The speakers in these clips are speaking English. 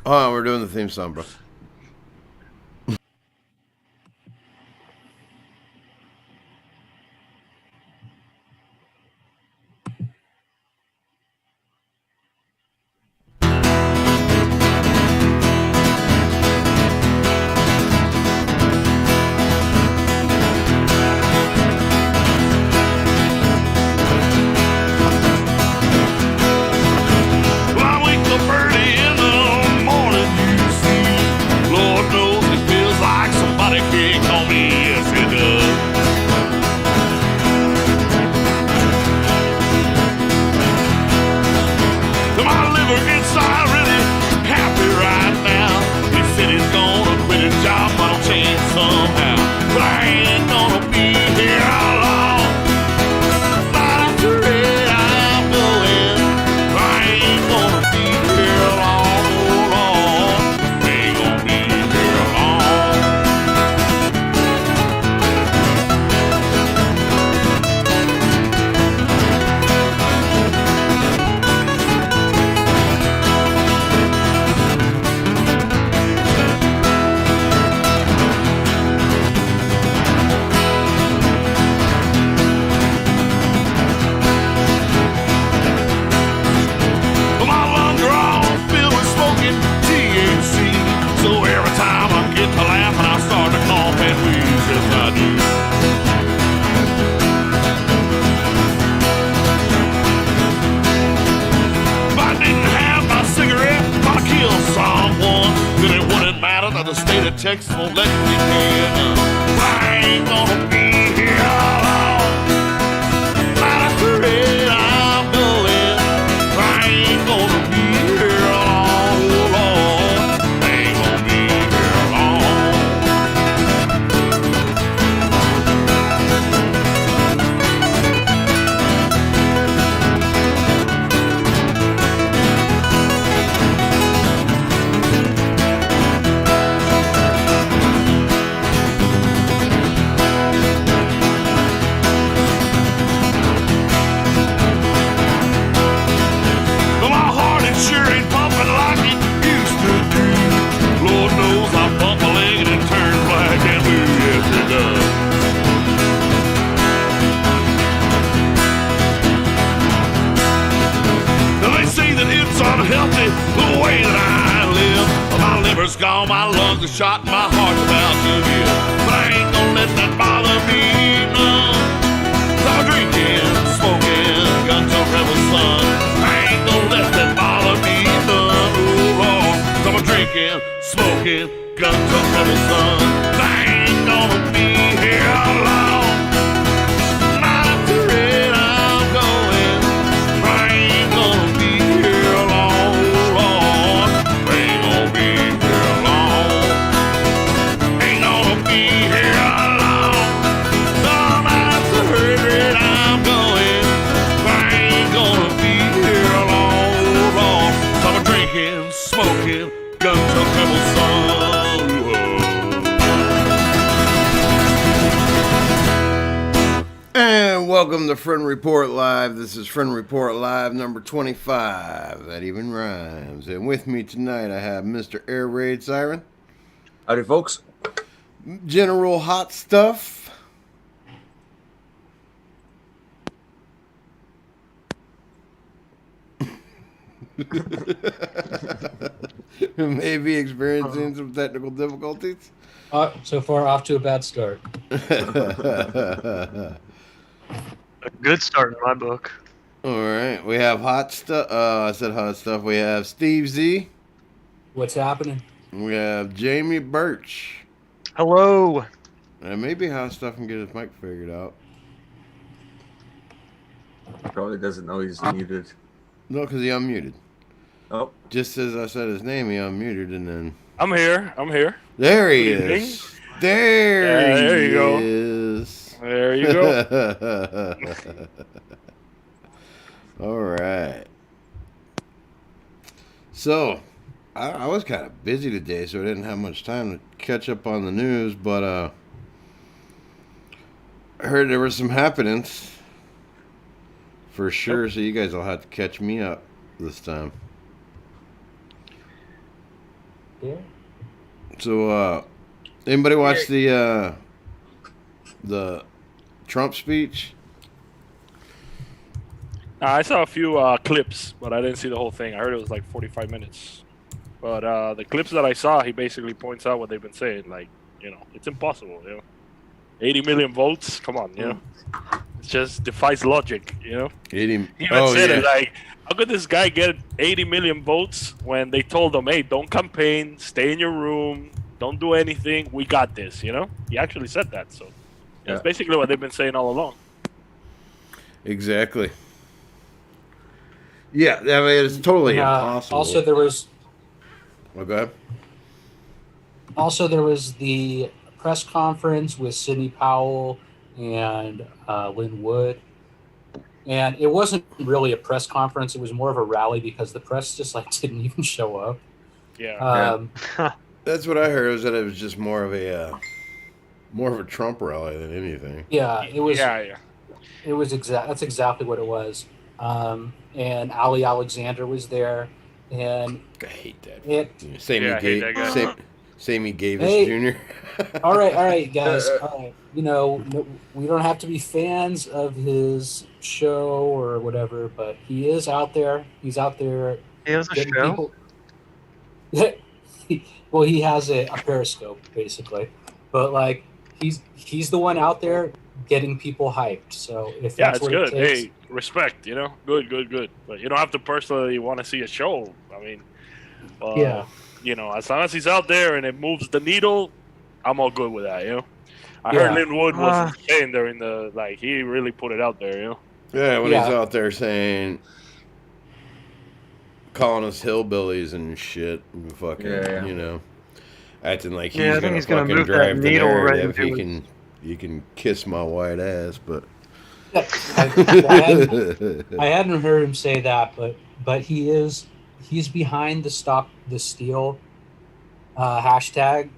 Oh, we're doing the theme song, bro. Texas won't let me in. I ain't gonna be here long. Not afraid I'm going. I ain't gonna be here long, Lord. I ain't gonna be here long. Unhealthy the way that I live. My liver's gone, my lungs are shot, my heart's about to give. But I ain't gonna let that bother me, no. So I'm drinking, smoking, gun to rebel son. I ain't gonna let that bother me, no. Lord. So I'm drinking, smoking, gun to rebel son. I ain't gonna be here long. Welcome to Fren Report Live. This is Fren Report Live number 25. That even rhymes. And with me tonight I have Mr. Air Raid Siren. Howdy, folks. General Hotstuff. Who may be experiencing some technical difficulties. So far, off to a bad start. A good start in my book. All right, we have Hot Stuff. I said Hot Stuff. We have Steve Z. What's happening? We have Jamie Birch. Hello. And maybe Hot Stuff can get his mic figured out. He probably doesn't know he's muted. No, because he unmuted. Oh. Just as I said his name, he unmuted, and then... I'm here. There he is. There you go. Is. There you go. All right. So, I was kind of busy today, so I didn't have much time to catch up on the news, but I heard there were some happenings for sure, Yep. So you guys will have to catch me up this time. Yep. No, because he unmuted. Yep. There you go. There you go. All right. So, I was kind of busy today, so I didn't have much time to catch up on the news, but I heard there were some happenings for sure, so you guys will have to catch me up this time. Yeah. So, anybody watch the Trump speech? I saw a few clips, but I didn't see the whole thing. I heard it was like 45 minutes. But the clips that I saw, he basically points out what they've been saying. Like, it's impossible, 80 million votes? Come on, It just defies logic, 80. He even said it like, how could this guy get 80 million votes when they told him, hey, don't campaign, stay in your room, don't do anything, we got this, He actually said that, so that's basically what they've been saying all along. Exactly. Yeah, I mean, it's totally impossible. Also, there was Okay. Also, there was the press conference with Sidney Powell and Lynn Wood. And it wasn't really a press conference. It was more of a rally because the press just didn't even show up. Yeah. That's what I heard, was that it was just more of a Trump rally than anything. Yeah, it was. Yeah. It was That's exactly what it was. And Ali Alexander was there, and I hate that. Sammy Davis Jr. all right, guys. All right. We don't have to be fans of his show or whatever, but he is out there. He's out there. He has a show? Well, he has a Periscope, basically. But, he's the one out there getting people hyped. So if that's what good. it takes, Hey, respect. Good. But you don't have to personally want to see a show. I mean, as long as he's out there and it moves the needle, I'm all good with that. I heard Lynn Wood was saying during the he really put it out there. Yeah, when he's out there saying, calling us hillbillies and shit, fucking, acting like he's gonna fucking drive the narrative. You can kiss my white ass, but I hadn't heard him say that, but he's behind the Stop the Steal hashtag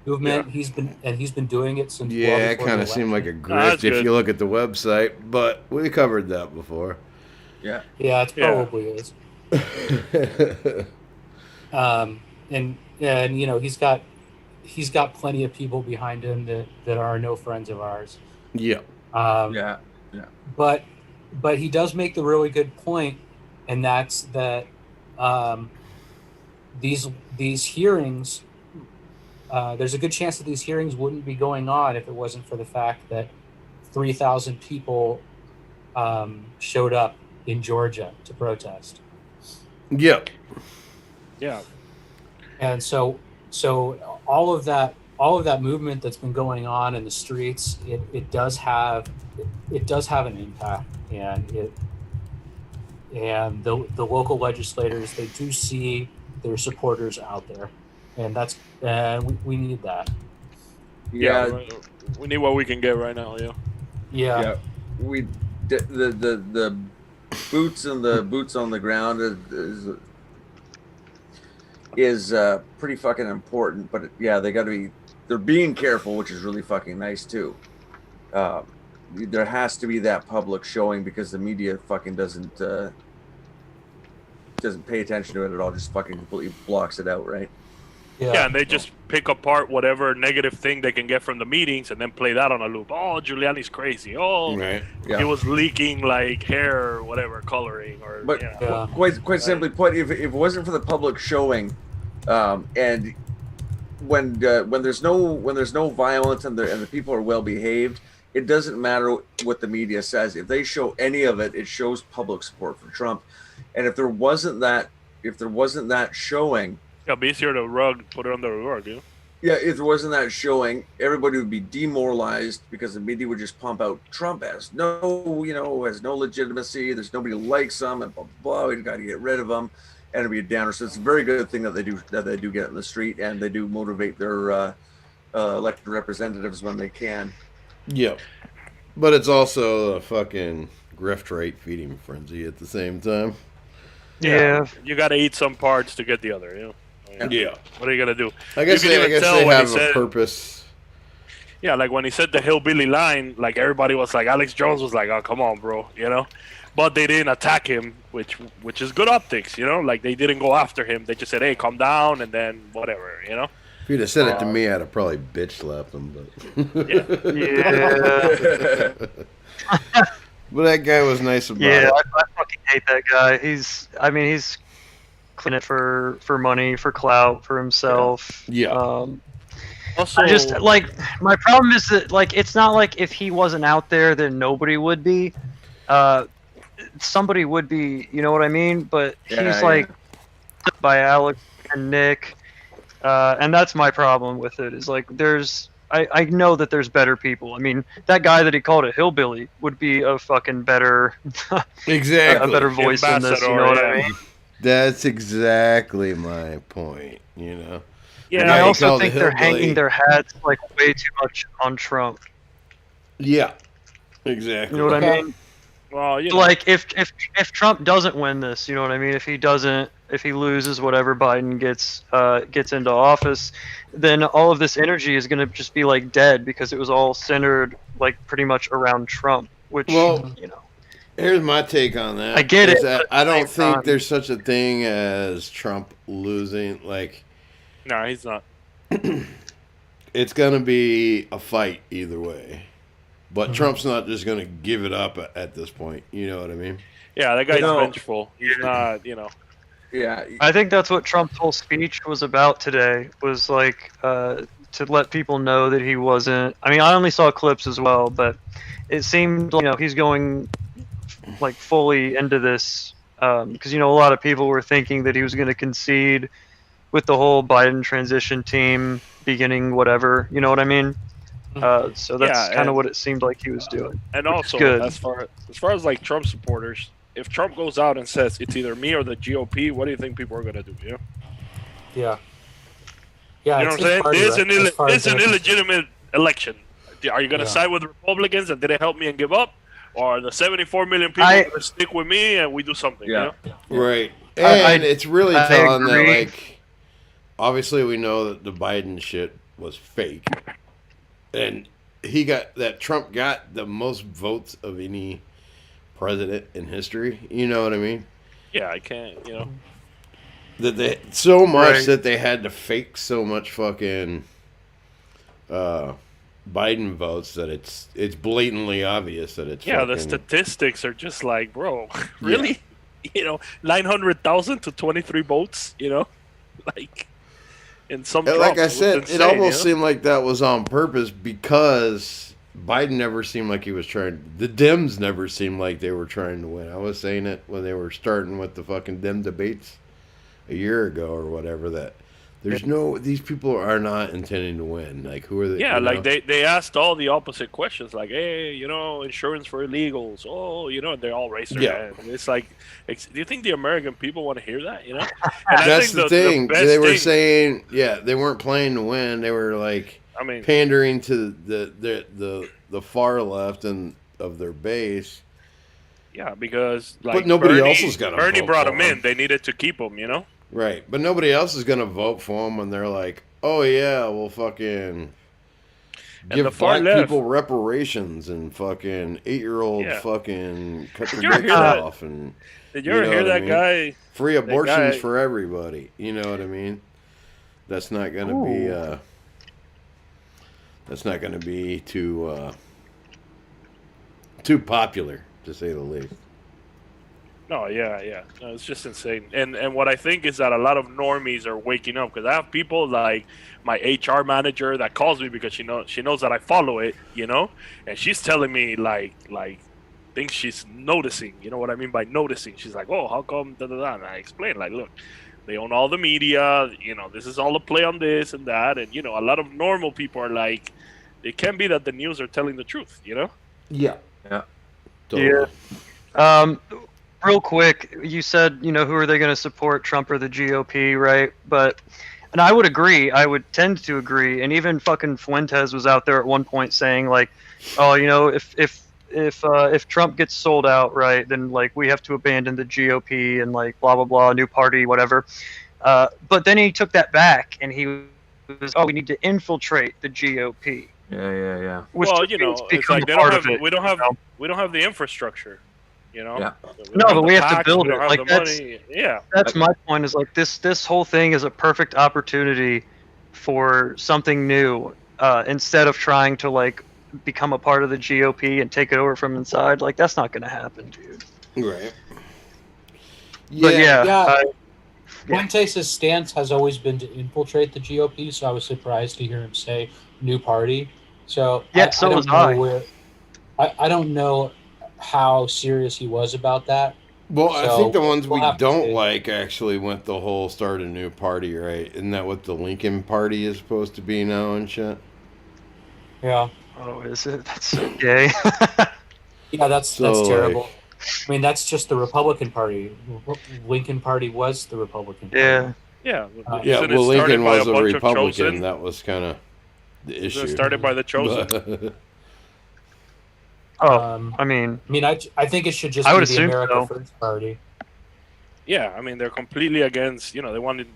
movement. Yeah. He's been doing it since. It kind of seemed like a grift if you look at the website, but we covered that before. Yeah, it probably is. And he's got plenty of people behind him that are no friends of ours. Yeah. But he does make the really good point, and that's that these hearings, there's a good chance that these hearings wouldn't be going on if it wasn't for the fact that 3,000 people showed up in Georgia to protest. Yep. Yeah. And so all of that movement that's been going on in the streets, it does have an impact, and the local legislators, they do see their supporters out there, and that's we need that. Yeah, we need what we can get right now. Yeah. We the boots and the boots on the ground is pretty fucking important, but they're being careful, which is really fucking nice too. There has to be that public showing because the media fucking doesn't pay attention to it at all, just fucking completely blocks it out, right? Yeah, and they just pick apart whatever negative thing they can get from the meetings and then play that on a loop. Oh, Giuliani's crazy. Oh, he was leaking hair or whatever, coloring or. But quite simply put, if it wasn't for the public showing, and when there's no violence and the people are well behaved, it doesn't matter what the media says. If they show any of it, it shows public support for Trump. And if there wasn't that showing. Yeah, be easier to put it on the rug, Yeah, if there wasn't that showing, everybody would be demoralized because the media would just pump out Trump has no legitimacy. There's nobody who likes him, and blah blah. We got to get rid of him, and it'd be a downer. So it's a very good thing that they do get in the street, and they do motivate their elected representatives when they can. Yeah, but it's also a fucking grift rate feeding frenzy at the same time. Yeah, you got to eat some parts to get the other. Yeah. What are you gonna do? I guess they have a purpose. Yeah, like when he said the hillbilly line, everybody was like, Alex Jones was like, "Oh, come on, bro," but they didn't attack him, which is good optics, you know. Like they didn't go after him. They just said, "Hey, calm down," and then whatever, you know. If you'd have said it to me, I'd have probably bitch slapped him. But yeah. But that guy was nice about it. Yeah, I fucking hate that guy. He's cleaning it for money, for clout, for himself. Yeah. Also, I just like my problem is that like it's not like if he wasn't out there, then nobody would be. Somebody would be, you know what I mean? But he's like by Alex and Nick, and that's my problem with it. Is like I know that there's better people. I mean, that guy that he called a hillbilly would be a fucking better, exactly, a better voice in this. You know what I mean? That's exactly my point. You know. Yeah, and I also think they're hanging their hats like way too much on Trump. Yeah, exactly. You know what I mean? Well, you know. Like if Trump doesn't win this, you know what I mean? If he loses whatever Biden gets into office, then all of this energy is gonna just be like dead because it was all centered like pretty much around Trump. Which you know. Here's my take on that. I get it. I don't think there's such a thing as Trump losing. Like. No, he's not. It's going to be a fight either way. But Trump's not just going to give it up at this point. You know what I mean? Yeah, that guy's vengeful. He's not, you know. Yeah. I think that's what Trump's whole speech was about today, was like to let people know that he wasn't... I mean, I only saw clips as well, but it seemed, you know, he's going like fully into this because, you know, a lot of people were thinking that he was going to concede with the whole Biden transition team beginning whatever, you know what I mean? So that's kind of what it seemed like he was doing. And also, as far as like Trump supporters, if Trump goes out and says it's either me or the GOP, what do you think people are going to do? You know? Yeah. Yeah. You know what I'm saying? It's an illegitimate election. Are you going to side with the Republicans and did they help me and give up? Or are the 74 million people going to stick with me and we do something? Yeah. You know? Right. And it's really telling that, like, obviously, we know that the Biden shit was fake, and Trump got the most votes of any president in history. You know what I mean? Yeah, I can't. You know that they so much that they had to fake so much fucking Biden votes that it's blatantly obvious that it's the statistics are just like, bro, really? Yeah. You know, 900,000 to 23 votes. You know, like. Like I said, it almost seemed like that was on purpose because Biden never seemed like he was trying. The Dems never seemed like they were trying to win. I was saying it when they were starting with the fucking Dem debates a year ago or whatever. That these people are not intending to win. Like, who are they? Yeah, like they asked all the opposite questions. Like, hey, you know, insurance for illegals. Oh, you know, and they all raised their hand. It's like, do you think the American people want to hear that? You know, and that's the thing. They were saying, they weren't playing to win. They were like, pandering to the far left and of their base. Yeah, because like, but nobody else is gonna. Bernie brought them in. They needed to keep them. You know. Right, but nobody else is gonna vote for them when they're like, "Oh yeah, we'll fucking give black people reparations and fucking 8-year-old fucking cut their dicks off." And did you ever hear that guy? Free abortions for everybody. You know what I mean? That's not gonna be. That's not gonna be too popular, to say the least. No, yeah. No, it's just insane. And what I think is that a lot of normies are waking up because I have people like my HR manager that calls me because she knows that I follow it, you know, and she's telling me like things she's noticing. You know what I mean by noticing? She's like, oh, how come? Da, da, da. And I explain like, look, they own all the media. You know, this is all a play on this and that, and you know, a lot of normal people are like, it can be that the news are telling the truth. You know? Yeah. Totally. Yeah. Real quick, you said, you know, who are they going to support, Trump or the GOP, right? And I would agree. I would tend to agree. And even fucking Fuentes was out there at one point saying, like, oh, you know, if Trump gets sold out, right, then like we have to abandon the GOP and like blah blah blah, new party, whatever. But then he took that back and he was, oh, we need to infiltrate the GOP. Yeah. Which well, you know, it's like we don't have the infrastructure. You know? Yeah. No, but we have to build it. Like money. Yeah. That's my point. Is like this whole thing is a perfect opportunity for something new. Instead of trying to like become a part of the GOP and take it over from inside, like that's not gonna happen, dude. Right. But Yeah. Yeah. Yeah. Fuentes' stance has always been to infiltrate the GOP, so I was surprised to hear him say new party. So Yeah, I don't know I. where I don't know how serious he was about that. Well, I think the So ones we'll we have to don't see. like actually went the whole start a new party, right? Isn't that what the Lincoln Party is supposed to be now and shit? Yeah. Oh, is it? That's so gay. Yeah, that's So, terrible. like, I mean, that's just the Republican Party. Lincoln Party was the Republican Party. Yeah. Yeah. yeah, Isn't it well, started Lincoln by was a bunch of Republican. chosen? That was kind of the Isn't issue. it started by the chosen? Oh, I mean, I think it should just I be would the assume America so. First Party. Yeah, I mean they're completely against. They wanted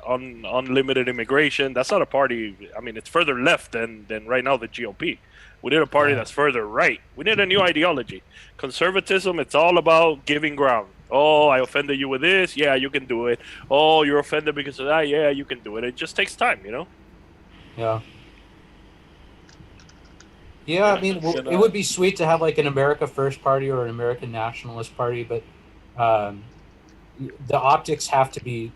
unlimited immigration. That's not a party. I mean, it's further left than right now the GOP. We need a party that's further right. We need a new ideology. Conservatism, it's all about giving ground. Oh, I offended you with this. Yeah, you can do it. Oh, you're offended because of that. Yeah, you can do it. It just takes time, Yeah. Yeah, I mean, it would be sweet to have like an America First Party or an American Nationalist Party, but the optics have to be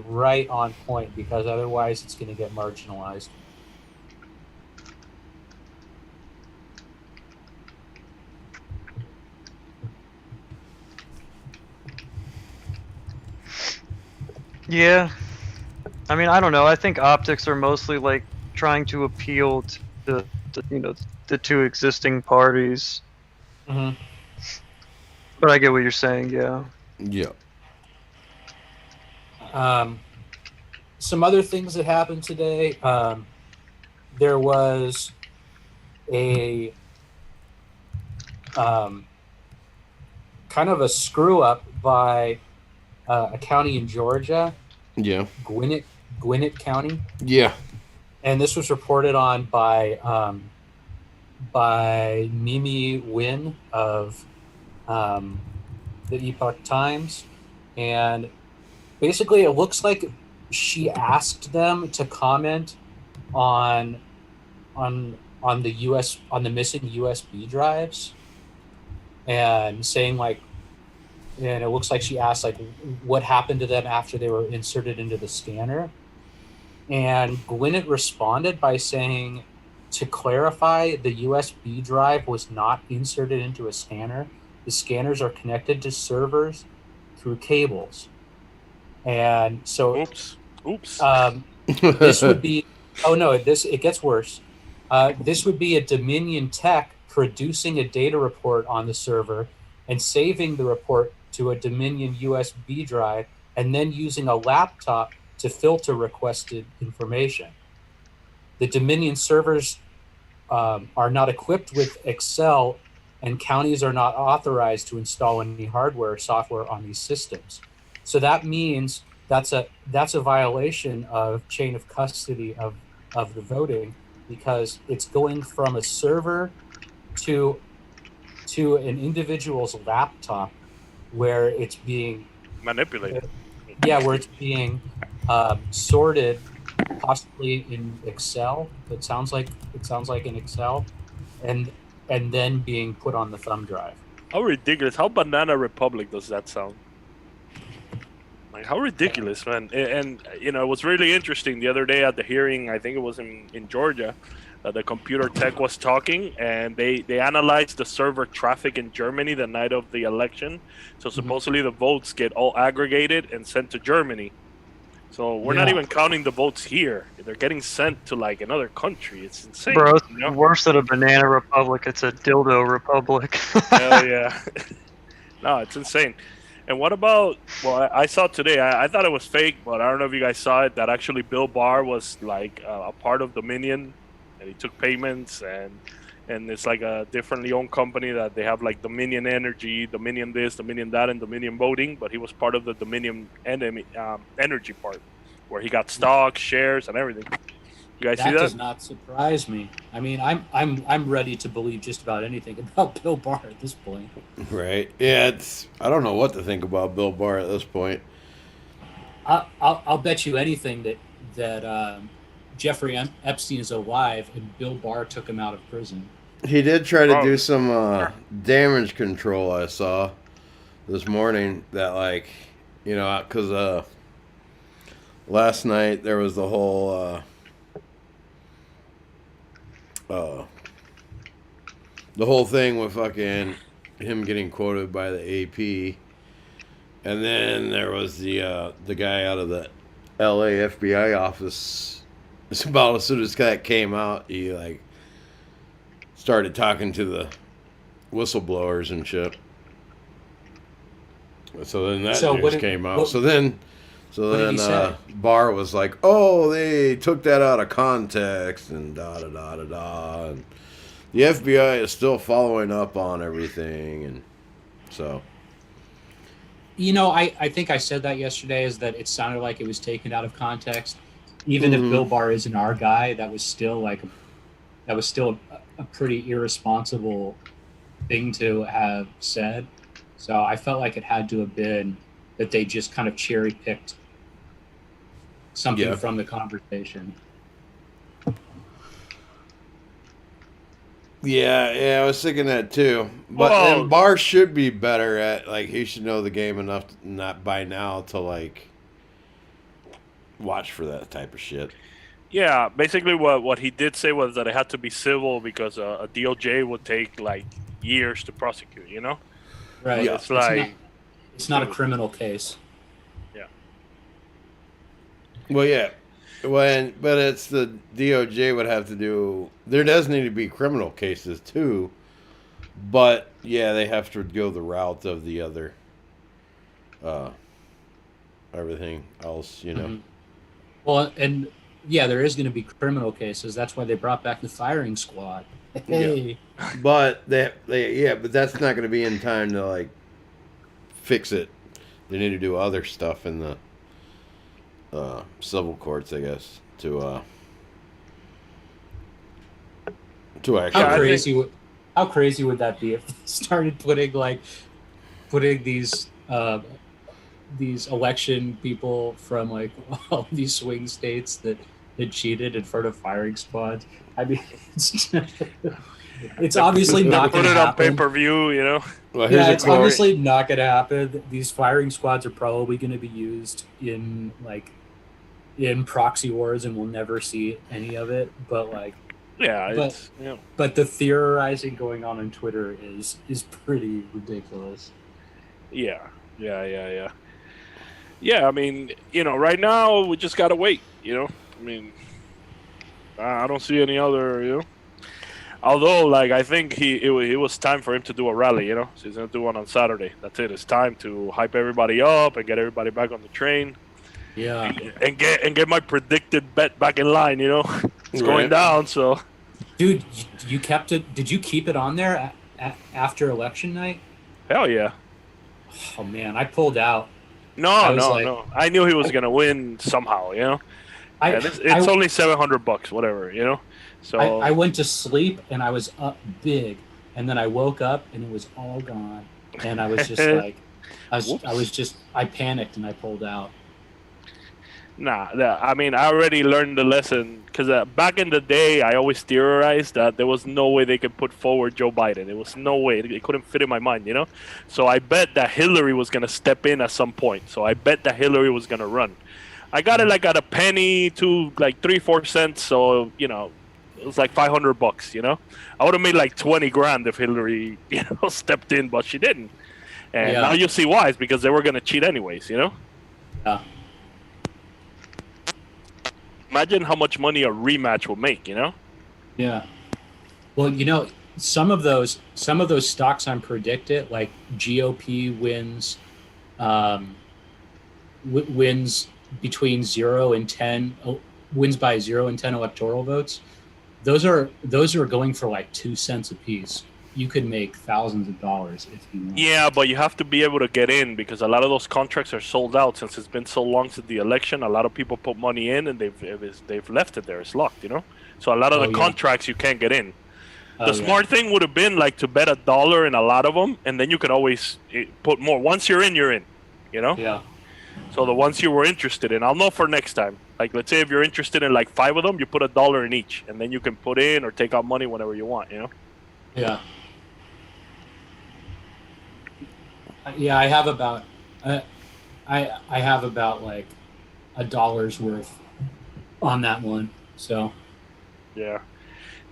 right on point because otherwise it's going to get marginalized. Yeah. I mean, I don't know. I think optics are mostly like trying to appeal to the two existing parties. Mm-hmm. But I get what you're saying. Yeah. Yeah. Some other things that happened today. There was a kind of a screw up by a county in Georgia. Yeah. Gwinnett County. Yeah. And this was reported on by Mimi Wynn of the Epoch Times, and basically it looks like she asked them to comment on the missing USB drives, and saying like, and it looks like she asked like what happened to them after they were inserted into the scanner. And Gwinnett responded by saying, to clarify, the USB drive was not inserted into a scanner. The scanners are connected to servers through cables. And so, oops. This would be, it gets worse. This would be a Dominion tech producing a data report on the server and saving the report to a Dominion USB drive and then using a laptop to filter requested information. The Dominion servers are not equipped with Excel, and counties are not authorized to install any hardware or software on these systems. So that means that's a violation of chain of custody of the voting, because it's going from a server to an individual's laptop where it's being manipulated. Yeah, where it's being sorted, possibly in Excel. It sounds like in Excel, and then being put on the thumb drive. How ridiculous! How banana republic does that sound? Like, how ridiculous, man! And it was really interesting the other day at the hearing. I think it was in Georgia. The computer tech was talking, and they analyzed the server traffic in Germany the night of the election. So supposedly the votes get all aggregated and sent to Germany. So we're not even counting the votes here. They're getting sent to like another country. It's insane. Bro, it's worse than a banana republic. It's a dildo republic. Hell yeah. No, it's insane. And what about, well, I saw today, I thought it was fake, but I don't know if you guys saw it, that actually Bill Barr was like a part of Dominion. And he took payments, and it's like a differently owned company that they have like Dominion Energy, Dominion this, Dominion that, and Dominion Voting. But he was part of the Dominion energy part, where he got stocks, shares, and everything. You guys see That that? does not surprise me. I mean, I'm ready to believe just about anything about Bill Barr at this point. Right? Yeah, I don't know what to think about Bill Barr at this point. I'll bet you anything that Jeffrey Epstein is alive and Bill Barr took him out of prison. He did try to Oh. do some damage control. I saw this morning that, like, you know, because last night there was the whole thing with fucking him getting quoted by the AP, and then there was the guy out of the LA FBI office. It's about as soon as that came out, he like started talking to the whistleblowers and shit. So then that news came out. So then Barr was like, "Oh, they took that out of context and da da da da da." And the FBI is still following up on everything, and so. You know, I think I said that yesterday. Is that it sounded like it was taken out of context. Even if Bill Barr isn't our guy, that was still a pretty irresponsible thing to have said. So I felt like it had to have been that they just kind of cherry picked something from the conversation. Yeah, I was thinking that too. But then Barr should be better at, like, he should know the game enough not by now to, like, watch for that type of shit. Yeah, basically what he did say was that it had to be civil because a DOJ would take like years to prosecute, you know? Right. Yeah. It's not a criminal case. Yeah. Well, yeah. But it's the DOJ would have to do. There does need to be criminal cases too, but yeah, they have to go the route of the other, everything else, you know. Mm-hmm. Well, and yeah, there is going to be criminal cases. That's why they brought back the firing squad. Hey. Yeah. But but that's not going to be in time to like fix it. They need to do other stuff in the civil courts, I guess, to actually. How crazy would that be if they started putting these election people from like all these swing states that cheated in front of firing squads? I mean, it's obviously not going to happen. Put it on pay-per-view, you know? Well, yeah, it's obviously not going to happen. These firing squads are probably going to be used in proxy wars, and we'll never see any of it. But like, but the theorizing going on Twitter is pretty ridiculous. Yeah. I mean, you know, right now we just gotta wait. You know, I mean, I don't see any other. You know, although like I think it was time for him to do a rally. You know, so he's gonna do one on Saturday. That's it. It's time to hype everybody up and get everybody back on the train. Yeah, and get my predicted bet back in line. You know, it's going down. So, dude, you kept it. Did you keep it on there after election night? Hell yeah. Oh man, I pulled out. No. I knew he was gonna win somehow. You know, it's only $700, whatever. You know, so I went to sleep and I was up big, and then I woke up and it was all gone, and I was just like, I panicked and I pulled out. Nah, I mean, I already learned the lesson because back in the day, I always theorized that there was no way they could put forward Joe Biden. There was no way. It couldn't fit in my mind, you know? So I bet that Hillary was going to step in at some point. So I bet that Hillary was going to run. I got it like at a penny to like 3-4 cents. So, you know, it was like $500, you know? I would have made like 20 grand if Hillary, you know, stepped in, but she didn't. And now you see why. It's because they were going to cheat anyways, you know? Yeah. Imagine how much money a rematch will make, you know? Yeah. Well, you know, some of those stocks I'm predicted, like GOP wins wins between 0 and 10 wins by 0 and 10 electoral votes. Those are going for like 2 cents a piece. you could make thousands of dollars if you want. Yeah, but you have to be able to get in because a lot of those contracts are sold out since it's been so long since the election. A lot of people put money in and they've left it there. It's locked, you know. So a lot of the contracts you can't get in. The smart thing would have been like to bet $1 in a lot of them, and then you could always put more. Once you're in, you know. Yeah. So the ones you were interested in, I'll know for next time. Like, let's say if you're interested in like 5 of them, you put $1 in each, and then you can put in or take out money whenever you want, you know? Yeah. Yeah, I have about, I have about like $1 worth on that one. So. Yeah.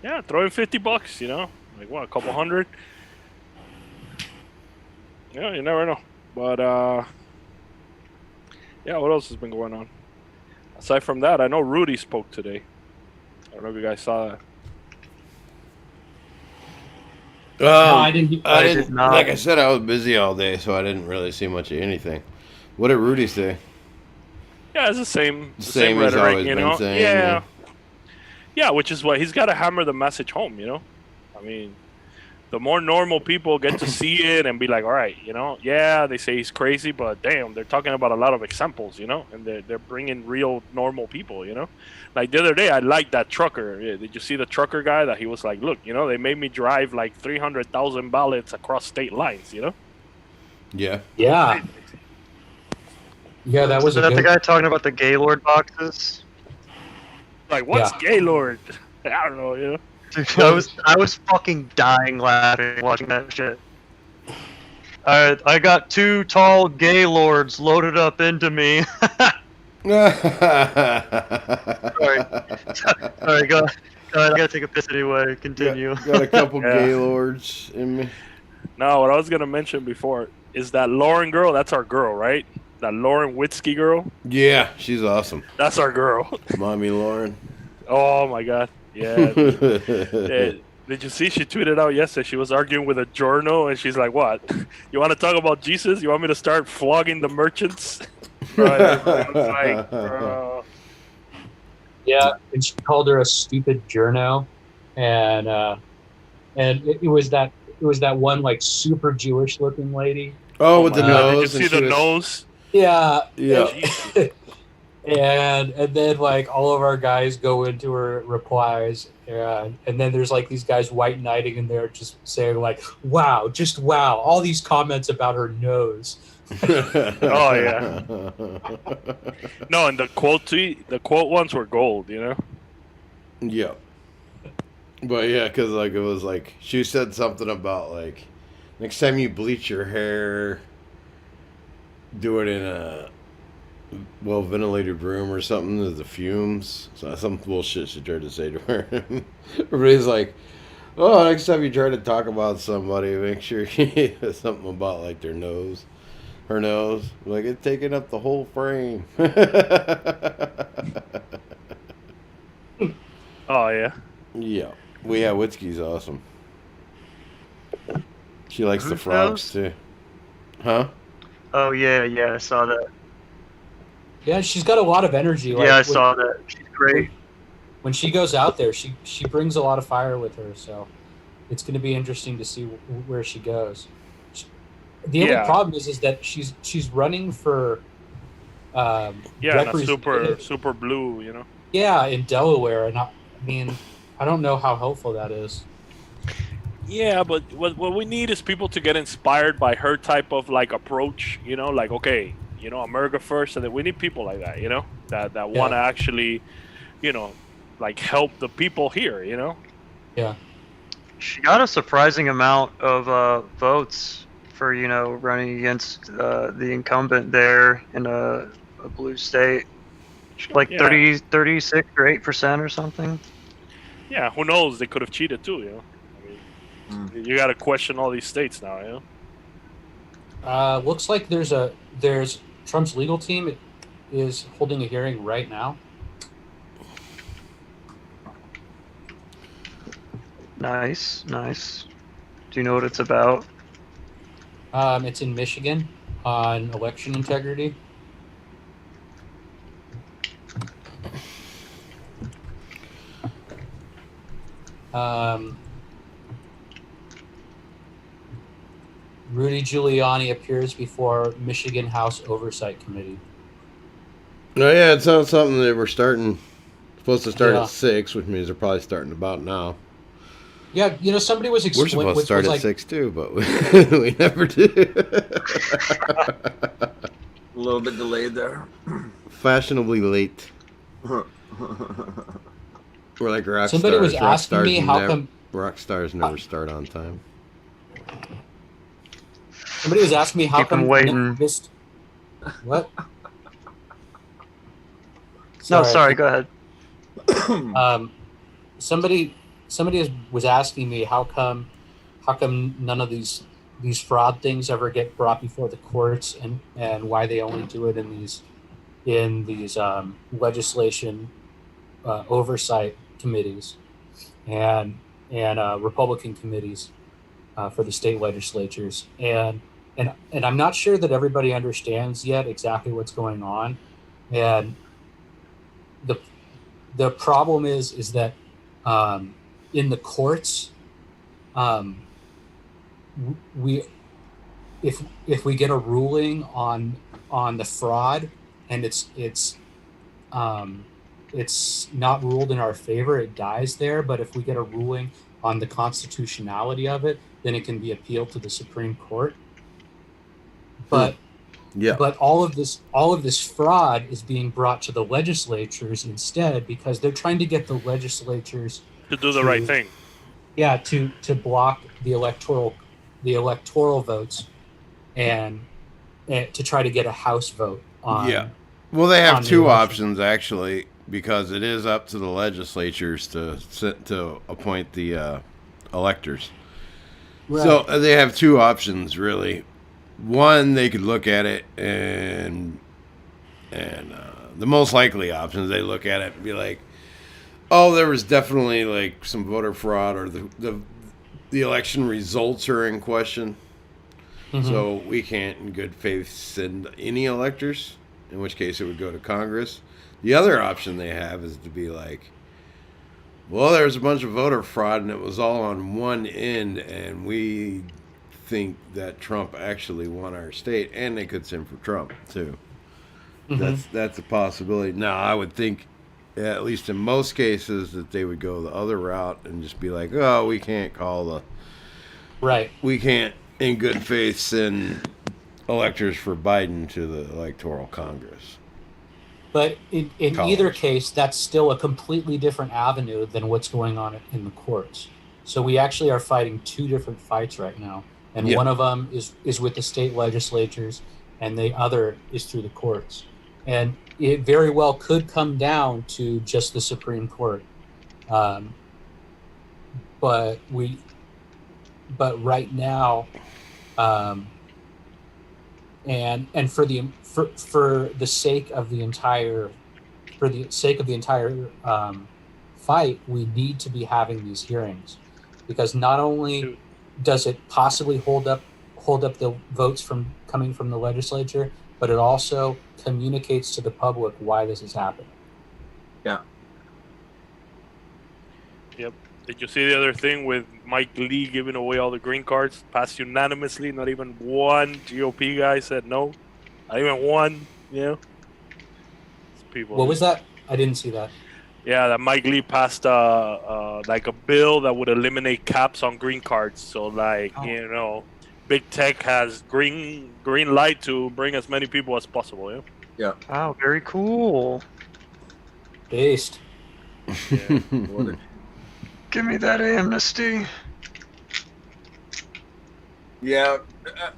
Yeah, throw in $50, you know? Like what, a couple hundred? Yeah, you never know. But yeah, what else has been going on? Aside from that, I know Rudy spoke today. I don't know if you guys saw that. No, I didn't. I didn't. Like I said, I was busy all day, so I didn't really see much of anything. What did Rudy say? Yeah, it's the same Same as rhetoric, always you been know? saying. Yeah, which is what he's got to hammer the message home, you know? I mean, the more normal people get to see it and be like, all right, you know, yeah, they say he's crazy, but damn, they're talking about a lot of examples, you know, and they're bringing real normal people, you know. Like the other day, I liked that trucker. Did you see the trucker guy that he was like, look, you know, they made me drive like 300,000 ballots across state lines, you know? Yeah. Yeah. Yeah, that was the guy talking about the Gaylord boxes? Like, what's Gaylord? I don't know, you know? Dude, I was fucking dying laughing watching that shit. I got 2 tall Gaylords loaded up into me. Sorry, go ahead. I gotta take a piss anyway. Continue. Got a couple Gaylords in me. No, what I was gonna mention before is that Lauren girl. That's our girl, right? That Lauren Witzke girl. Yeah, she's awesome. That's our girl. Mommy Lauren. Oh my god. Yeah. Did you see? She tweeted out yesterday. She was arguing with a journal, and she's like, "What? You want to talk about Jesus? You want me to start flogging the merchants?" Like, bro. Yeah, and she called her a stupid journo, and it was that one like super Jewish looking lady. Oh, with the nose. Did you see the nose? Yeah. Yeah. And then like all of our guys go into her replies, and then there's like these guys white knighting in there just saying like, "Wow, just wow!" All these comments about her nose. Oh yeah. No, and the quote ones were gold, you know. Yeah. But yeah, because like it was like she said something about like next time you bleach your hair, do it in a well ventilated room or something. There's the fumes. So some bullshit she tried to say to her. Everybody's like, "Oh, next time you try to talk about somebody, make sure you something about like their nose." Her nose, like it's taking up the whole frame. Oh yeah. Yeah. Well, yeah, Witzke's awesome. She likes the frogs too. Huh? Oh yeah, I saw that. Yeah, she's got a lot of energy. Like, yeah, I saw that. She's great. When she goes out there, she brings a lot of fire with her. So it's going to be interesting to see where she goes. The only problem is that she's running for in a super blue, you know. Yeah, in Delaware, and I mean, I don't know how helpful that is. Yeah, but what we need is people to get inspired by her type of like approach, you know, like okay, you know, America first, and then we need people like that, you know, that want to actually, you know, like help the people here, you know. Yeah. She got a surprising amount of votes for, you know, running against the incumbent there in a blue state. Like 36 or 8% or something. Yeah, who knows? They could have cheated too, you know. I mean, you got to question all these states now, you know. Looks like there's Trump's legal team is holding a hearing right now. Nice. Do you know what it's about? It's in Michigan on election integrity. Rudy Giuliani appears before Michigan House Oversight Committee. Oh yeah, it sounds something they were supposed to start at 6, which means they're probably starting about now. Yeah, somebody was explaining. We're supposed to start at 6 too, but we never do. A little bit delayed there. Fashionably late. We're like rock Somebody stars. was asking me how come rock stars never start on time. Somebody was asking me how Keep them come waiting. missed. What? Sorry. Go ahead. Somebody was asking me how come none of these fraud things ever get brought before the courts, and why they only do it in these legislation oversight committees and Republican committees for the state legislatures, and I'm not sure that everybody understands yet exactly what's going on, and the problem is that in the courts, if we get a ruling on the fraud and it's not ruled in our favor, it dies there. But if we get a ruling on the constitutionality of it, then it can be appealed to the Supreme Court. But But all of this fraud is being brought to the legislatures instead, because they're trying to get the legislatures to do the right thing. Yeah, to block the electoral votes and to try to get a House vote on. Yeah. Well, they have two options actually, because it is up to the legislatures to appoint the electors. Right. So they have two options really. One, they could look at it and the most likely options, they look at it and be like, oh, there was definitely like some voter fraud, or the election results are in question. Mm-hmm. So we can't in good faith send any electors, in which case it would go to Congress. The other option they have is to be like, well, there's a bunch of voter fraud and it was all on one end, and we think that Trump actually won our state, and they could send for Trump too. Mm-hmm. That's a possibility. Now, I would think, at least in most cases, that they would go the other route and just be like, oh, we can't we can't in good faith send electors for Biden to the Electoral Congress. But in either case, that's still a completely different avenue than what's going on in the courts. So we actually are fighting two different fights right now. And one of them is with the state legislatures, and the other is through the courts. And it very well could come down to just the Supreme Court. But right now, and for the sake of the entire fight, we need to be having these hearings, because not only does it possibly hold up the votes coming from the legislature, but it also communicates to the public why this is happening. Yeah. Yep. Did you see the other thing with Mike Lee giving away all the green cards, passed unanimously? Not even one GOP guy said no. Not even one. Yeah. People. What was that? I didn't see that. Yeah, that Mike Lee passed like a bill that would eliminate caps on green cards. So big tech has green light to bring as many people as possible. Yeah. Yeah. Oh, very cool. Based. Yeah. Give me that amnesty. Yeah,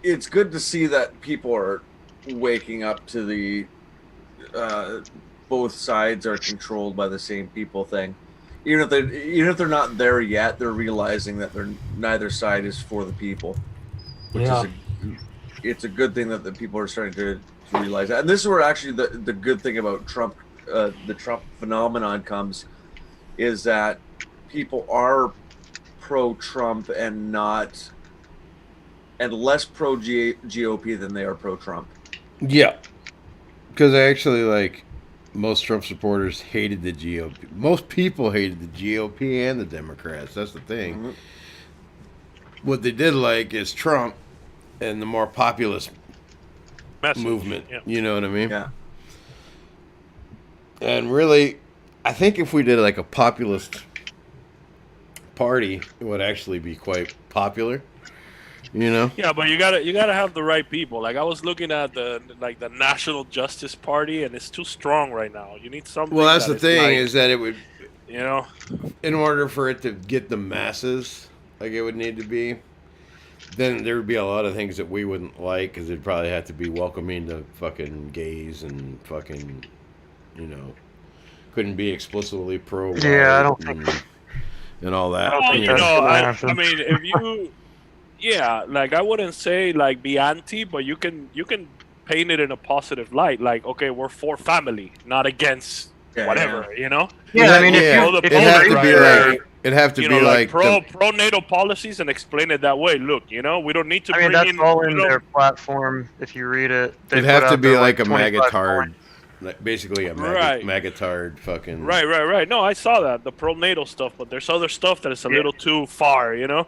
it's good to see that people are waking up to the both sides are controlled by the same people thing. Even if they're not there yet, they're realizing that neither side is for the people. Which is it's a good thing that the people are starting to realize that. And this is where actually the good thing about Trump, the Trump phenomenon comes, is that people are pro-Trump and less pro-GOP than they are pro-Trump. Yeah. Because actually, most Trump supporters hated the GOP. Most people hated the GOP and the Democrats. That's the thing. Mm-hmm. What they did like is Trump, and the more populist movement. Yeah. You know what I mean? Yeah. And really, I think if we did like a populist party, it would actually be quite popular. You know? Yeah, but you gotta have the right people. Like I was looking at the National Justice Party, and it's too strong right now. You need something. Well, that's the thing is that it would, you know, in order for it to get the masses like it would need to be, then there would be a lot of things that we wouldn't like because it'd probably have to be welcoming to fucking gays and fucking, you know, couldn't be explicitly pro. Yeah, I don't think. And all that. Well, you know, I mean, if you, yeah, like I wouldn't say like be anti, but you can paint it in a positive light. Like, okay, we're for family, not against whatever, you know. Yeah, I mean, if it'd have to be like it'd have to be like pro NATO policies and explain it that way. Look, you know, we don't need to. I mean, that's all in their platform. If you read it, it'd have to be like a magatard. Like basically a magatard fucking... Right. No, I saw that, the pro-NATO stuff, but there's other stuff that is a little too far, you know?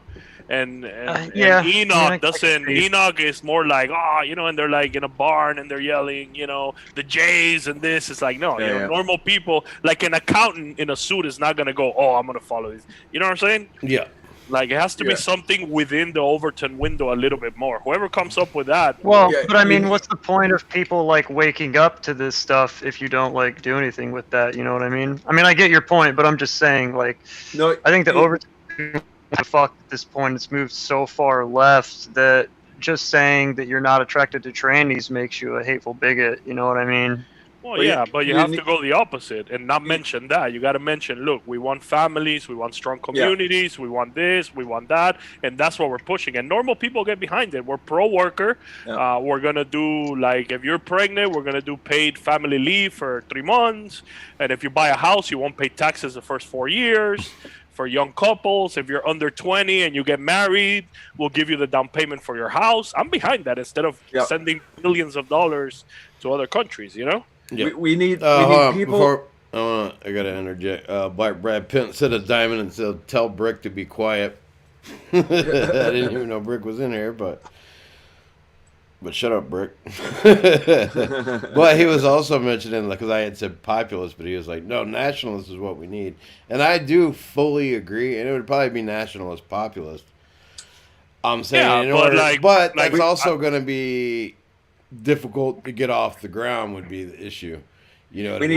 And Enoch doesn't... Enoch is more like, you know, and they're like in a barn and they're yelling, you know, the Jays and this. It's like, no, you know, normal people, like an accountant in a suit is not going to go, I'm going to follow this. You know what I'm saying? Yeah. Like, it has to be something within the Overton window a little bit more. Whoever comes up with that. Well, but I mean, what's the point of people, like, waking up to this stuff if you don't, like, do anything with that? You know what I mean? I mean, I get your point, but I'm just saying, like, I think the Overton, at this point, it's moved so far left that just saying that you're not attracted to trannies makes you a hateful bigot. You know what I mean? Well, yeah, but you have to go the opposite and not mention that. You got to mention, look, we want families, we want strong communities, we want this, we want that, and that's what we're pushing. And normal people get behind it. We're pro-worker. We're going to do, like, if you're pregnant, we're going to do paid family leave for 3 months. And if you buy a house, you won't pay taxes the first 4 years. For young couples, if you're under 20 and you get married, we'll give you the down payment for your house. I'm behind that instead of sending millions of dollars to other countries, you know? Yeah. We need people. I gotta interject. Black Brad Pitt said a diamond and said, "Tell Brick to be quiet." I didn't even know Brick was in here, but shut up, Brick. But he was also mentioning, because I had said populist, but he was like, "No, nationalist is what we need," and I do fully agree. And it would probably be nationalist populist. I'm saying, but that's also going to be difficult to get off the ground. Would be the issue. You know what I mean?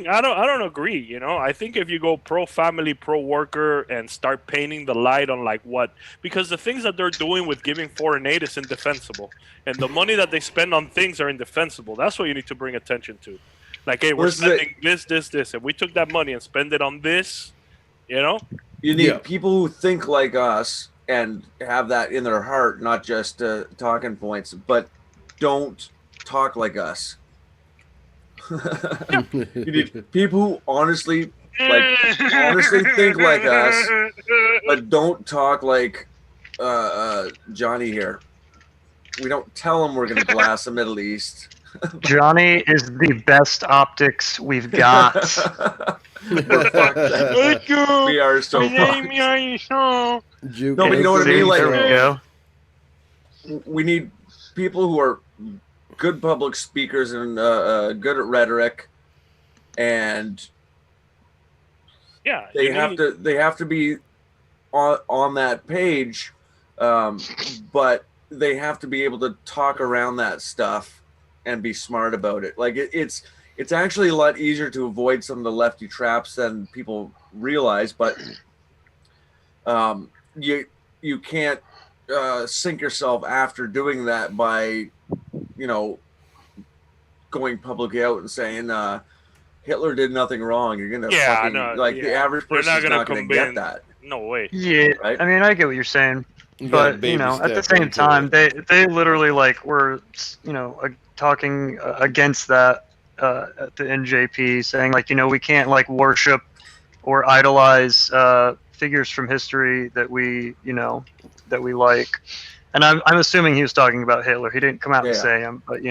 I don't agree, you know. I think if you go pro family, pro worker and start painting the light on like what, because the things that they're doing with giving foreign aid is indefensible. And the money that they spend on things are indefensible. That's what you need to bring attention to. Like, hey, we're spending this. If we took that money and spend it on this, you know? You need people who think like us and have that in their heart, not just talking points, but don't talk like us. You need people who honestly think like us, but don't talk like Johnny here. We don't tell them we're going to glass the Middle East. Johnny is the best optics we've got. We are so fucked. No, but you know what I mean? Like, there we go. We need people who are good public speakers and good at rhetoric, and they have to be on that page, but they have to be able to talk around that stuff and be smart about it. Like it's actually a lot easier to avoid some of the lefty traps than people realize, but you can't sink yourself after doing that by going publicly out and saying Hitler did nothing wrong. You're gonna the average person's not gonna get that. No way. Yeah, right? I mean, I get what you're saying, but at the same time, they literally were talking against that at the NJP, saying we can't worship or idolize figures from history that we like. And I'm assuming he was talking about Hitler. He didn't come out and say him, but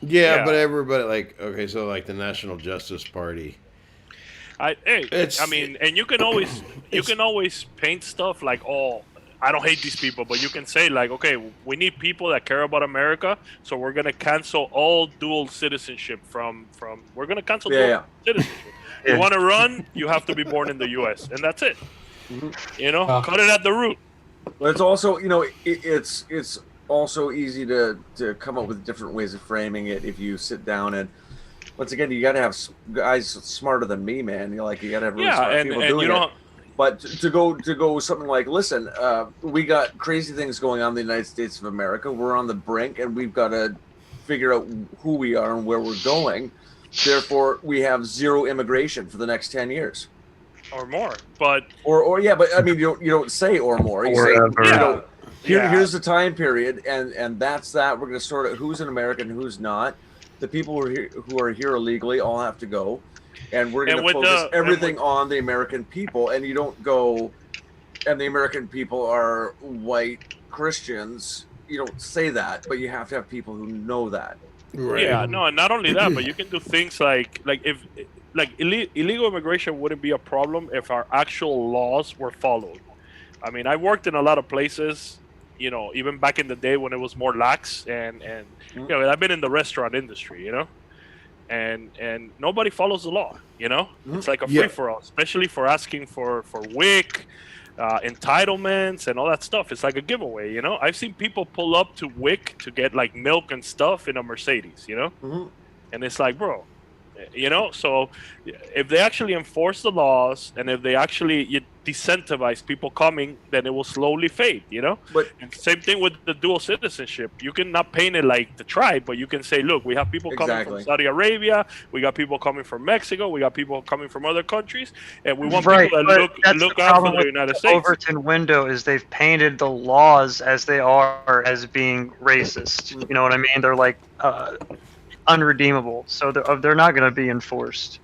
Yeah, but everybody so the National Justice Party. And you can always paint stuff like I don't hate these people, but you can say like, okay, we need people that care about America, so we're gonna cancel all dual citizenship from we're gonna cancel dual citizenship. You want to run, you have to be born in the U.S. and that's it. You know, cut it at the root. But it's also, you know, it's also easy to come up with different ways of framing it if you sit down and. Once again, you got to have guys smarter than me, man. You got to have really smart people doing it. But to go something like, listen, we got crazy things going on in the United States of America. We're on the brink, and we've got to figure out who we are and where we're going. Therefore, we have zero immigration for the next 10 years or more. But but I mean, you don't say or more. You say, here's the time period, and that's that. We're going to sort out who's an American, who's not. The people who are here illegally all have to go, and we're going to focus everything on the American people. And you don't go, and the American people are white Christians. You don't say that, but you have to have people who know that. Right. Yeah, no, and not only that, but you can do things like if illegal immigration wouldn't be a problem if our actual laws were followed. I mean, I worked in a lot of places. You know, even back in the day when it was more lax, and you know, I've been in the restaurant industry, you know, and nobody follows the law, you know. It's like a free for all, especially for asking for WIC, entitlements and all that stuff. It's like a giveaway, you know. I've seen people pull up to WIC to get like milk and stuff in a Mercedes, you know, and it's like, bro, you know. So if they actually enforce the laws and if they actually decentivize people coming, then it will slowly fade, you know. But and same thing with the dual citizenship. You can not paint it like the tribe, but you can say, look, we have people coming from Saudi Arabia, we got people coming from Mexico, we got people coming from other countries, and we want people that look out for the United States. The Overton window is they've painted the laws as they are as being racist. You know what I mean? They're like unredeemable, so they're not going to be enforced.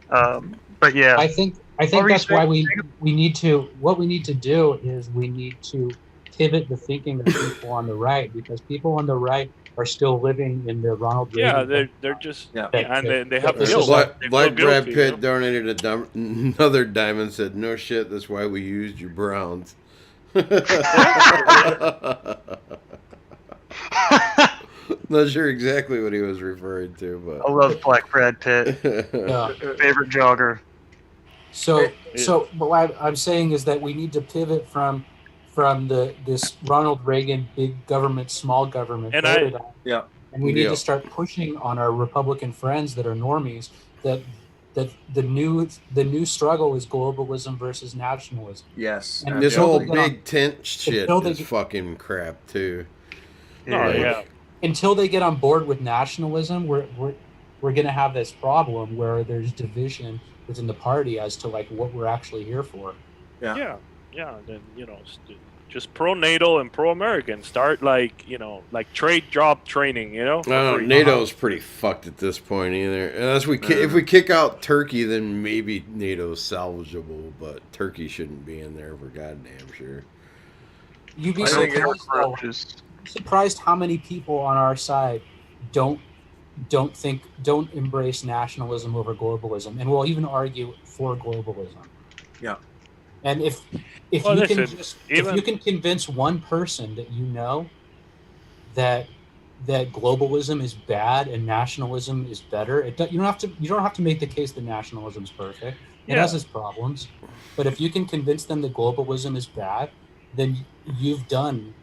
But yeah, I think that's why we need to. What we need to do is we need to pivot the thinking of people on the right, because people on the right are still living in the Ronald Reagan. Yeah, they're just and they have guilt. Like Brad Pitt donated another dime and said, "No shit, that's why we used your Browns." Not sure exactly what he was referring to, but I love Black Brad Pitt. Favorite jogger. So what I'm saying is that we need to pivot from this Ronald Reagan big government, small government paradigm, and we need to start pushing on our Republican friends that are normies that the new struggle is globalism versus nationalism. Yes, and this whole big tent shit is fucking crap too. Until they get on board with nationalism, we're going to have this problem where there's division within the party as to like what we're actually here for. Yeah. Then just pro-NATO and pro-American. Start like trade job training. NATO's pretty fucked at this point either. Unless if we kick out Turkey, then maybe NATO's salvageable, but Turkey shouldn't be in there for goddamn sure. You'd be surprised how many people on our side don't embrace nationalism over globalism, and will even argue for globalism. Yeah. And if you can convince one person that you know that globalism is bad and nationalism is better, you don't have to make the case that nationalism is perfect. It has its problems, but if you can convince them that globalism is bad, then you've done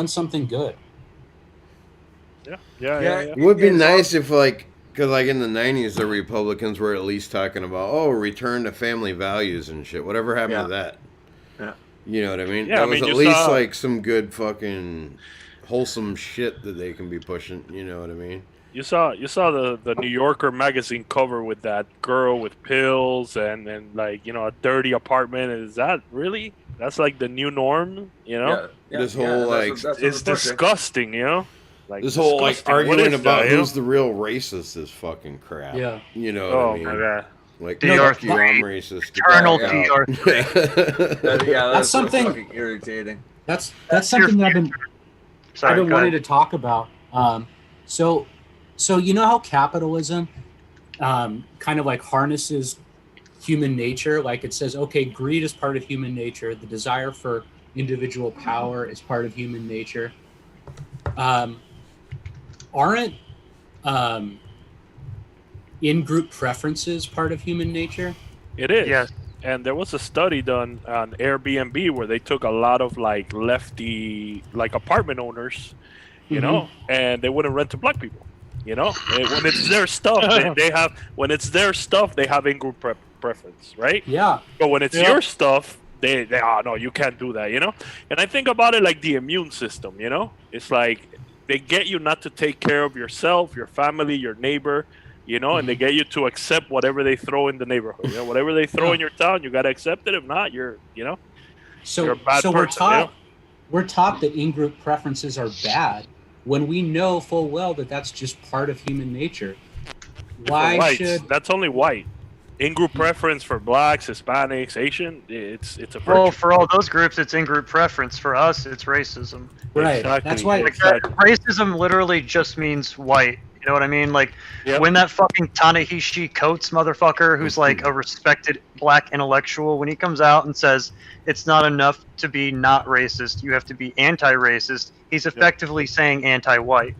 something good. Yeah. It would be nice if because in the 90s, the Republicans were at least talking about, return to family values and shit. Whatever happened to that? Yeah. You know what I mean? Yeah, that was at least some good fucking wholesome shit that they can be pushing. You know what I mean? You saw the New Yorker magazine cover with that girl with pills and a dirty apartment. Is that really? That's like the new norm, you know? Yeah, this whole it's disgusting, you know? Like this whole arguing about who's the real racist is fucking crap. Yeah. You know what I mean? My God. Like DR3, I'm racist. Eternal DR3. That's something fucking irritating. That's something that I've been wanting to talk about. So you know how capitalism kind of like harnesses human nature? Like it says, okay, greed is part of human nature. The desire for individual power is part of human nature. Aren't in-group preferences part of human nature? It is. Yes. And there was a study done on Airbnb where they took a lot of like lefty like apartment owners, you know, and they wouldn't rent to black people. You know, when it's their stuff, they have. When it's their stuff, they have in-group preference, right? Yeah. But when it's your stuff, they no, you can't do that. You know. And I think about it like the immune system. You know, it's like they get you not to take care of yourself, your family, your neighbor. You know, and they get you to accept whatever they throw in the neighborhood. You know, whatever they throw in your town, you gotta accept it. If not, you're you're a bad person, we're taught we're taught that in-group preferences are bad when we know full well that that's just part of human nature. Why should that's only white? In-group preference for blacks, Hispanics, Asian, it's a virtue. Well, for all those groups, it's in-group preference. For us, it's racism. Right. Exactly. That's why Racism literally just means white. You know what I mean? Like, when that fucking Ta-Nehisi Coates motherfucker, who's like a respected black intellectual, when he comes out and says it's not enough to be not racist, you have to be anti-racist, he's effectively saying anti-white.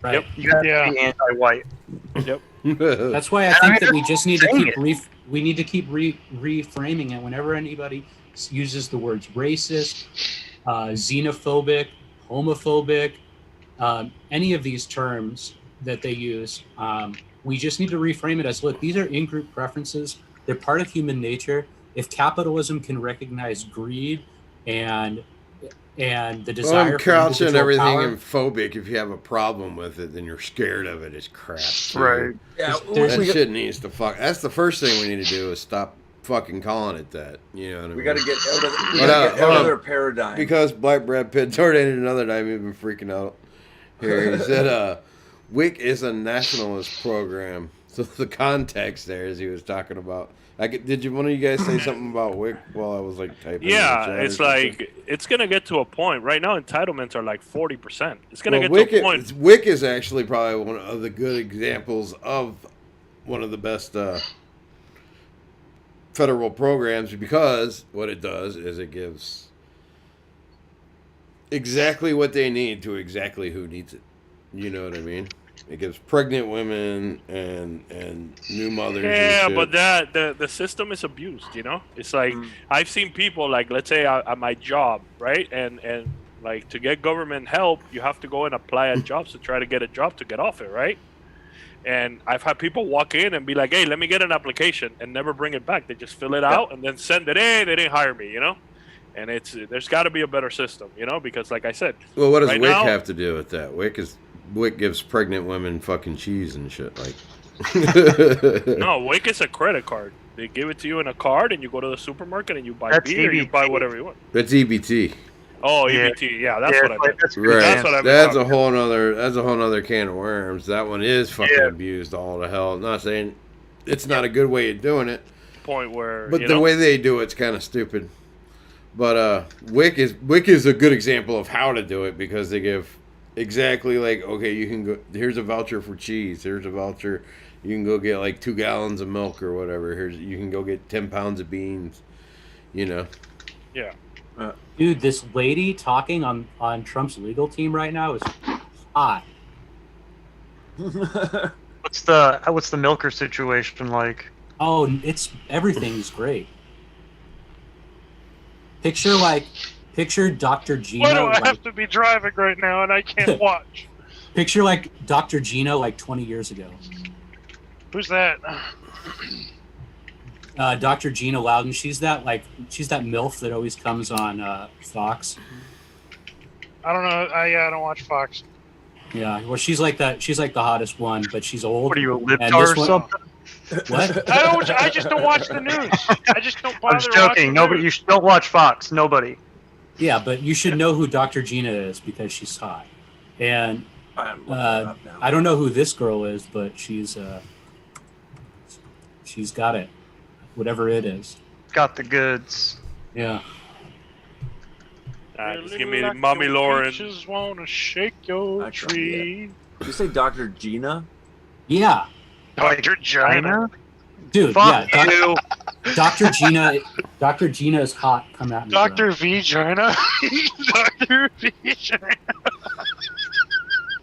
Right. You have to be anti-white. Yep. That's why I think that we just need to keep reframing it whenever anybody uses the words racist, xenophobic, homophobic, any of these terms that they use. We just need to reframe it as, look, these are in-group preferences. They're part of human nature. If capitalism can recognize greed and the desire for couching everything power, in phobic. If you have a problem with it, then you're scared of it. It's crap. Right. Yeah, That shit needs to fuck. That's the first thing we need to do is stop fucking calling it that. You know what I mean? we got to get out of their paradigm. Because Black Brad Pitt tornadoed another time, you've been freaking out. Here, he said, WIC is a nationalist program. So the context there is he was talking about. Did one of you guys say something about WIC while I was like typing? Yeah, it's like it's gonna get to a point. Right now, entitlements are like 40%. It's gonna get to a point. WIC is actually probably one of the good examples of one of the best federal programs, because what it does is it gives exactly what they need to exactly who needs it. You know what I mean? It gives pregnant women and new mothers. Yeah, and shit. but the system is abused. You know, it's like I've seen people like, let's say at my job, right, and like to get government help, you have to go and apply at jobs to try to get a job to get off it, right? And I've had people walk in and be like, "Hey, let me get an application," and never bring it back. They just fill it out and then send it in. They didn't hire me, you know. And there's got to be a better system, you know, because like I said, well, what does WIC have to do with that? WIC gives pregnant women fucking cheese and shit. Like, no, WIC is a credit card. They give it to you in a card, and you go to the supermarket and you buy beer, or you buy whatever you want. That's EBT. Oh, EBT. Yeah, that's what I meant. Right. That's what I meant. That's a whole nother can of worms. That one is fucking abused all to hell. I'm not saying it's not a good way of doing it. Point where, but the way they do it's kind of stupid. But WIC is a good example of how to do it, because they give exactly like, okay, you can go, here's a voucher for cheese, here's a voucher, you can go get like 2 gallons of milk or whatever, you can go get 10 pounds of beans, you know. Yeah. Dude, this lady talking on Trump's legal team right now is hot. What's the milker situation like? Oh, everything's great. Picture Dr. Gino. Why do I have to be driving right now and I can't watch? Picture like Dr. Gino like 20 years ago. Who's that? Dr. Gina Loudon. She's that MILF that always comes on Fox. I don't know. I don't watch Fox. Yeah, well, she's like that. She's like the hottest one, but she's old. What are you, a libtard or something? What? I just don't watch the news. I just don't bother. I'm just joking. Nobody. You don't watch Fox. Nobody. Yeah, but you should know who Dr. Gina is because she's hot. And I don't know who this girl is, but she's got it. Whatever it is. Got the goods. Yeah. Just give me the Mommy Lauren. Just wanna shake your tree. Did you say Dr. Gina? Yeah. Dr. Gina? Dude, Fuck yeah. you. Dr. Dr. Gina is hot. Come at me. Dr. Vagina. Dr. Vagina.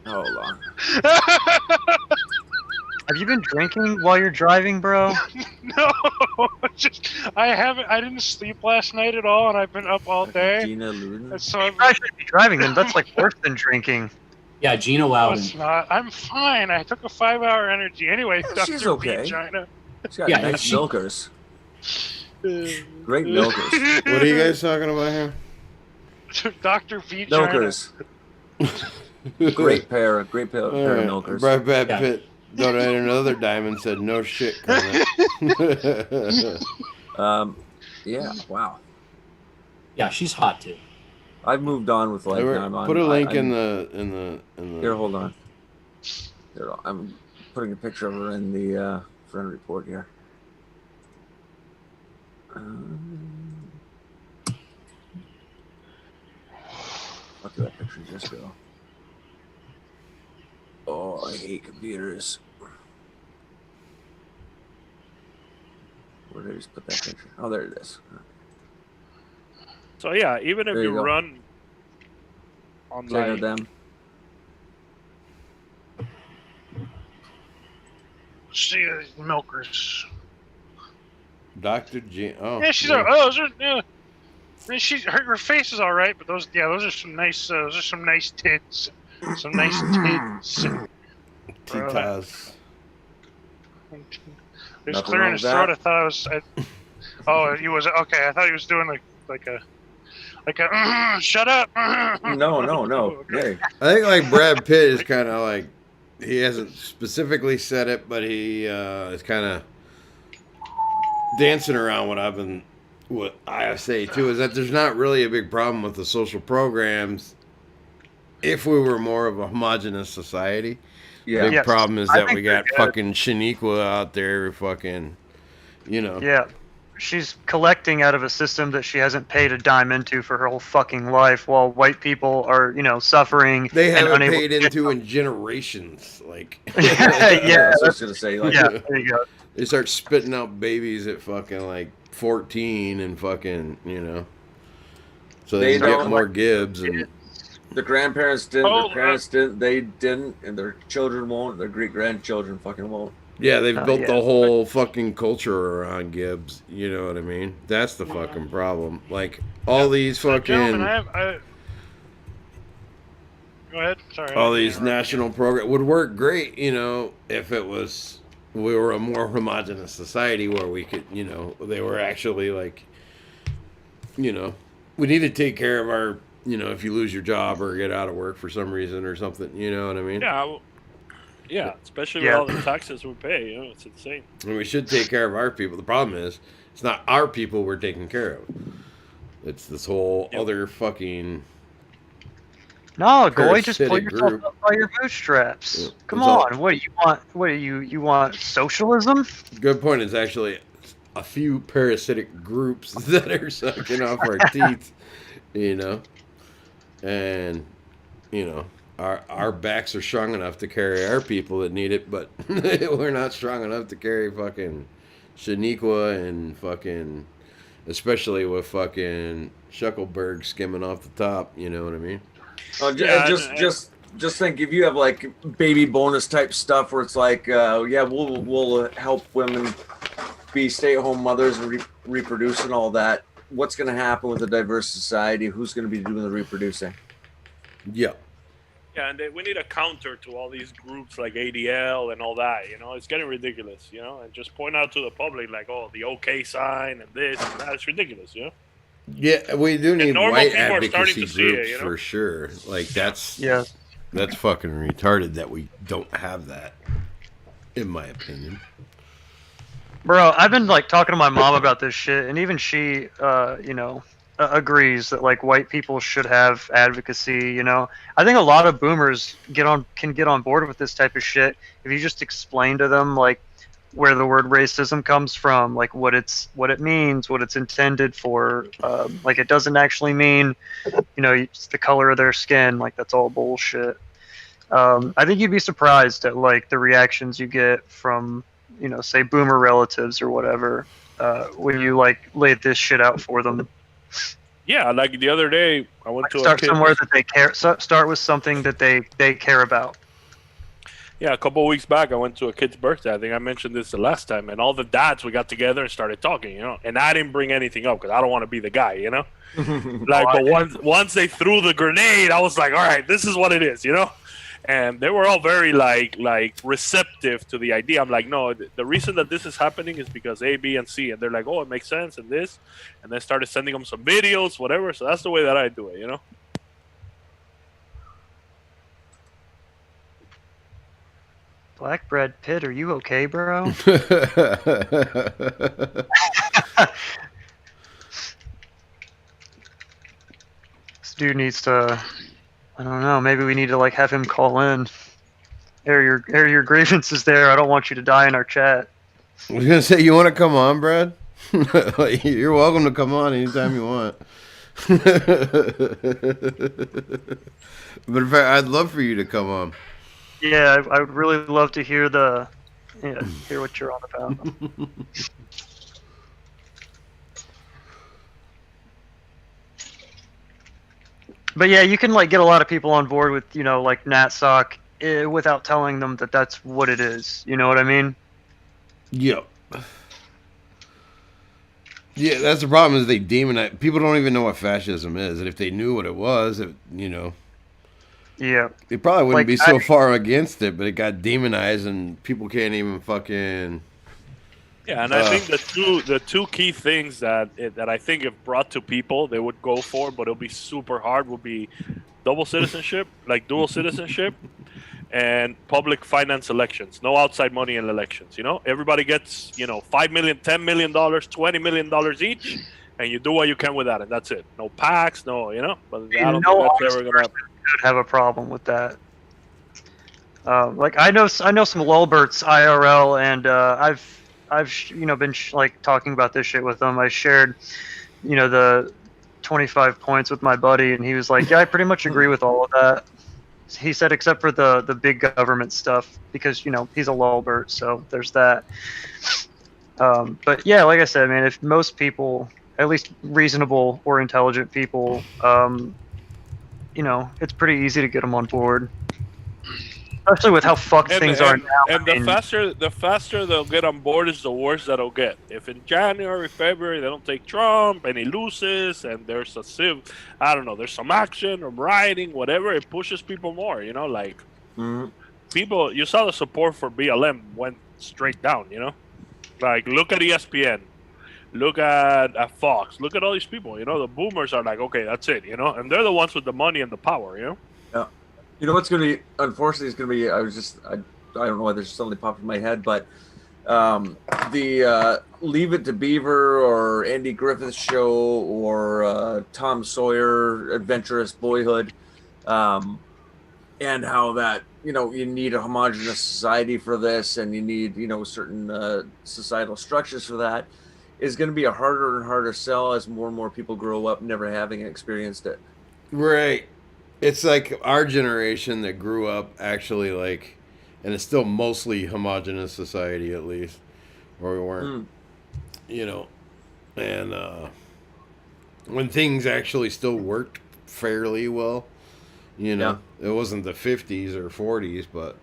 Hold on. Have you been drinking while you're driving, bro? No, I didn't sleep last night at all, and I've been up all day. Gina Luden. So You probably shouldn't be driving then. That's like worse than drinking. Yeah, Gina No, Loudon. it's not. I'm fine. I took a 5-hour energy. Anyway, Yeah, Dr. she's okay. Vagina. She's got Yeah, nice she- milkers. Great milkers. What are you guys talking about here? Dr. Vagina. Milkers. Great pair of Alright, milkers. Brad Yeah. Pitt donated another dime and said, "No shit, Kermit." Yeah. Wow. Yeah, she's hot too. I've moved on with like. I'm on, Put a link I'm- in the. Here, hold on. Here, I'm putting a picture of her in the friend report here. Look at that picture just go. Oh, I hate computers. Where did I just put that picture? Oh, there it is. So yeah, even if There you you go. run Check out online, them. See milkers. Dr. G. Oh, Yeah, she's yeah. those are. Yeah. I mean, her face is all right, but those are some nice tits. Some nice tits. Titas. He was Nothing clearing wrong his with throat. that. I thought it was. Oh, he was okay. I thought he was doing like a shut up. No. Hey, I think like Brad Pitt is kind of like he hasn't specifically said it, but he is kind of dancing around what I say too is that there's not really a big problem with the social programs if we were more of a homogenous society. yeah. Big Yes. problem is I that think we got they're good. fucking Shaniqua out there fucking, Yeah. She's collecting out of a system that she hasn't paid a dime into for her whole fucking life, while white people are, suffering. They and haven't unable paid to get into in generations. Like, Yeah, That's what I was gonna say. Like, yeah, there you go. they start spitting out babies at fucking like 14 and fucking, so they They can get don't- more Gibbs and the grandparents didn't. Oh, Their parents didn't. They didn't, and their children won't. Their great grandchildren fucking won't. yeah, they've built yeah. the whole fucking culture around Gibbs. You know what I mean? That's the fucking problem. Like all these Gentlemen, fucking. Go ahead. Sorry. All these national programs would work great, if it was we were a more homogenous society where we could, they were actually like, we need to take care of our, if you lose your job or get out of work for some reason or something, you know what I mean? yeah, yeah, especially Yeah. with all the taxes we pay, it's insane. And we should take care of our people. The problem is, it's not our people we're taking care of. It's this whole other fucking. No, Goy, just pull Parasitic yourself group. up by your bootstraps. Yeah, Come it's all- on, what do you want? What do you want? Socialism? Good point. It's actually a few parasitic groups that are sucking off our teeth, and our backs are strong enough to carry our people that need it, but we're not strong enough to carry fucking Shaniqua and fucking, especially with fucking Shuckleberg skimming off the top. You know what I mean? Yeah, Just think if you have like baby bonus type stuff where it's like, we'll help women be stay-at-home mothers and reproduce and all that. What's going to happen with a diverse society? Who's going to be doing the reproducing? Yeah. Yeah, and we need a counter to all these groups like ADL and all that. It's getting ridiculous. And just point out to the public like, oh, the OK sign and this and that. It's ridiculous. Yeah, we do need normal white people are starting advocacy to see it, groups for sure. Like that's fucking retarded that we don't have that, in my opinion. Bro, I've been like talking to my mom about this shit, and even she, agrees that like white people should have advocacy. I think a lot of boomers can get on board with this type of shit if you just explain to them like where the word racism comes from, like what it means, what it's intended for. Like it doesn't actually mean, it's the color of their skin. Like that's all bullshit. I think you'd be surprised at like the reactions you get from, say boomer relatives or whatever. when you like laid this shit out for them? Yeah, like the other day, I went to start somewhere that they care. Start with something that they care about. Yeah, a couple of weeks back, I went to a kid's birthday. I think I mentioned this the last time, and all the dads, we got together and started talking, you know. And I didn't bring anything up because I don't want to be the guy, you know. But once they threw the grenade, I was like, all right, this is what it is, you know. And they were all very like receptive to the idea. I'm like, no, the reason that this is happening is because A, B, and C. And they're like, oh, it makes sense, and this. And then started sending them some videos, whatever. So that's the way that I do it, you know. Black Brad Pitt, are you okay, bro? This dude needs to, I don't know, maybe we need to like have him call in. Air your grievances there. I don't want you to die in our chat. I was gonna say, you want to come on, Brad? You're welcome to come on anytime you want. But in fact, I'd love for you to come on. Yeah, I would really love to hear hear what you're on about. But yeah, you can like get a lot of people on board with, you know, like NatSoc without telling them that that's what it is. You know what I mean? Yep. Yeah, that's the problem is they demonize. People don't even know what fascism is. And if they knew what it was, you know. Yeah. They probably wouldn't be so far against it, but it got demonized and people can't even fucking... Yeah, and I think the two key things that I think if brought to people, they would go for, but it'll be super hard, would be double citizenship, like dual citizenship, and public finance elections. No outside money in elections, you know? Everybody gets, you know, $5 million, $10 million, $20 million each, and you do what you can with that, and that's it. No PACs, no, you know? But I don't think that's ever going to happen. Could have a problem with that. Like I know some lulberts IRL, and I've you know been like talking about this shit with them. I shared, you know, the 25 points with my buddy, and he was like, "Yeah, I pretty much agree with all of that." He said, except for the big government stuff, because you know he's a lulbert, so there's that. But yeah, like I said, man, if most people, at least reasonable or intelligent people, you know, it's pretty easy to get them on board, especially with how fucked things are now. And the faster they'll get on board is the worse that'll get. If in January, February they don't take Trump and he loses, and there's there's some action or rioting, whatever, it pushes people more. You know, like people. You saw the support for BLM went straight down. You know, like look at ESPN. Look at Fox. Look at all these people. You know, the boomers are like, okay, that's it. You know, and they're the ones with the money and the power. You know. Yeah. You know what's going to be? Unfortunately, it's going to be. I don't know why there's something popped in my head, but the Leave It to Beaver or Andy Griffith Show or Tom Sawyer Adventurous Boyhood, and how that, you know, you need a homogenous society for this, and you need, you know, certain societal structures for that, is going to be a harder and harder sell as more and more people grow up never having experienced it. Right. It's like our generation that grew up actually like, and it's still mostly homogenous society at least, or we weren't, you know, and when things actually still worked fairly well, you know, it wasn't the 50s or 40s, but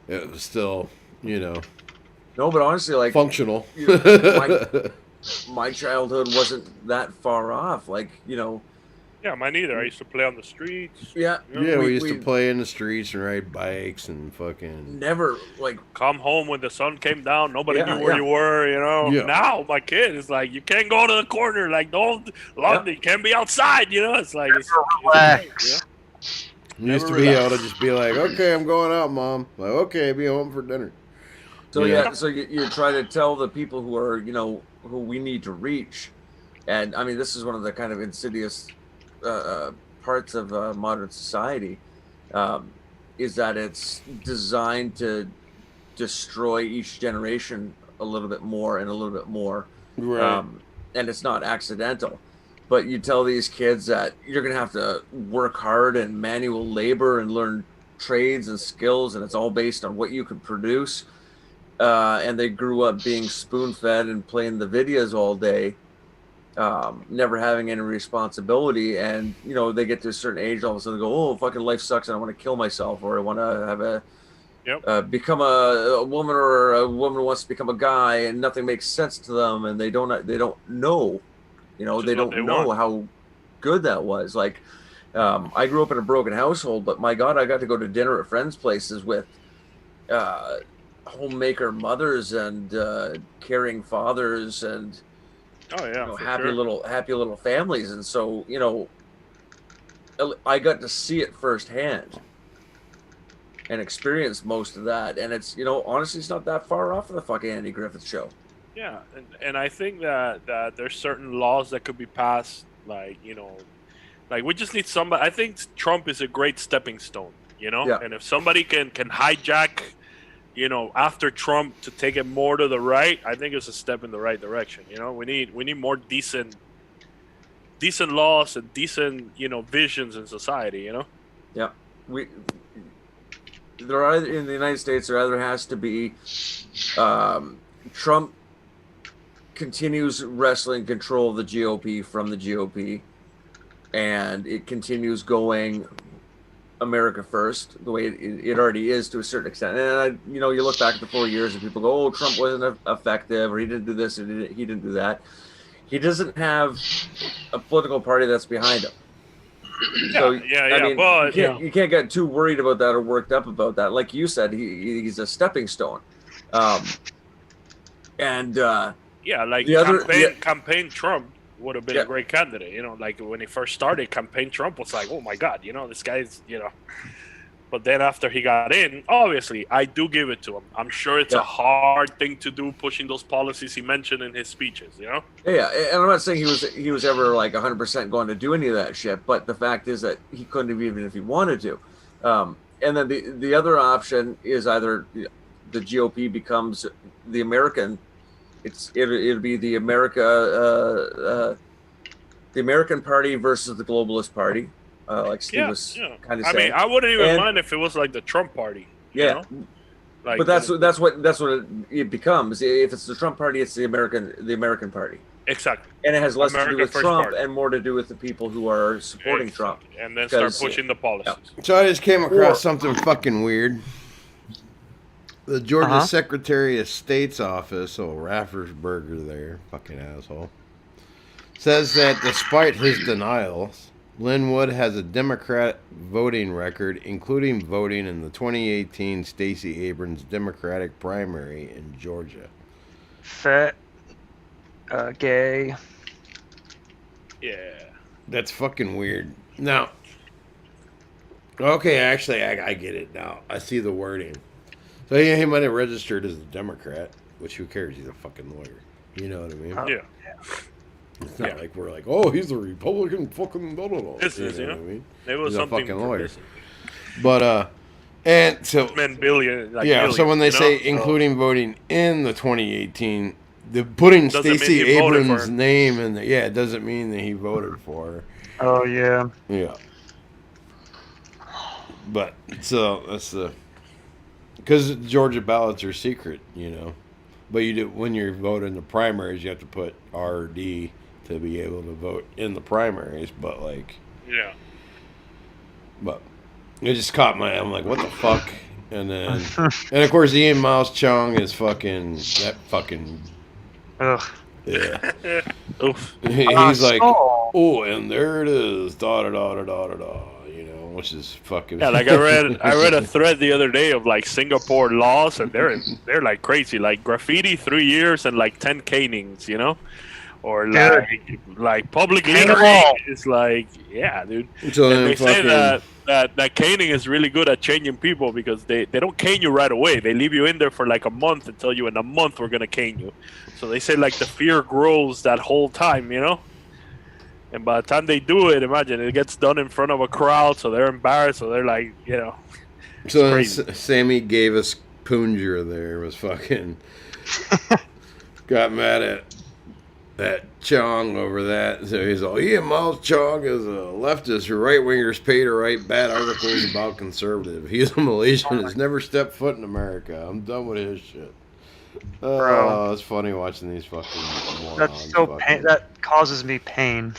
it was still, you know. No, but honestly, like functional. You know, my childhood wasn't that far off. Like, you know. Yeah, mine neither. I used to play on the streets. Yeah. You know? Yeah, we used to play in the streets and ride bikes and fucking. Never, like. Come home when the sun came down. Nobody knew where you were, you know. Yeah. Now, my kid is like, you can't go to the corner. Like, London, you can't be outside, you know. It's like, relax. You used to be able to just be like, okay, I'm going out, Mom. Like, okay, be home for dinner. So, so you try to tell the people who are, you know, who we need to reach. And, I mean, this is one of the kind of insidious parts of modern society, is that it's designed to destroy each generation a little bit more and a little bit more. Right. And it's not accidental. But you tell these kids that you're going to have to work hard and manual labor and learn trades and skills, and it's all based on what you can produce. and they grew up being spoon-fed and playing the videos all day, never having any responsibility, and they get to a certain age, all of a sudden they go, oh, fucking life sucks, and I want to kill myself, or I want to have become a woman, or a woman wants to become a guy, and nothing makes sense to them, and they don't know, they don't know how good that was. Like, I grew up in a broken household, but my God, I got to go to dinner at friends' places with homemaker mothers and caring fathers, and happy little families. And so I got to see it firsthand and experience most of that, and it's honestly, it's not that far off of the fucking Andy Griffith Show. Yeah, and I think that there's certain laws that could be passed, like we just need somebody. I think Trump is a great stepping stone, and if somebody can hijack, after Trump, to take it more to the right, I think it's a step in the right direction. We need more decent laws and decent visions in society. Yeah, there are, in the United States, there either has to be Trump continues wrestling control of the GOP from the GOP, and it continues going America first, the way it already is to a certain extent. And you look back at the 4 years and people go, oh, Trump wasn't effective, or he didn't do this, or he didn't do that. He doesn't have a political party that's behind him. You can't get too worried about that or worked up about that. Like you said, he's a stepping stone. Campaign Trump would have been a great candidate. Like when he first started, campaign Trump was like, oh my God, this guy's, But then after he got in, obviously, I do give it to him. I'm sure it's a hard thing to do, pushing those policies he mentioned in his speeches, Yeah, and I'm not saying he was ever like 100% going to do any of that shit, but the fact is that he couldn't have, even if he wanted to. And then the other option is either the GOP becomes the American. It'll be the American Party versus the globalist party. Like Steve was kind of saying. I wouldn't even mind if it was like the Trump party. Like, but that's what it becomes. If it's the Trump party, it's the American party. Exactly. And it has less to do with Trump and more to do with the people who are supporting Trump. And then start pushing the policies. So I just came across something fucking weird. The Georgia Secretary of State's office, Raffensperger there, fucking asshole, says that despite his denials, Linwood has a Democrat voting record, including voting in the 2018 Stacey Abrams Democratic primary in Georgia. Fat, gay. Yeah. That's fucking weird. Now, okay, actually, I get it now. I see the wording. So he might have registered as a Democrat, which who cares? He's a fucking lawyer. You know what I mean? Yeah. It's not like we're like, oh, he's a Republican fucking blah, blah, blah. This is, what I mean? It was he's something a fucking lawyer. But, and so... so when they say including voting in the 2018, putting Stacey Abrams' name in the... Yeah, it doesn't mean that he voted for her. Oh, yeah. Yeah. But, so, that's the... Because Georgia ballots are secret, But you do, when you're voting the primaries, you have to put R or D to be able to vote in the primaries. But but it just caught I'm like, what the fuck? And then, and of course, Ian Miles Chung is that fucking. Ugh. Yeah. Oof. He's like, oh, and there it is, da da da da da da. Which is fucking... Yeah, like I read a thread the other day of like Singapore laws, and they're like crazy, like graffiti 3 years and like 10 canings, or like public littering is like, yeah, dude. So and they say that caning is really good at changing people because they don't cane you right away. They leave you in there for like a month and tell you in a month we're gonna cane you. So they say like the fear grows that whole time, And by the time they do it, imagine it gets done in front of a crowd, so they're embarrassed. So they're like, So Sammy gave us Punjer there was fucking got mad at that Chong over that. So he's all, Miles Chong is a leftist or right wingers pay to write bad articles about conservative. He's a Malaysian, has never stepped foot in America. I'm done with his shit. Oh, it's funny watching these fucking morons. That's so that causes me pain.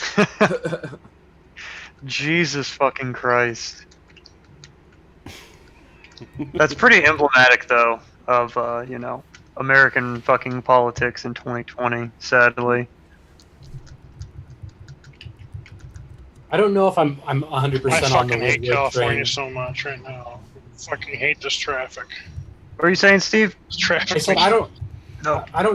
Jesus fucking Christ. That's pretty emblematic, though, of American fucking politics in 2020. Sadly. I don't know if I'm 100% I on the fucking hate Linwood California train. so much right now. Fucking hate this traffic. What are you saying, Steve? This traffic. I said I don't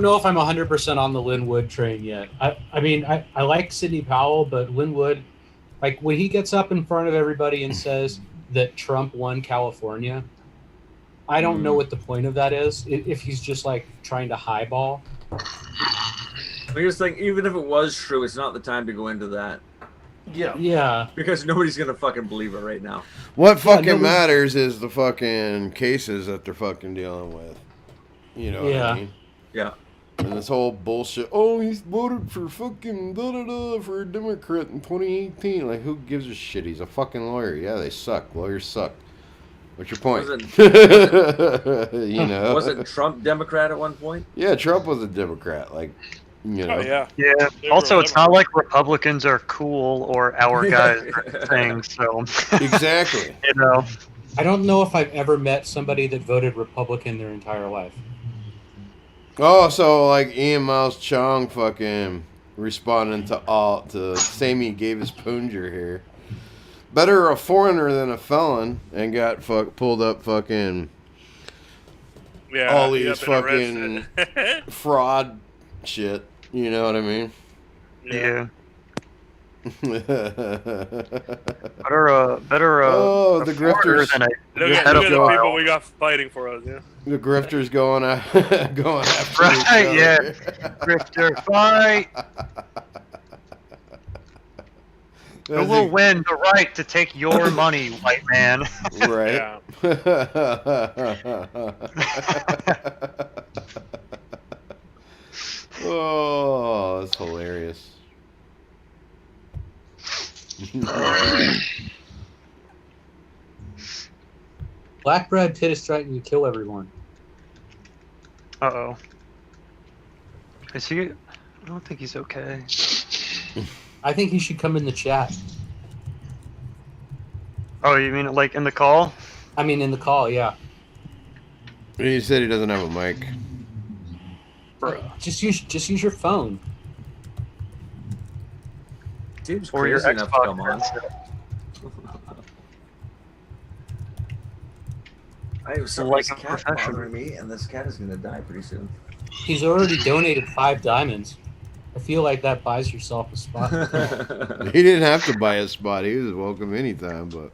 know if I'm 100% on the Linwood train yet. I mean, I like Sidney Powell, but Linwood, like when he gets up in front of everybody and says that Trump won California, I don't know what the point of that is. If he's just like trying to highball. I just think even if it was true, it's not the time to go into that. Yeah. Because nobody's gonna fucking believe it right now. What fucking matters is the fucking cases that they're fucking dealing with. You know what I mean? Yeah. And this whole bullshit. Oh, he's voted for fucking for a Democrat in 2018. Like, who gives a shit? He's a fucking lawyer. Yeah, they suck. Lawyers suck. What's your point? You know? Wasn't Trump Democrat at one point? Yeah, Trump was a Democrat. Like, you know. Oh, yeah. Yeah. Also, it's not like Republicans are cool or our guys are things. So. Exactly. You know. I don't know if I've ever met somebody that voted Republican their entire life. Oh, so like Ian Miles Chong fucking responding to Sammy gave his Punger here. Better a foreigner than a felon, and got pulled up fucking all these fucking fraud shit. You know what I mean? Yeah. Better the grifters. Look at the people we got fighting for us. Yeah. The grifters going after right, yeah. Grifter fight. Who will win the right to take your money, white man? Right. Yeah. Oh, that's hilarious. Black Brad Pitt is threatening to kill everyone. Uh-oh. Is he... I don't think he's okay. I think he should come in the chat. Oh, you mean like in the call? I mean in the call, yeah. He said he doesn't have a mic. Just use your phone. Seems Or your crazy enough to come on. Xbox. I have somebody's cat bothering me, and this cat is gonna die pretty soon. He's already donated 5 diamonds. I feel like that buys yourself a spot. He didn't have to buy a spot. He was welcome anytime, but.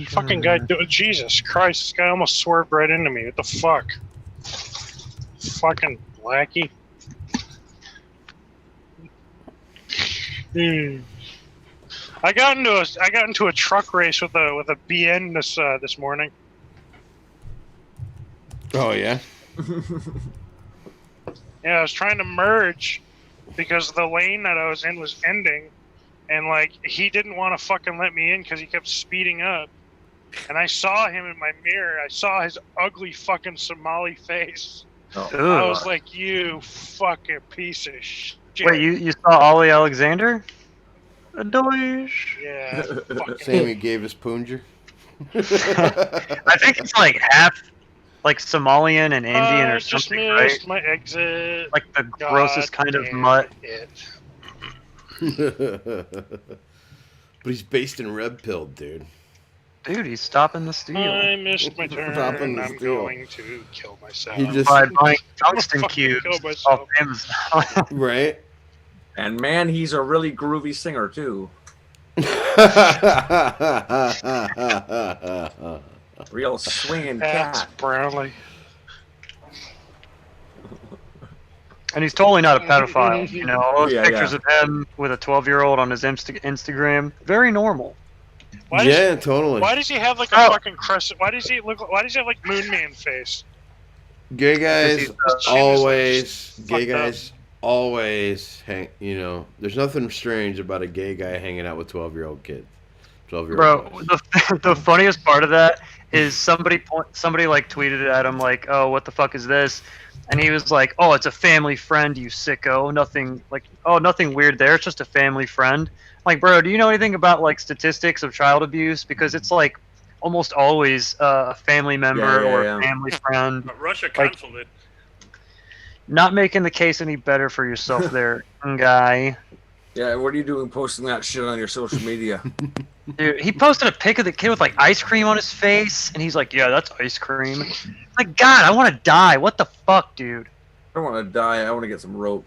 Fucking guy, Jesus Christ, this guy almost swerved right into me. What the fuck? Fucking wacky. I got into a truck race with a BN this morning. Oh yeah. Yeah, I was trying to merge because the lane that I was in was ending, and like he didn't want to fucking let me in because he kept speeding up. And I saw him in my mirror. I saw his ugly fucking Somali face. Oh. I was like, "You fucking piece of shit." Wait, you saw Ollie Alexander? Adoish. Yeah. Fucking Sammy gave us Punger. I think it's like half, like Somalian and Indian or just something, missed right? my exit. Like the grossest kind of damn mutt. it. But he's based in Red Pill, dude. Dude, he's stopping the steal. I missed my turn. Stopping the I'm steal. going to kill myself. He just By buying tungsten Fucking cubes kill myself. off Amazon. right. And man, he's a really groovy singer too. Real swinging That's cat. Brownlee. And he's totally not a pedophile, you know. All those Yeah, pictures yeah. of him with a 12-year-old on his Instagram, very normal. Why does, Yeah, totally. why does he have like a Oh. fucking crescent? Why does he have like Moon Man face? Gay guys His chin is, like, always, just gay fucked up. guys always hang. You know, there's nothing strange about a gay guy hanging out with 12-year-old kids. Bro, the funniest part of that is somebody like tweeted at him like, "Oh, what the fuck is this?" And he was like, "Oh, it's a family friend, you sicko. Nothing weird there. It's just a family friend." Like, bro, do you know anything about like statistics of child abuse? Because it's like almost always a family member or a family friend. But Russia canceled it. Not making the case any better for yourself there, guy. Yeah, what are you doing posting that shit on your social media? Dude, he posted a pic of the kid with like ice cream on his face, and he's like, "Yeah, that's ice cream." Like, God, I want to die. What the fuck, dude? I don't want to die. I want to get some rope.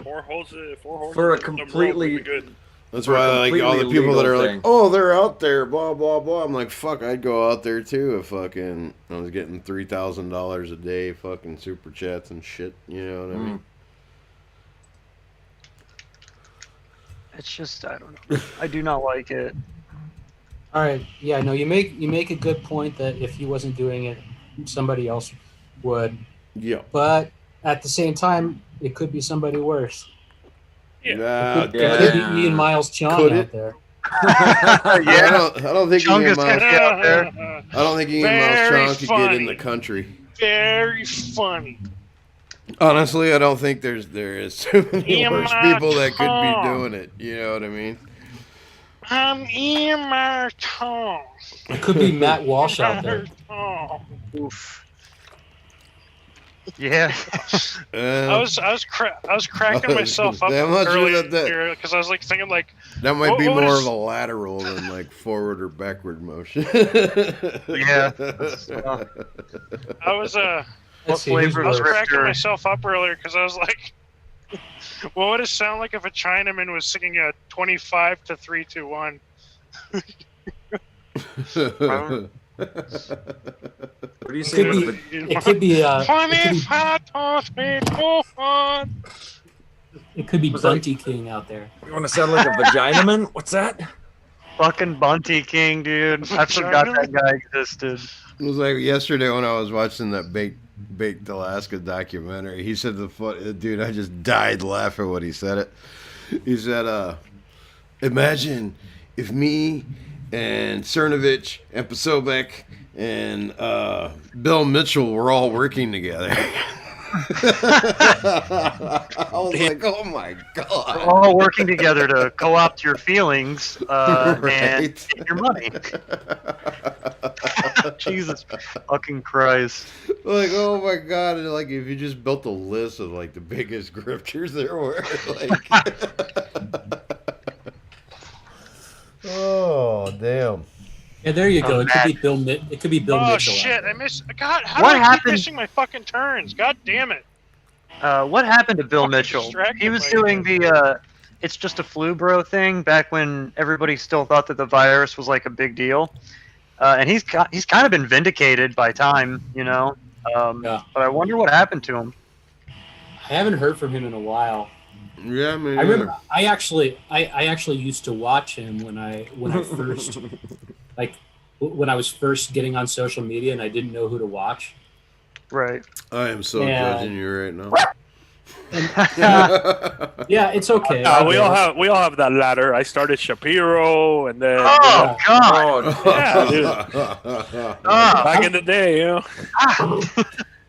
4 horses. For a completely. That's why like all the people that are like, "Oh, they're out there," blah blah blah. I'm like, "Fuck, I'd go out there too if fucking I was getting $3,000 a day, fucking super chats and shit." You know what I mean? It's just, I don't know. I do not like it. All right. Yeah. No. You make a good point that if he wasn't doing it, somebody else would. Yeah. But at the same time, it could be somebody worse. Yeah. It could be Ian Miles Chung out there. I don't think Chung Ian is Miles. out there. I don't think Ian Miles Chung could get in the country. Very funny. Honestly, I don't think there is too many Ian worse people that could be Chung. doing it. You know what I mean? I'm in my tongue. It could be Matt Walsh out there. Oof. Yeah. I was cracking myself up I'm not sure earlier because I was like thinking like that might be what more is- of a lateral than like forward or backward motion. Yeah. I was Let's see, flavor I was of the cracking Rifter? myself up earlier because I was like, what would it sound like if a Chinaman was singing a 25 to 3 2 1? What are you It saying? could be. It could be. 25 to 3 2 1. It could be Was that- Bunty King out there. You want to sound like a vaginaman? What's that? Fucking Bunty King, dude. I forgot that guy existed. It was like yesterday when I was watching that Baked Alaska documentary. He said dude, I just died laughing when he said it. He said, imagine if me and Cernovich and Pasobek and Bill Mitchell were all working together. I was like, oh my We're God. all working together to co-opt your feelings and Right. take your money. Jesus fucking Christ. Like, oh my God. And like, if you just built a list of like the biggest grifters there were, like. Oh, damn. Yeah, there you go. It could be Bill. It could be Bill Oh Mitchell. shit! I missed. God, how What do I keep happened? missing my fucking turns? God damn it! What happened to Bill Fucking Mitchell? distracted He was by doing the it's just a flu bro thing back when everybody still thought that the virus was like a big deal. And he's kind of been vindicated by time, you know. Yeah. But I wonder what happened to him. I haven't heard from him in a while. Yeah, man. I remember. I actually used to watch him when I first when I was first getting on social media and I didn't know who to watch. Right. I am so Yeah. judging you right now. Yeah, it's okay. We all have that ladder. I started Shapiro, and then Oh God. Oh, yeah, dude. Back in the day, you know.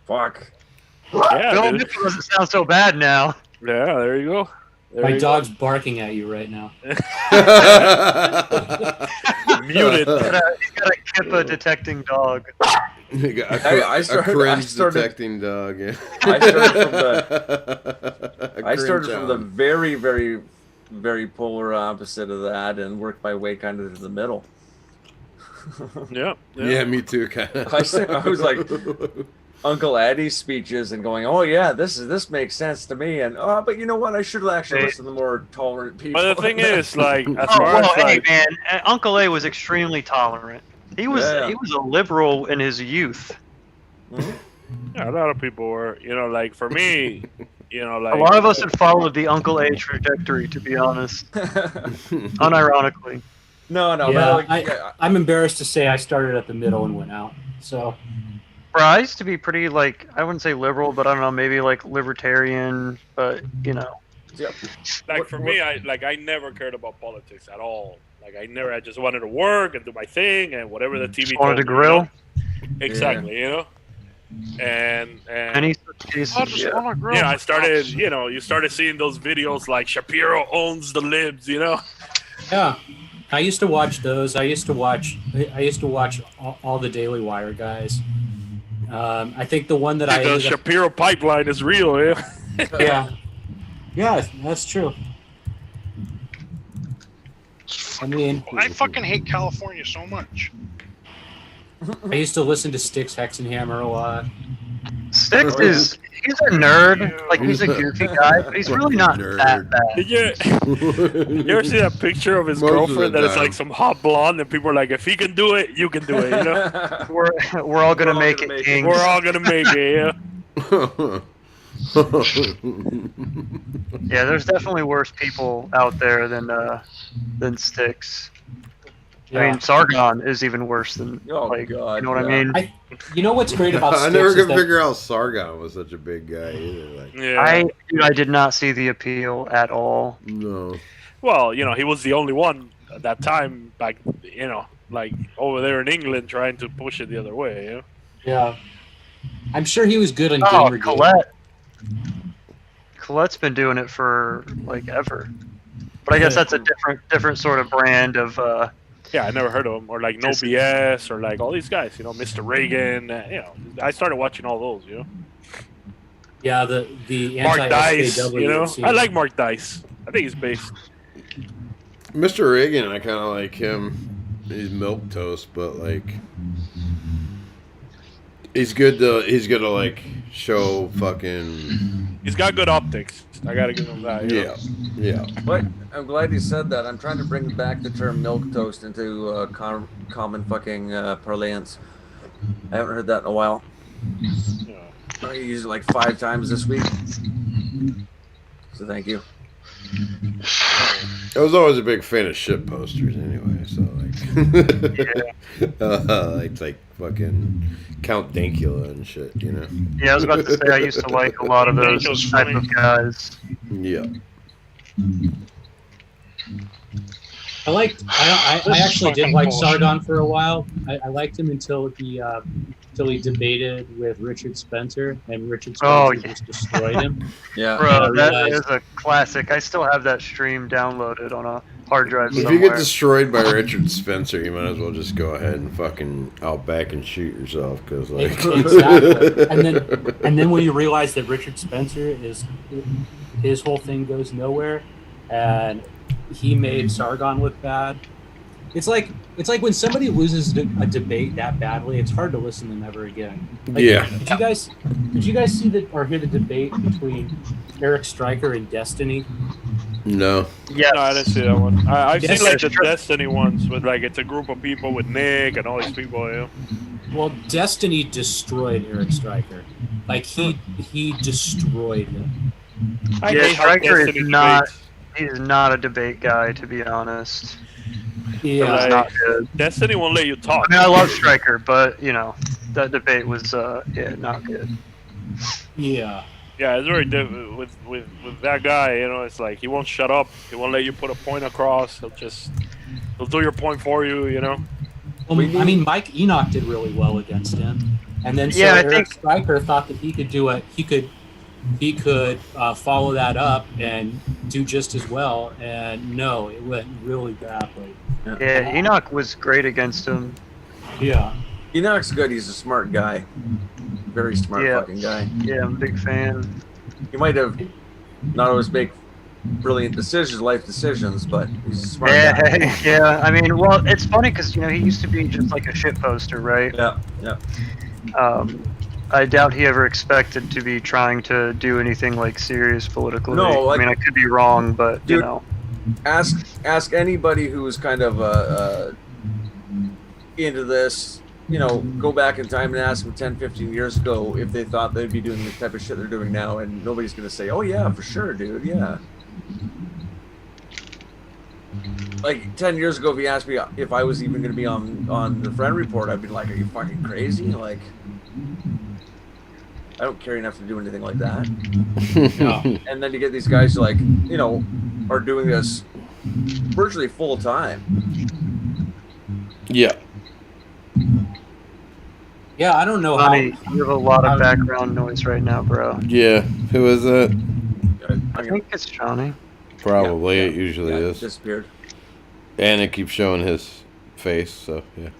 fuck. Yeah, Bill dude. Mitchell doesn't sound so bad now. Yeah, there you go. There My you dog's barking at you right now. go. Muted. He's got a Kippa detecting dog. You got I a started- cringe I detecting dog. Yeah. I started from the very, very, very polar opposite of that and worked my way kind of to the middle. Yeah. Yeah, me too. Kind of. I was like Uncle Eddie's speeches and going, oh yeah, this makes sense to me, and but you know what? I should actually listen to the more tolerant people. But the thing is, like, as Oh far well, as hey like, man, Uncle A was extremely tolerant. He was a liberal in his youth. yeah, a lot of people were, you know, like for me, you know, like A lot of us had followed the Uncle A trajectory, to be honest. Unironically. no, Yeah, but like, I'm embarrassed to say I started at the middle and went out. So Bro, I used to be pretty, like, I wouldn't say liberal, but I don't know, maybe like libertarian, but, you know, Yep. Like for me, I never cared about politics at all. Like I just wanted to work and do my thing and whatever the TV wanted to grill. Exactly, you know. And Any cases, I just want to grill. I started, you started seeing those videos like Shapiro owns the libs, you know. Yeah, I used to watch those. I used to watch all the Daily Wire guys. I think the one that the Shapiro pipeline is real, yeah. Yeah, that's true. I mean, I fucking hate California so much. I used to listen to Styx Hexenhammer a lot. Styx he's a nerd. Like, he's a goofy guy, but he's really not that bad. Did you ever see that picture of his girlfriend that is like some hot blonde, and people are like, if he can do it, you can do it, you know? We're all gonna make it, Kings. We're all gonna make it, yeah. Yeah, there's definitely worse people out there than Styx. Yeah. I mean, Sargon is even worse than, God, you know what I mean? You know what's great about Styx? I never could figure out Sargon was such a big guy either. Like, Yeah. I did not see the appeal at all. no. Well, he was the only one at that time back, like over there in England trying to push it the other way, you know? Yeah. I'm sure he was good on Oh, Gamergate. Colette. Colette's been doing it for like ever. But I guess that's a different sort of brand of Yeah, I never heard of him. Or like No BS, or like all these guys, Mr. Reagan. I started watching all those, Yeah, the Mark Dice, anti-SJW. I like Mark Dice. I think he's based. Mr. Reagan, I kind of like him. He's milquetoast, but like he's good to like show fucking. He's got good optics. I gotta give him that. Yeah. But I'm glad you said that. I'm trying to bring back the term milk toast into common fucking parlance. I haven't heard that in a while. Yeah. I used it like 5 times this week. So thank you. I was always a big fan of shit posters anyway, so like like fucking Count Dankula and shit, Yeah, I was about to say I used to like a lot of those type of guys. Yeah. I actually did like Sargon for a while. I liked him until he debated with Richard Spencer, and Richard Spencer just destroyed him. Yeah. Bro, that is a classic. I still have that stream downloaded on a hard drive somewhere. If you get destroyed by Richard Spencer, you might as well just go ahead and fucking out back and shoot yourself, because like Exactly. and then when you realize that Richard Spencer his whole thing goes nowhere, and he made Sargon look bad. It's like when somebody loses a debate that badly, it's hard to listen to them ever again. Like, yeah. Did you guys see or hear the debate between Eric Stryker and Destiny? No. Yes. No, I didn't see that one. I've Yes, seen like the sure. Destiny ones with like it's a group of people with Nick and all these people. Well, Destiny destroyed Eric Stryker. Like he destroyed him. I Yeah, hate how Stryker is Destiny not. debates. He's not a debate guy, to be honest. Yeah. It's not good. Destiny won't let you talk. I mean, I love Stryker, but that debate was not good. Yeah. Yeah, it's very different with that guy. It's like he won't shut up. He won't let you put a point across. He'll do your point for you. Well, I mean, Mike Enoch did really well against him, and then so Yeah, I Eric think- Stryker thought that he could do it. He could follow that up and do just as well. And no, it went really badly. Yeah, Enoch was great against him. Yeah. Enoch's good. He's a smart guy. Very smart fucking guy. Yeah, I'm a big fan. He might have not always make brilliant life decisions, but he's a smart guy. Yeah. I mean, well, it's funny because he used to be just like a shit poster, right? Yeah. I doubt he ever expected to be trying to do anything like serious politically. No, I mean, I could be wrong, but Dude, ask anybody who's kind of into this. Go back in time and ask them 10, 15 years ago if they thought they'd be doing the type of shit they're doing now, and nobody's gonna say, "Oh yeah, for sure, dude, yeah." Like 10 years ago, if you asked me if I was even gonna be on the Fren report, I'd be like, "Are you fucking crazy?" Like, I don't care enough to do anything like that. Yeah. And then you get these guys who, like, you know, are doing this virtually full time. Yeah. Yeah, I don't know Honey, how. you have a lot of background noise right now, bro. Yeah. Who is that? I think it's Johnny. Probably. Yeah, It usually It is. disappeared. And it keeps showing his face, so yeah.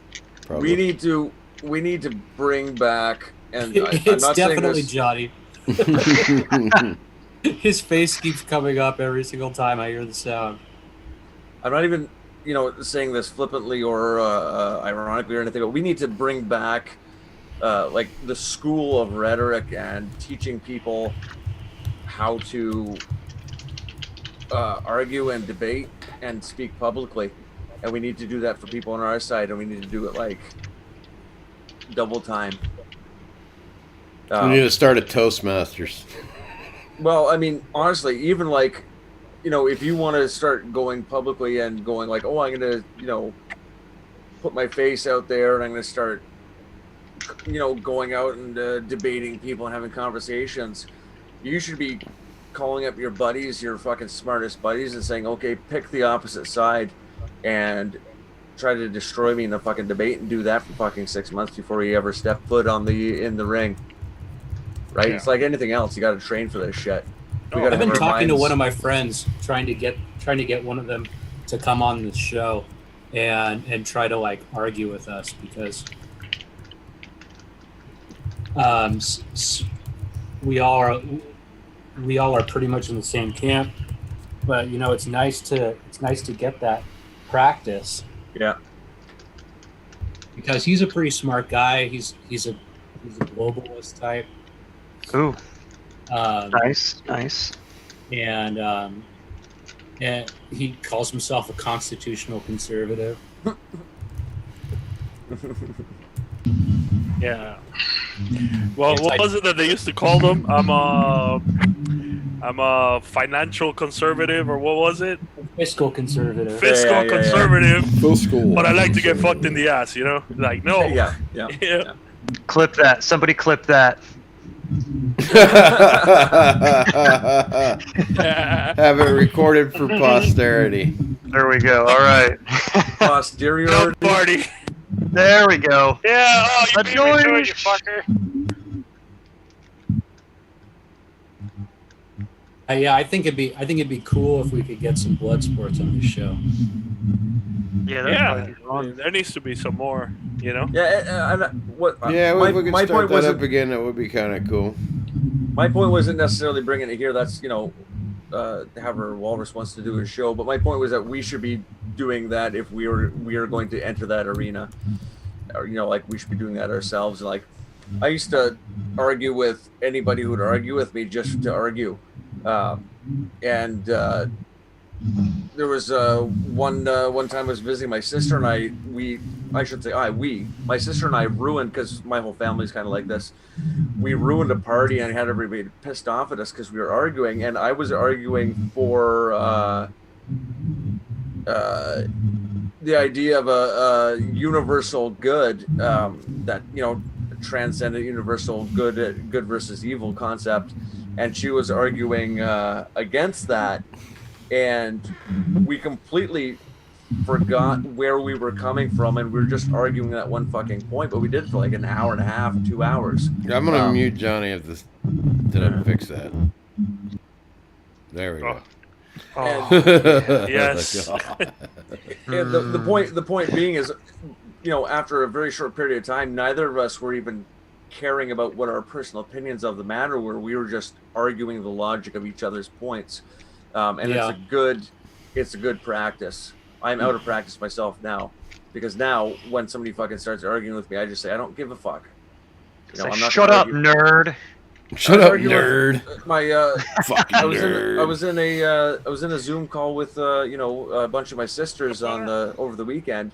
Probably. We need to bring back, and I'm It's not saying definitely this, Johnny. His face keeps coming up every single time I hear the sound. I'm not even, you know, saying this flippantly or ironically or anything, but we need to bring back like the school of rhetoric and teaching people how to argue and debate and speak publicly. And we need to do that for people on our side, and we need to do it like double time. We need to start a Toastmasters. Well, I mean, honestly, even like, you know, if you want to start going publicly and going like, oh, I'm going to, you know, put my face out there and I'm going to start, you know, going out and debating people and having conversations, you should be calling up your buddies, your fucking smartest buddies, and saying, okay, pick the opposite side and try to destroy me in a fucking debate and do that for fucking 6 months before you ever step foot in the ring. Right? Yeah. It's like anything else. You got to train for this shit. I've been talking to one of my friends, trying to get one of them to come on the show and try to like argue with us, because we all are pretty much in the same camp. But you know, it's nice to get that practice. Yeah. Because he's a pretty smart guy. He's a globalist type. Ooh. Nice. And he calls himself a constitutional conservative. Yeah. Well, what was it that they used to call them? I'm a financial conservative, or what was it? Fiscal conservative. Fiscal conservative. Fiscal. But I like to get fucked in the ass, you know? Like, no. Yeah. Clip that. Somebody clip that. Have it recorded for posterity. There we go. All right. Posterior party. There we go. Yeah, oh, you beat me to it, you Adore- fucker. Yeah, I think it'd be cool if we could get some blood sports on this show. Yeah, that's Yeah. probably wrong. There needs to be some more, you know? Yeah, Yeah, my, if we could my start point that wasn't up again, that would be kind of cool. my point wasn't necessarily bringing it here. That's, you know, however Walrus wants to do his show. But my point was that we should be doing that if we are going to enter that arena, or, you know, like we should be doing that ourselves. Like I used to argue with anybody who would argue with me just to argue, and there was one time I was visiting my sister, and my sister and I ruined, because my whole family's kind of like this. We ruined a party and had everybody pissed off at us because we were arguing, and I was arguing for the idea of a universal good, that, you know, transcendent universal good versus evil concept, and she was arguing against that, and we completely forgot where we were coming from, and we were just arguing that one fucking point, but we did it for like an hour and a half, 2 hours. I'm gonna mute Johnny if this didn't fix that. There we go. Yes. And the point being is, you know, after a very short period of time, neither of us were even caring about what our personal opinions of the matter were. We were just arguing the logic of each other's points, and Yeah. it's a good practice. I'm out of practice myself now, because now when somebody fucking starts arguing with me, I just say, I don't give a fuck. You know, I'm not Shut gonna up, argue. nerd. Shut up, arguing nerd. with My Fucking I was nerd. in a Zoom call with you know, a bunch of my sisters over the weekend,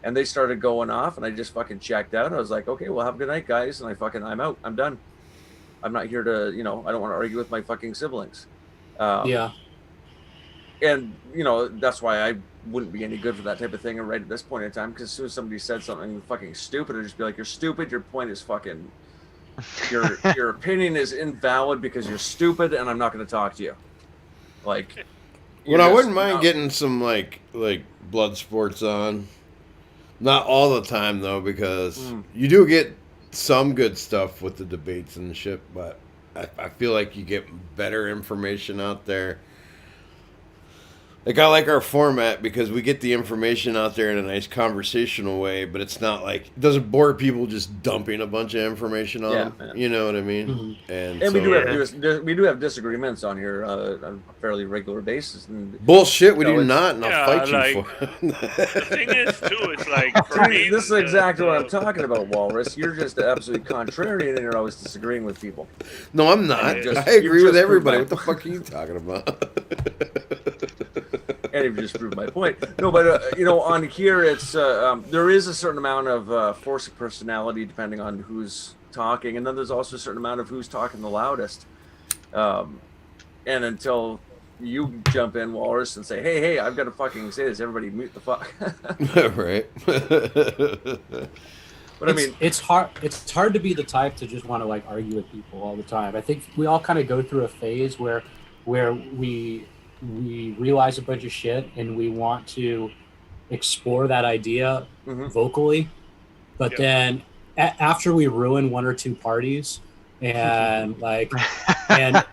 and they started going off, and I just fucking checked out. I was like, okay, well, have a good night, guys, and I'm out. I'm done. I'm not here to, you know, I don't want to argue with my fucking siblings. Yeah. And you know, that's why I wouldn't be any good for that type of thing right at this point in time, because as soon as somebody said something fucking stupid, I'd just be like, you're stupid, your point is fucking Your opinion is invalid because you're stupid, and I'm not going to talk to you. Like, well, I wouldn't mind getting some like blood sports on. Not all the time though, because you do get some good stuff with the debates and shit, but I feel like you get better information out there. Like, I like our format because we get the information out there in a nice conversational way, but it's not like, it doesn't bore people just dumping a bunch of information on them. Yeah. You know what I mean? Mm-hmm. And so, we do have disagreements on here on a fairly regular basis. And, bullshit, we do not, and I'll fight you for it. The thing is, too, it's like, for me... This is exactly what I'm talking about, Walrus. You're just absolutely contrarian, and you're always disagreeing with people. No, I'm not. I agree with everybody. What the fuck are you talking about? And you've just proved my point. No, but on here, it's there is a certain amount of force of personality depending on who's talking, and then there's also a certain amount of who's talking the loudest. And until you jump in, Walrus, and say, "Hey, I've got to fucking say this," everybody mute the fuck. Right. But I mean, it's hard. It's hard to be the type to just want to like argue with people all the time. I think we all kind of go through a phase where we realize a bunch of shit and we want to explore that idea vocally, but then after we ruin one or two parties and like and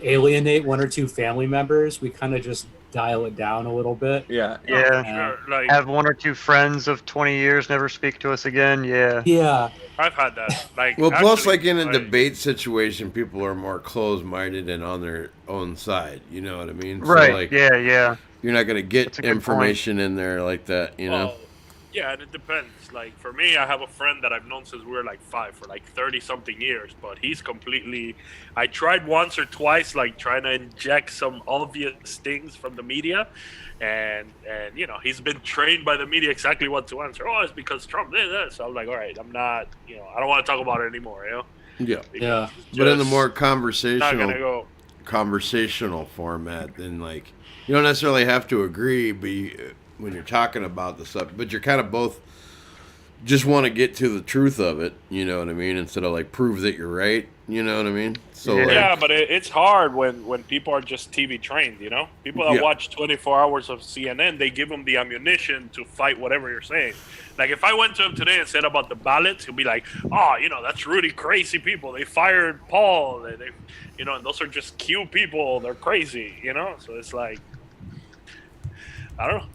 alienate one or two family members, we kind of just dial it down a little bit. Sure. Like, have one or two friends of 20 years never speak to us again. I've had that. Like, well, plus, like in a debate situation, people are more closed-minded and on their own side. You know what I mean? Right. So, like, yeah. You're not going to get information in there like that, you know? Yeah, and it depends. Like, for me, I have a friend that I've known since we were like 5 for like 30-something years, but he's completely... I tried once or twice, like, trying to inject some obvious things from the media, and he's been trained by the media exactly what to answer. Oh, it's because Trump did this. So I'm like, all right, I'm not, I don't want to talk about it anymore, Yeah. Yeah. But in the more conversational format, then, like, you don't necessarily have to agree, but when you're talking about the subject, but you're kind of both just want to get to the truth of it, you know what I mean, instead of like prove that you're right, you know what I mean? So but it's hard when people are just TV trained, people that watch 24 hours of CNN, they give them the ammunition to fight whatever you're saying. Like, if I went to him today and said about the ballots, he'll be like, oh, that's really crazy people, they fired Paul, they and those are just cute people, they're crazy, so it's like, I don't know.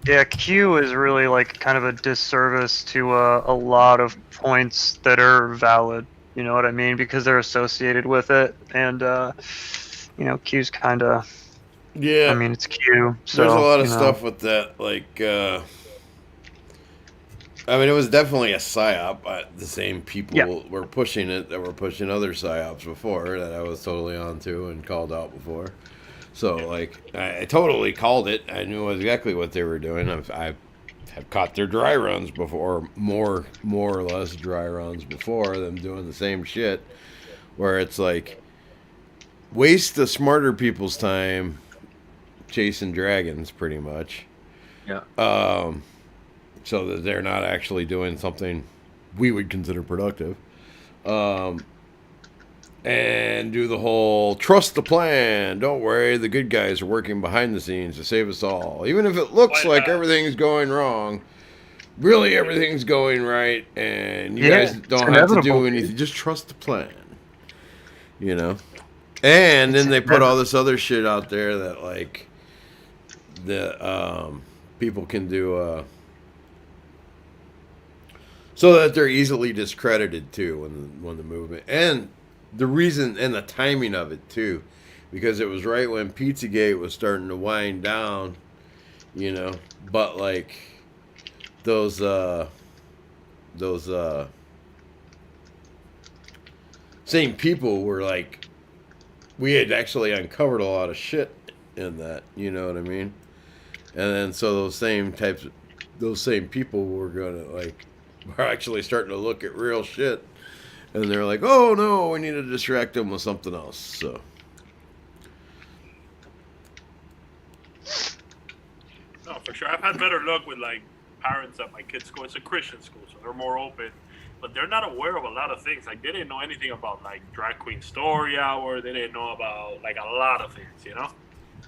Yeah, Q is really like kind of a disservice to a lot of points that are valid. You know what I mean? Because they're associated with it, and Q's kind of. Yeah. I mean, it's Q. So, there's a lot of stuff with that. Like, I mean, it was definitely a psyop. The same people were pushing it that were pushing other psyops before that I was totally onto and called out before. So, like, I totally called it. I knew exactly what they were doing. I have caught their dry runs before, more or less dry runs before, them doing the same shit, where it's like, waste the smarter people's time chasing dragons, pretty much. Yeah. So that they're not actually doing something we would consider productive. And do the whole trust the plan. Don't worry, the good guys are working behind the scenes to save us all. Even if it looks like everything's going wrong, really everything's going right, and you guys don't have to do anything. Just trust the plan. And then they put all this other shit out there that, like, the people can do so that they're easily discredited too when the movement and the reason and the timing of it too, because it was right when Pizzagate was starting to wind down, but like those same people were like, we had actually uncovered a lot of shit in that, you know what I mean? And then so those same people were we're actually starting to look at real shit. And they're like, oh, no, we need to distract them with something else. So. No, for sure. I've had better luck with, like, parents at my kids' school. It's a Christian school, so they're more open. but they're not aware of a lot of things. Like, they didn't know anything about, like, Drag Queen Story Hour. They didn't know about, like, a lot of things, you know?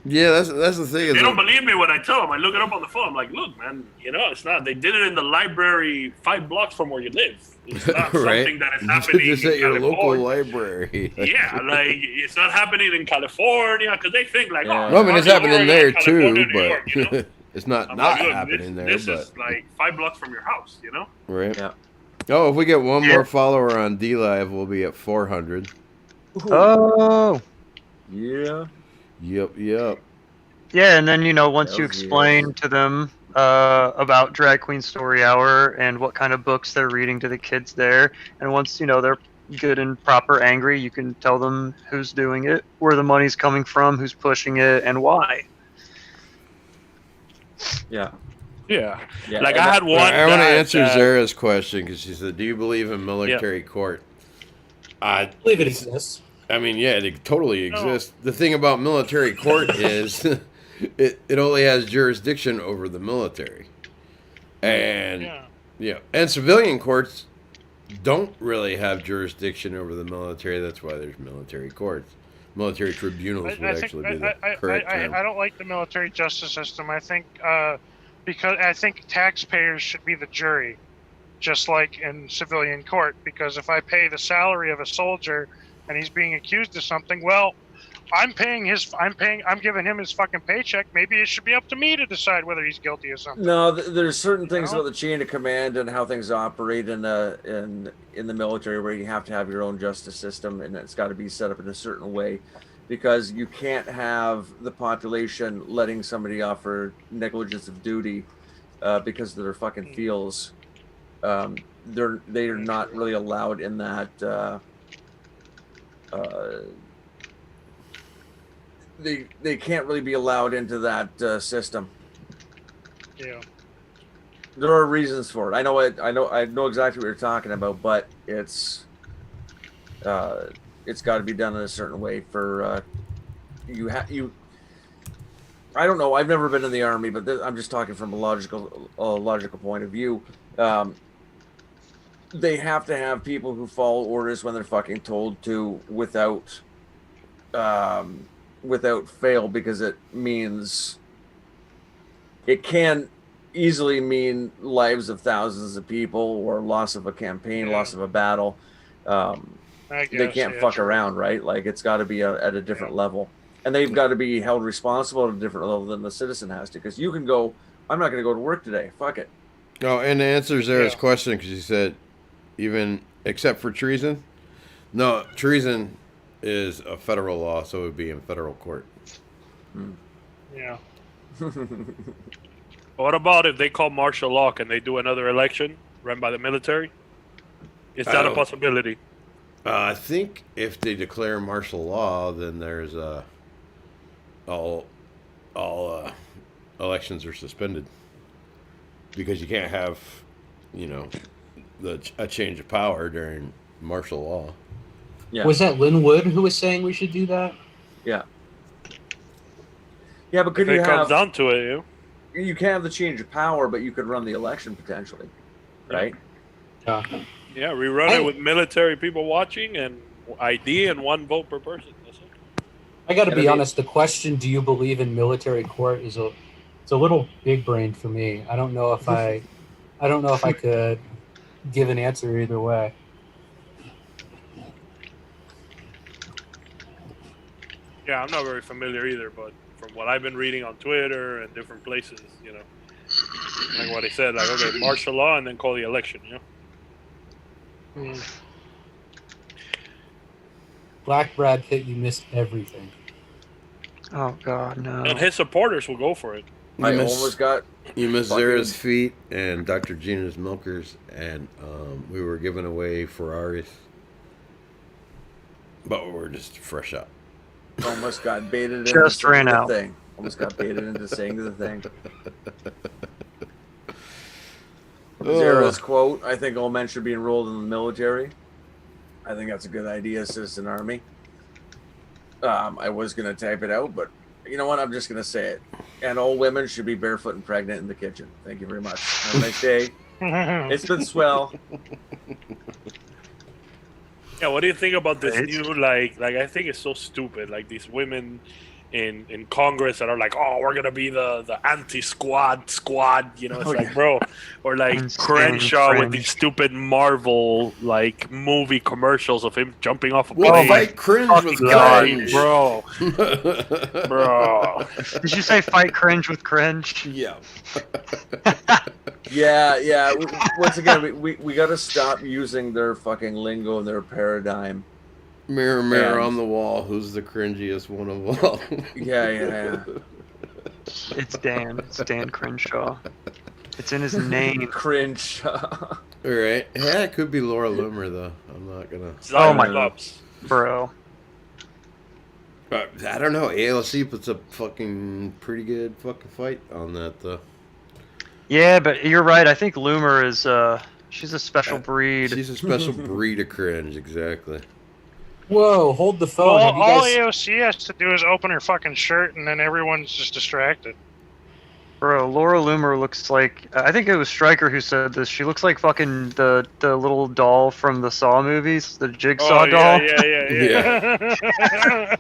Yeah, that's the thing. They don't believe me when I tell them. I look it up on the phone. I'm like, look, man, you know, it's not. They did it in the library 5 blocks from where you live. It's not right? something that is happening Just at in your California. local library. Yeah, like, it's not happening in California because they think, like, oh, No, I mean, it's happening there too, New but York, you know? it's not I'm not like, look, happening there. This but is like 5 blocks from your house, you know? right. Yeah. Oh, if we get one more follower on D Live, we'll be at 400. Oh. Yeah. Yep. Yeah, and then, you know, once you explain to them about Drag Queen Story Hour and what kind of books they're reading to the kids there, and once, you know, they're good and proper angry, you can tell them who's doing it, where the money's coming from, who's pushing it, and why. Yeah. Like, I had one. I want to answer Zara's question because she said, "Do you believe in military court?" I believe it exists. I mean, yeah, it totally exists. The thing about military court is it only has jurisdiction over the military, and and civilian courts don't really have jurisdiction over the military. That's why there's military courts. Military tribunals would actually be the correct term. I don't like the military justice system. I think because I think taxpayers should be the jury, just like in civilian court. Because if I pay the salary of a soldier and he's being accused of something, well, I'm giving him his fucking paycheck. Maybe it should be up to me to decide whether he's guilty of something. No, there's certain things about the chain of command and how things operate in the military where you have to have your own justice system, and it's got to be set up in a certain way, because you can't have the population letting somebody off for negligence of duty because of their fucking feels. They are not really allowed in that. They can't really be allowed into that system. Yeah. There are reasons for it. I know exactly what you're talking about, but it's got to be done in a certain way. For you. I don't know. I've never been in the army, but I'm just talking from a logical point of view. They have to have people who follow orders when they're fucking told to, without fail, because it can easily mean lives of thousands of people or loss of a campaign, loss of a battle. They can't fuck around, right? Like, it's got to be at a different level, and they've got to be held responsible at a different level than the citizen has to. Because you can go, I'm not going to go to work today. Fuck it. Oh, and to answer Zara's question, because she said, even except for treason, no, treason is a federal law, so it would be in federal court. Yeah. What about if they call martial law? Can they do another election run by the military? Is that a possibility? I think if they declare martial law, then there's all elections are suspended, because you can't have, a change of power during martial law. Yeah. Was that Lynn Wood who was saying we should do that? Yeah. Yeah, but if it comes down to it, you can't have the change of power, but you could run the election potentially, right? Yeah, rerun it with military people watching and ID and 1 vote per person. That's it. I got to be honest. The question, "Do you believe in military court?" it's a little big brain for me. I don't know if I could give an answer either way. Yeah, I'm not very familiar either, but from what I've been reading on Twitter and different places, like what he said, like, okay, martial law and then call the election, Black Brad Pitt, you missed everything. Oh God, no! And his supporters will go for it. You missed Zara's feet and Dr. Gina's milkers, and we were giving away Ferraris, but we're just fresh up. Almost got baited into just ran the out. Thing. Almost got baited into saying the thing. Zara's quote: "I think all men should be enrolled in the military." I think that's a good idea, Citizen Army. I was going to type it out, but you know what? I'm just going to say it. And all women should be barefoot and pregnant in the kitchen. Thank you very much. Have a nice day. It's been swell. Yeah, what do you think about this Right. new like I think it's so stupid, like these women in Congress that are like, oh, we're gonna be the anti-squad, you know, it's like, bro, or like Insane Crenshaw with cringe. these stupid Marvel like movie commercials of him jumping off a Well, plane. fight cringe with God, cringe. bro. Bro. Did you say fight cringe with cringe? Yeah. Yeah. Once again, we got to stop using their fucking lingo and their paradigm. Mirror, mirror And- on the wall. Who's the cringiest one of all? Yeah. It's Dan. It's Dan Crenshaw. It's in his name. Cringe. All right. Yeah, it could be Laura Loomer though. I'm not gonna. Oh my Cyclops. Bro. I don't know. AOC puts up fucking pretty good fucking fight on that though. Yeah, but you're right. I think Loomer is she's a special breed. She's a special breed of cringe, exactly. Whoa, hold the phone. All, Have you all guys- AOC has to do is open her fucking shirt, and then everyone's just distracted. Bro, Laura Loomer looks like I think it was Stryker who said this. She looks like fucking the little doll from the Saw movies, the Jigsaw doll. Yeah. I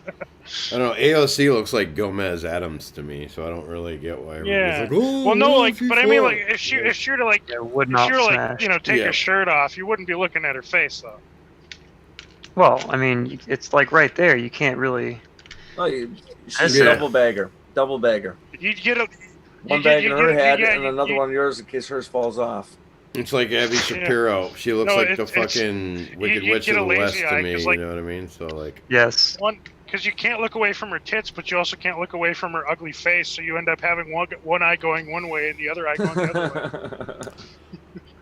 don't know. AOC looks like Gomez Adams to me, so I don't really get why everybody's Yeah. like, oh, Well, no, like, AOC but I mean, fought." like, if she were to like, Yeah, would if not she were to, like, smash. you know, take Yeah. her shirt off, you wouldn't be looking at her face though. Well, I mean, it's like right there. You can't really. Oh, she's Yeah. a double bagger. Double bagger. You'd get a One you bag get- in you her get- head yeah, and you- another you- one yours in case hers falls off. It's like Abby Shapiro. She looks No, like the it's- fucking Wicked you Witch get of a the lazy West to eye, me. 'cause, You like- know what I mean? So like, Yes. one because you can't look away from her tits, but you also can't look away from her ugly face. So you end up having one eye going one way and the other eye going the other way.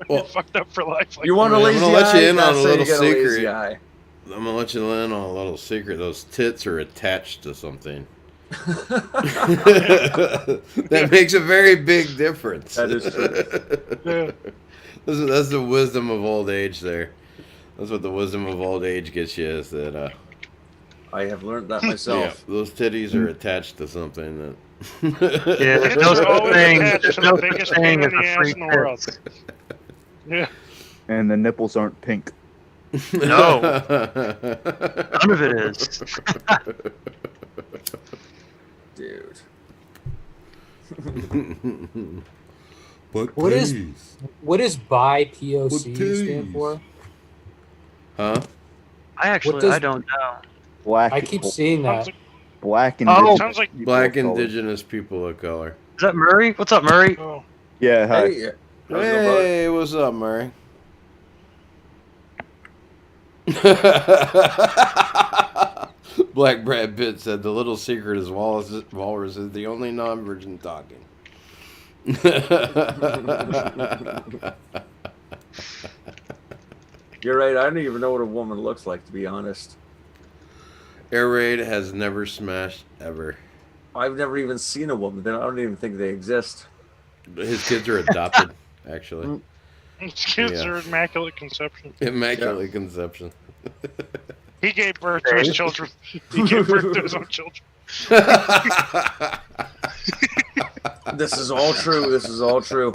Well- You're fucked up for life. Like, You want a I'm lazy gonna let eye? you in on That's a how you little get lazy secret. eye. I'm gonna let you in on a little secret. Those tits are attached to something. That makes a very big difference. That is true. Yeah. That's the wisdom of old age. There, that's what the wisdom of old age gets you. Is that I have learned that yeah, myself. those titties are attached to something that. Yeah, there's Tits no are such always thing. attached There's to no the such biggest thing pain as in the a ass free in the world. tits. Yeah. And the nipples aren't pink. No. None of it is. Dude. But What is- titties. What does bi POC What stand titties? for? Huh? I does- don't know. Black. I keep seeing that. Black and Oh. Sounds like- Black indigenous people of color. Is that Murray? What's up, Murray? Oh. Yeah. Hi. Hey, how's it going, brother? Hey, what's up, Murray? Black Brad Pitt said the little secret is Walrus is the only non-virgin talking. You're right. I don't even know what a woman looks like, to be honest. Air Raid has never smashed ever. I've never even seen a woman. I don't even think they exist. His kids are adopted, actually. His kids Yeah. are immaculate conception. Immaculate conception. He gave birth to his children. He gave birth to his own children. This is all true. This is all true.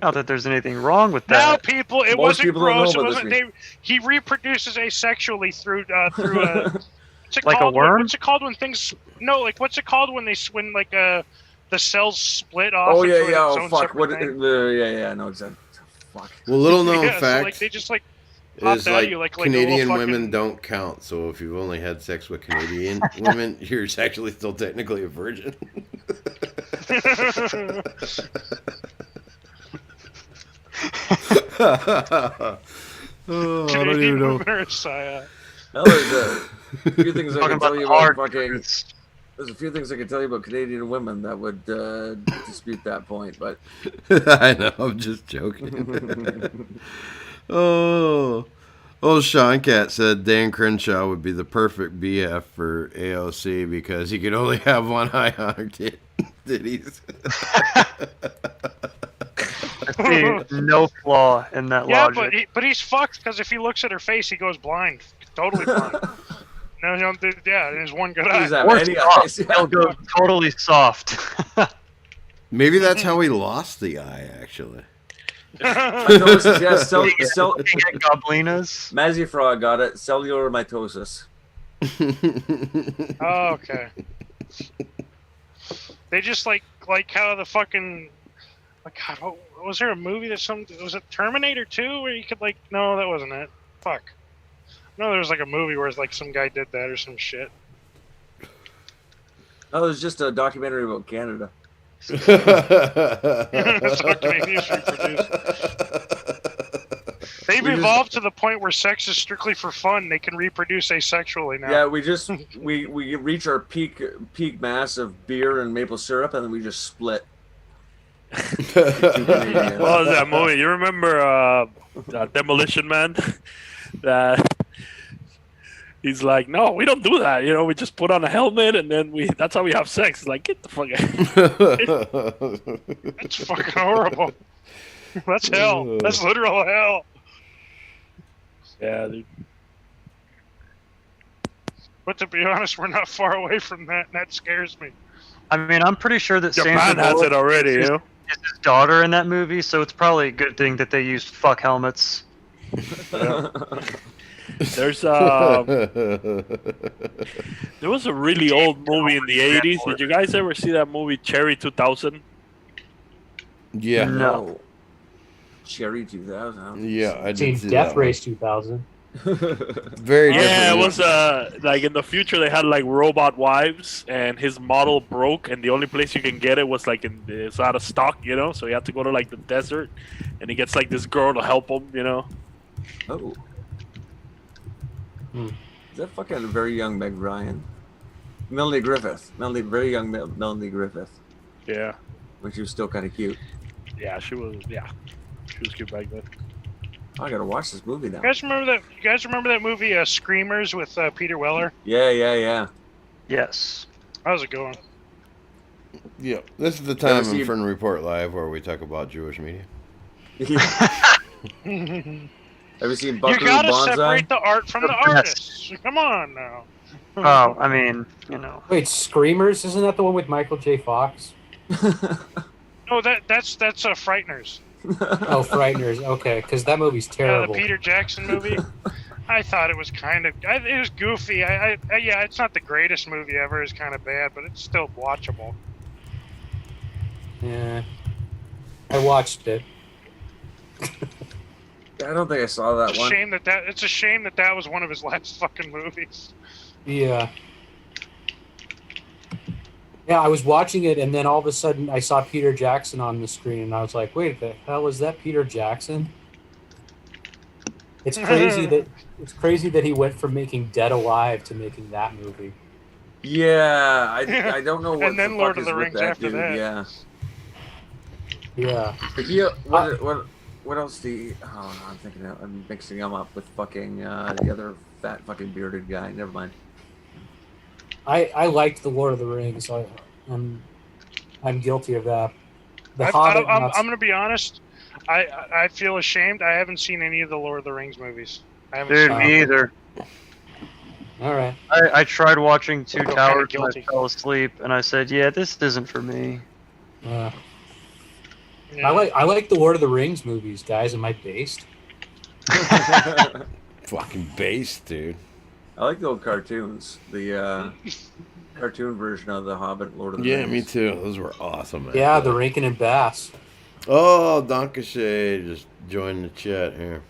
Not that there's anything wrong with Now, that. people, it Most wasn't people don't know gross. It about this wasn't. They, he reproduces asexually through through a. What's it Like a called? worm? What's it called when things? No, like what's it called when like the cells split off? Oh, yeah, into yeah. its Oh, own fuck. separate What? thing? Yeah, I know exactly. Fuck. Well, little known Yeah, so, fact like, they just like popped is out like, of you like a Canadian little women fucking- don't count. So if you've only had sex with Canadian women, you're actually still technically a virgin. Oh, I don't Canadian even know. women are Messiah. Hell, there's a few things I Talking can tell about you the about hard fucking. truths. There's a few things I can tell you about Canadian women that would dispute that point, but I know, I'm just joking. Oh, Sean Cat said Dan Crenshaw would be the perfect BF for AOC because he could only have one eye on her titties. I see no flaw in that Yeah, logic. but he's fucked because if he looks at her face, he goes blind, totally blind. No, yeah, there's one good he eye. doesn't have Or any soft. eyes. He'll go totally soft. Maybe that's how he lost the eye, actually. Mitosis, yes. Goblinas. Mazzy Frog got it. Cellular mitosis. Oh, okay. They just like how the fucking God, was there a movie that was it Terminator 2 where you could like no, that wasn't it. Fuck. No, there was like a movie where it's like some guy did that or some shit. Oh, it was just a documentary about Canada. So Canadians reproduce. They've evolved to the point where sex is strictly for fun. They can reproduce asexually now. Yeah, we reach our peak mass of beer and maple syrup, and then we just split. What was that movie? You remember Demolition Man? That he's like, no, we don't do that. You know, we just put on a helmet and then that's how we have sex. It's like, get the fuck out. That's fucking horrible. That's hell. That's literal hell. Yeah, dude. But to be honest, we're not far away from that, and that scares me. I mean, I'm pretty sure that Japan Sandra has Bullock it already, you know? is his daughter in that movie, so it's probably a good thing that they used fuck helmets. Yeah. There's there was a really old movie in the 80s. Did you guys ever see that movie Cherry 2000? Yeah. No. Cherry 2000. Yeah, I did Seen see Death that one. Race 2000. Very Yeah, it different. was like in the future they had like robot wives, and his model broke, and the only place you can get it was like it's out of stock, you know. So he had to go to like the desert, and he gets like this girl to help him, you know. Oh. Is that fucking very young Meg Ryan? Melanie Griffith. Very young Melanie Griffith. Yeah, When she was still kind of cute. yeah, she was cute back then. I gotta watch this movie now. You guys remember that movie Screamers with Peter Weller? Yeah. Yes. How's it going? Yeah, this is the time Ever in seen- Fren Report Live where we talk about Jewish media. Have you seen You Buckaroo gotta Banzai? separate the art from the Yes. artist. Come on now. Oh, I mean, you know. Wait, Screamers? Isn't that the one with Michael J. Fox? No, that's Frighteners. Oh, Frighteners. Okay, because that movie's The terrible. Peter Jackson movie. I thought it was it was goofy. Yeah, it's not the greatest movie ever. It's kind of bad, but it's still watchable. Yeah, I watched it. I don't think I saw that It's a one. shame it's a shame that was one of his last fucking movies. Yeah. Yeah, I was watching it, and then all of a sudden I saw Peter Jackson on the screen, and I was like, "Wait, the hell is that Peter Jackson?" It's crazy that he went from making Dead Alive to making that movie. Yeah, I don't know what And then the Lord fuck of the is with Rings that after dude. that. Yeah. Yeah. But what else do you... Oh, no, I'm mixing him up with fucking the other fat fucking bearded guy. Never mind. I liked the Lord of the Rings, so I'm guilty of that. The I'm Hobbit. going to be honest. I feel ashamed. I haven't seen any of the Lord of the Rings movies. I haven't Dude, seen me either. All right. I tried watching Two I feel Towers kinda and I guilty. fell asleep, and I said, yeah, this isn't for me. Yeah. I like the Lord of the Rings movies, guys. Am I based? Fucking base, dude. I like the old cartoons. The cartoon version of The Hobbit, Lord of the Yeah, Rings. me too. Those were awesome. Man. Yeah, the Rankin and Bass. Oh, Donkashay just joined the chat here.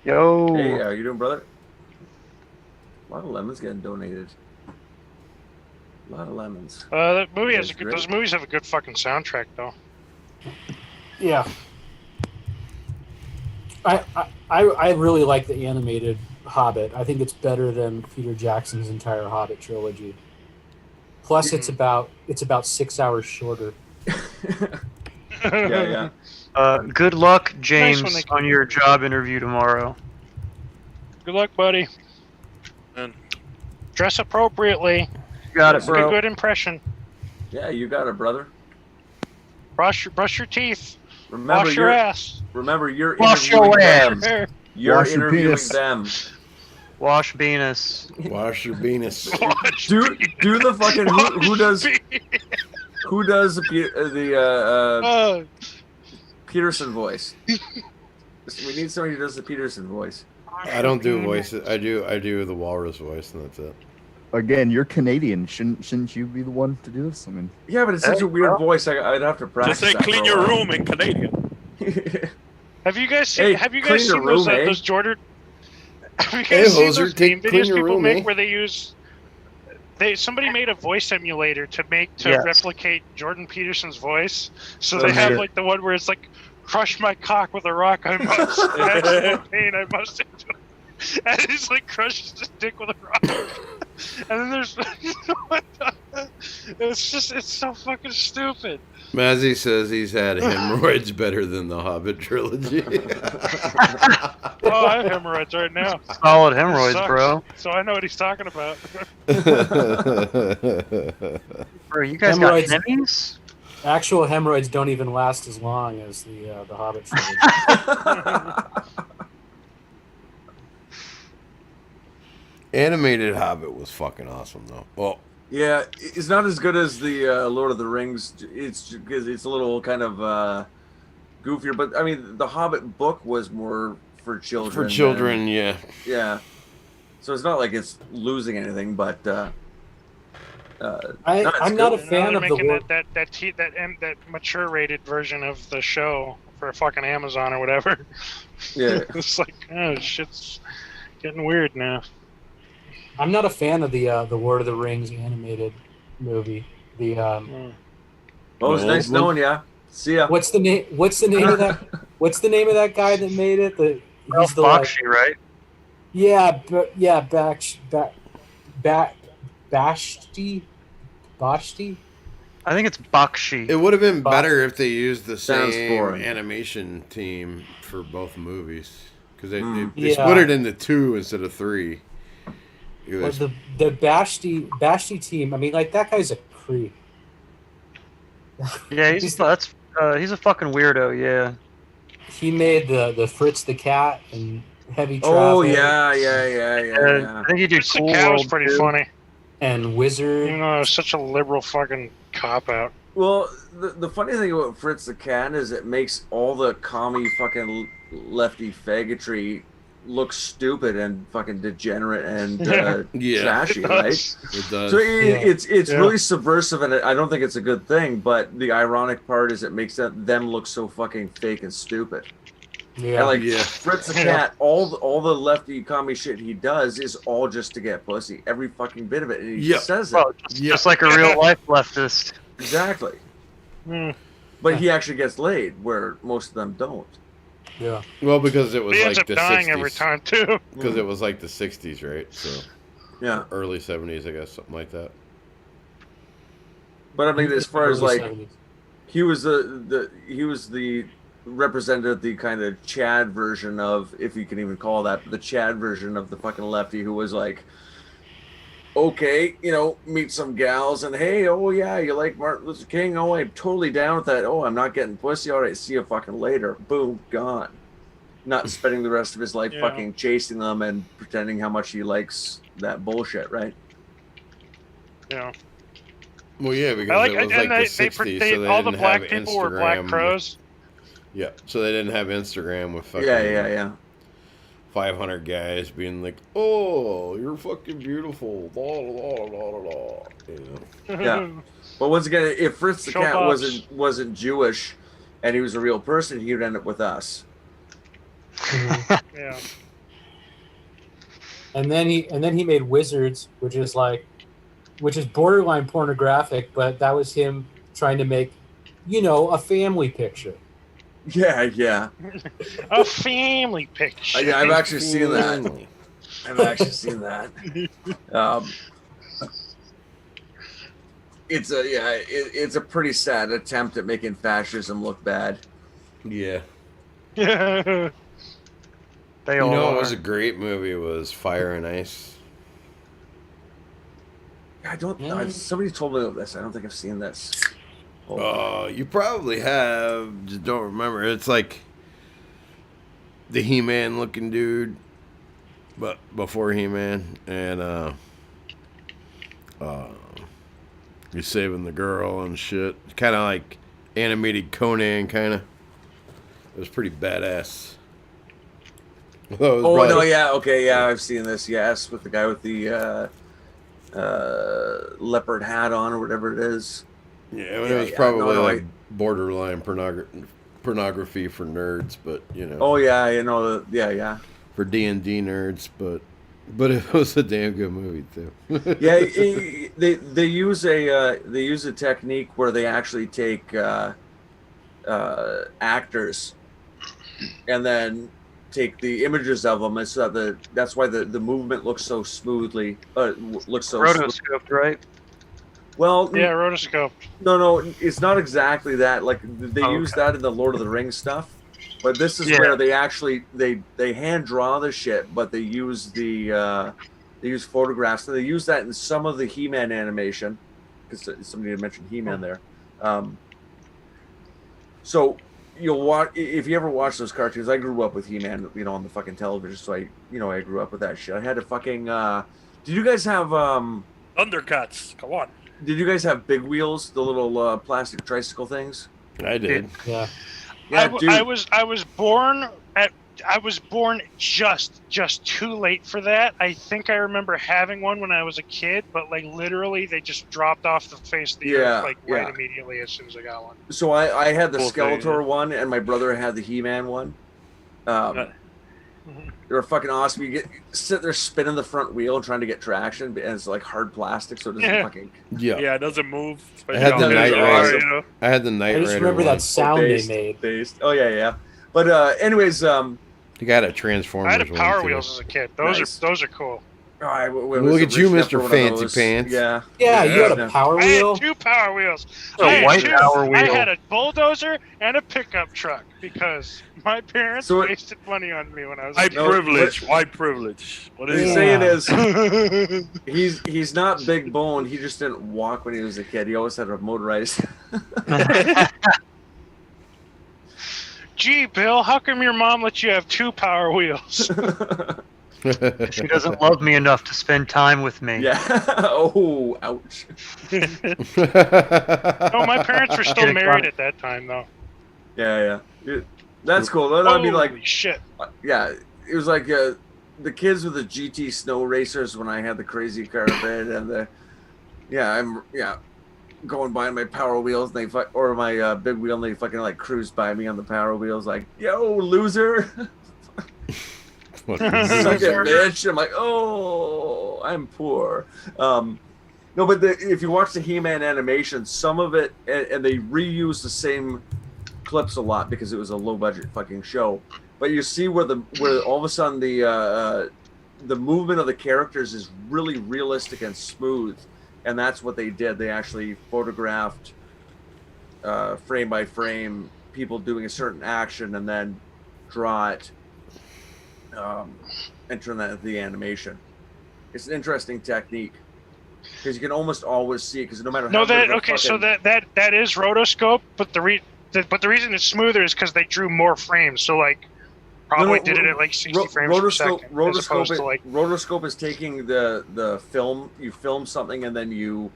Yo. Hey, how you doing, brother? A lot of lemons getting donated. A lot of lemons. That movie has That's great. those movies have a good fucking soundtrack though. Yeah. I really like the animated Hobbit. I think it's better than Peter Jackson's entire Hobbit trilogy. Plus, it's about 6 hours shorter. Yeah. Good luck, James, when they- on your job interview tomorrow. Good luck, buddy. And Dress appropriately. You got it, Make a bro. good impression. Yeah, you got it, brother. Brush your teeth. Remember, Wash your you're ass. Wash your interviewing hands. them. You're Wash your interviewing penis. them. Wash Venus. Wash your penis. Do the fucking who does the Peterson voice. We need somebody who does the Peterson voice. I don't do voices. I do the Walrus voice, and that's it. Again, you're Canadian. Shouldn't you be the one to do this? I mean, Yeah, but it's such a weird voice. I'd have to practice. Just say that clean for a your while. room in Canadian. Have you guys seen? Hey, have you clean guys your seen room, those Jordan? Have you Hey, guys seen Hoser, those clean meme videos your people room, make eh? where they use? Somebody made a voice emulator to Yes. replicate Jordan Peterson's voice. So Oh, they have shit. like the one where it's like, "Crush my cock with a rock, I must. Maximum pain, I must endure." And he's like crushes his dick with a rock. And then there's, it's so fucking stupid. Mazzy says he's had hemorrhoids better than the Hobbit trilogy. Oh, I have hemorrhoids right now. Solid hemorrhoids, Sucks. bro. So I know what he's talking about. Bro, you guys got Hemorrhoids. hemis? Actual hemorrhoids don't even last as long as the Hobbit trilogy. Animated Hobbit was fucking awesome, though. Well, Yeah, it's not as good as the Lord of the Rings. It's because it's a little kind of goofier. But I mean, the Hobbit book was more for children. for children, yeah. Yeah. So it's not like it's losing anything, but no, it's I'm not a good. fan They're of the making word. that mature rated version of the show for fucking Amazon or whatever. Yeah. It's like, oh, shit's getting weird now. I'm not a fan of the Lord of the Rings animated movie. The Well, it's No, nice well- knowing ya. See ya. what's the name? What's the name of that? What's the name of that guy that made it? He's the Bakshi, right? yeah, but yeah, Bashti. I think it's Bakshi. It would have been better if they used the Sounds same boring. animation team for both movies. Because they Yeah. split it into 2 instead of 3. It Well, was, the Bashti team. I mean, like that guy's a creep. Yeah, he's a fucking weirdo. Yeah. He made the Fritz the Cat and Heavy Traffic. Oh yeah. I think he did Fritz the Cool Cat was World, pretty too. funny. and Wizard. Even though it was such a liberal fucking cop out. Well, the funny thing about Fritz the Cat is it makes all the commie fucking lefty faggotry look stupid and fucking degenerate and Yeah. trashy, right? it does. So Yeah. it's Yeah. really subversive, and I don't think it's a good thing. But the ironic part is it makes them look so fucking fake and stupid. Yeah, And like Yeah. Fritz the Cat, all the lefty commie shit he does is all just to get pussy. Every fucking bit of it, and he Yep. says it Well, Yeah. just like a real life leftist. exactly. Hmm. But he actually gets laid, where most of them don't. yeah. Well, because it was He ends like up the dying 60s. every time too. Because it was like the 60s, right? So Yeah, early 70s, I guess, something like that. but I mean, as far as Early like 70s. he was the represented the kind of Chad version of, if you can even call that the Chad version of the fucking lefty, who was like, okay, meet some gals and hey, oh yeah, you like Martin Luther King? Oh, I'm totally down with that. Oh, I'm not getting pussy. All right, see you fucking later. Boom, gone. Not spending the rest of his life Yeah. fucking chasing them and pretending how much he likes that bullshit, right? Yeah. Well, yeah, because I like, it was and like they, the 60s, they so they all the didn't black have people Instagram. were black crows. Yeah, so they didn't have Instagram with fucking Yeah. 500 guys being like, "Oh, you're fucking beautiful." La, la, la, la, la. Yeah. But once again, if Fritz the Show Cat box. wasn't Jewish and he was a real person, he would end up with us. Yeah. And then he made Wizards, which is borderline pornographic, but that was him trying to make, a family picture. Yeah. A family picture. I've actually seen that. It's a pretty sad attempt at making fascism look bad. Yeah. Yeah. They You all know are. what was a great movie was Fire and Ice. Somebody told me about this. I don't think I've seen this. You probably have, just don't remember. It's like the He-Man looking dude, but before He-Man, and he's saving the girl and shit. Kind of like animated Conan, kind of. It was pretty badass. Oh no, yeah, okay, yeah, I've seen this. Yes, with the guy with the leopard hat on or whatever it is. Yeah, it was probably borderline pornography for nerds, but you know. Oh yeah, you know, yeah. For D&D nerds, but it was a damn good movie too. Yeah, they use a technique where they actually take actors and then take the images of them, and so that's why the movement looks so smoothly. Looks so rotoscoped, right? Well, yeah, rotoscoped. No, it's not exactly that. Like they use that in the Lord of the Rings stuff, but this is where they actually they hand draw the shit, but they use they use photographs, and they use that in some of the He-Man animation, because somebody had mentioned He-Man there. So you'll watch, if you ever watch those cartoons. I grew up with He-Man, you know, on the fucking television, so I grew up with that shit. I had a fucking. Did you guys have Undercuts? Come on. Did you guys have big wheels, the little plastic tricycle things? I did. Yeah. Yeah, I was born just too late for that. I think I remember having one when I was a kid, but like literally they just dropped off the face of the earth like right immediately as soon as I got one. So I had the Skeletor one, and my brother had the He-Man one. They're fucking awesome. You sit there spinning the front wheel and trying to get traction, and it's like hard plastic, so it doesn't fucking. Yeah, it doesn't move. I had the Night Rider. I had the Night Rider. I just remember that sound they made. Oh yeah. But anyways, you got a Transformers. I had Power Wheels as a kid. Those are cool. All right, look at you, Mr. Fancy Pants. Yeah, you had a Power Wheel. I had 2 Power Wheels. A white Power Wheel. I had a bulldozer and a pickup truck because my parents wasted money on me when I was a kid. White privilege. What he's saying is he's not big bone. He just didn't walk when he was a kid. He always had a motorized. Gee, Bill, how come your mom let you have 2 Power Wheels? She doesn't love me enough to spend time with me. Yeah. Oh, ouch. No, my parents were still married at that time, though. Yeah. That's cool. That'd be like shit. Yeah, it was like the kids with the GT snow racers when I had the crazy Corvette and I'm going by on my Power Wheels, and or my big wheel, and they fucking like cruise by me on the Power Wheels, like, yo, loser. Suck it, bitch. I'm like, oh, I'm poor. No, but if you watch the He-Man animation, some of it, and they reuse the same clips a lot because it was a low-budget fucking show. But you see where all of a sudden the movement of the characters is really realistic and smooth, and that's what they did. They actually photographed frame by frame people doing a certain action, and then draw it. And turn that into the animation. It's an interesting technique because you can almost always see it, because no matter how so that is rotoscope, but the reason it's smoother is because they drew more frames, so like probably did it at like 60 frames per second. Rotoscope is taking the film, you film something and then you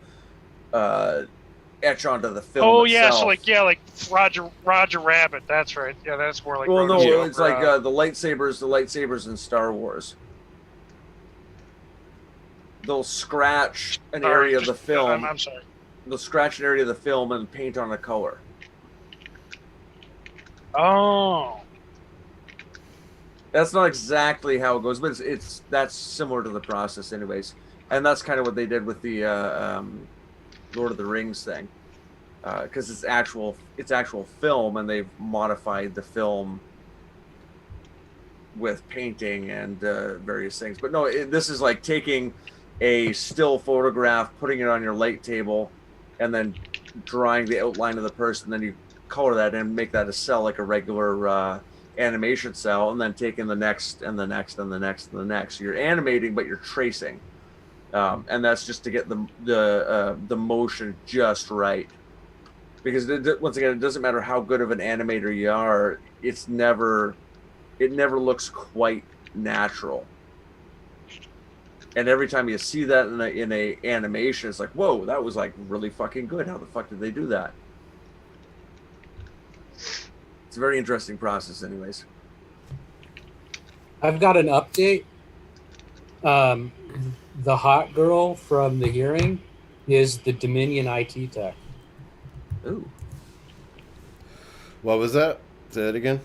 etch onto the film. Oh itself. so like Roger Rabbit. That's right. Yeah, that's more like. Well, no, it's like the lightsabers in Star Wars. They'll scratch an area of the film. I'm sorry. They'll scratch an area of the film and paint on a color. Oh. That's not exactly how it goes, but that's similar to the process, anyways. And that's kind of what they did with the Lord of the Rings thing, because it's actual film, and they've modified the film with painting and various things. But no, this is like taking a still photograph, putting it on your light table, and then drawing the outline of the person. Then you color that and make that a cell like a regular animation cell, and then taking the next and the next and the next and the next. So you're animating, but you're tracing. And that's just to get the motion just right, because once again, it doesn't matter how good of an animator you are, it never looks quite natural. And every time you see that in a animation, it's like, whoa, that was like really fucking good. How the fuck did they do that? It's a very interesting process, anyways. I've got an update. The hot girl from the hearing is the Dominion IT tech. Ooh. What was that? Say it again.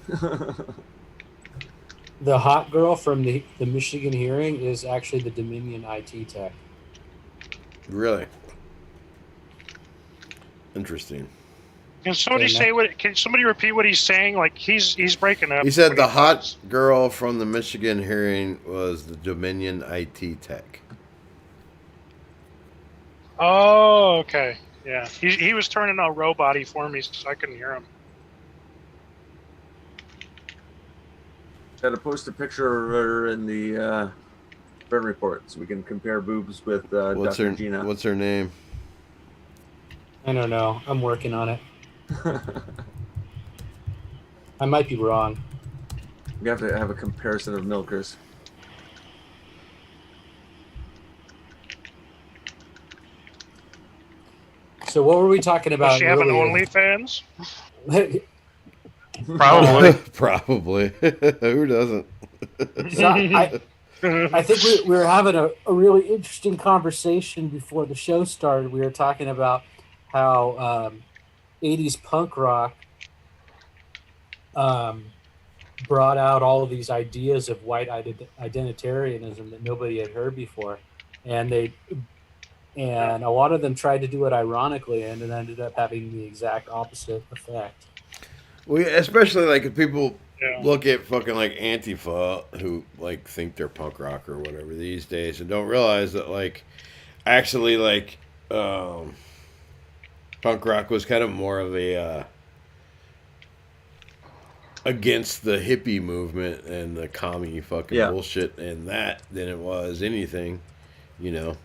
The hot girl from the Michigan hearing is actually the Dominion IT tech. Really? Interesting. Can somebody say what? Can somebody repeat what he's saying? Like he's breaking up. He said the hot girl from the Michigan hearing was the Dominion IT tech. Oh, okay. Yeah, he was turning on robot-y for me, so I couldn't hear him. Got to post a picture of her in the Fren report so we can compare boobs with Dr. Gina. What's her name? I don't know. I'm working on it. I might be wrong. We have to have a comparison of milkers. So what were we talking about? Does she have an earlier? OnlyFans? Probably. Probably. Who doesn't? So I think we were having a really interesting conversation before the show started. We were talking about how 80s punk rock brought out all of these ideas of white identitarianism that nobody had heard before, and a lot of them tried to do it ironically, and it ended up having the exact opposite effect. Especially like if people look at fucking like Antifa, who like think they're punk rock or whatever these days, and don't realize that like actually like punk rock was kind of more of a against the hippie movement and the commie fucking bullshit and that than it was anything, you know.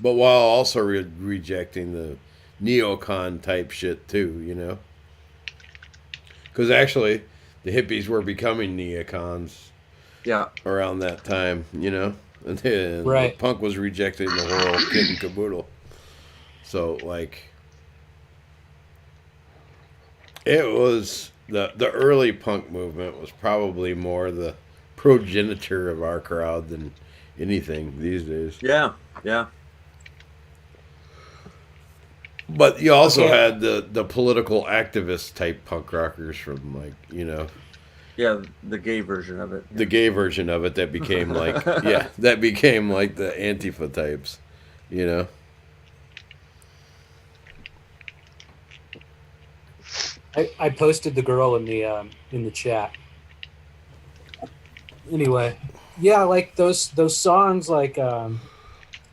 But while also rejecting the neocon type shit too, you know. Because actually, the hippies were becoming neocons around that time, you know. And then the punk was rejecting the whole kit and caboodle. So, like, it was... The early punk movement was probably more the progenitor of our crowd than anything these days. Yeah, yeah. But you also had the political activist type punk rockers from, like, you know... Yeah, the gay version of it. The gay version of it that became like... that became like the Antifa types, you know? I posted the girl in the chat. Anyway, yeah, like those songs like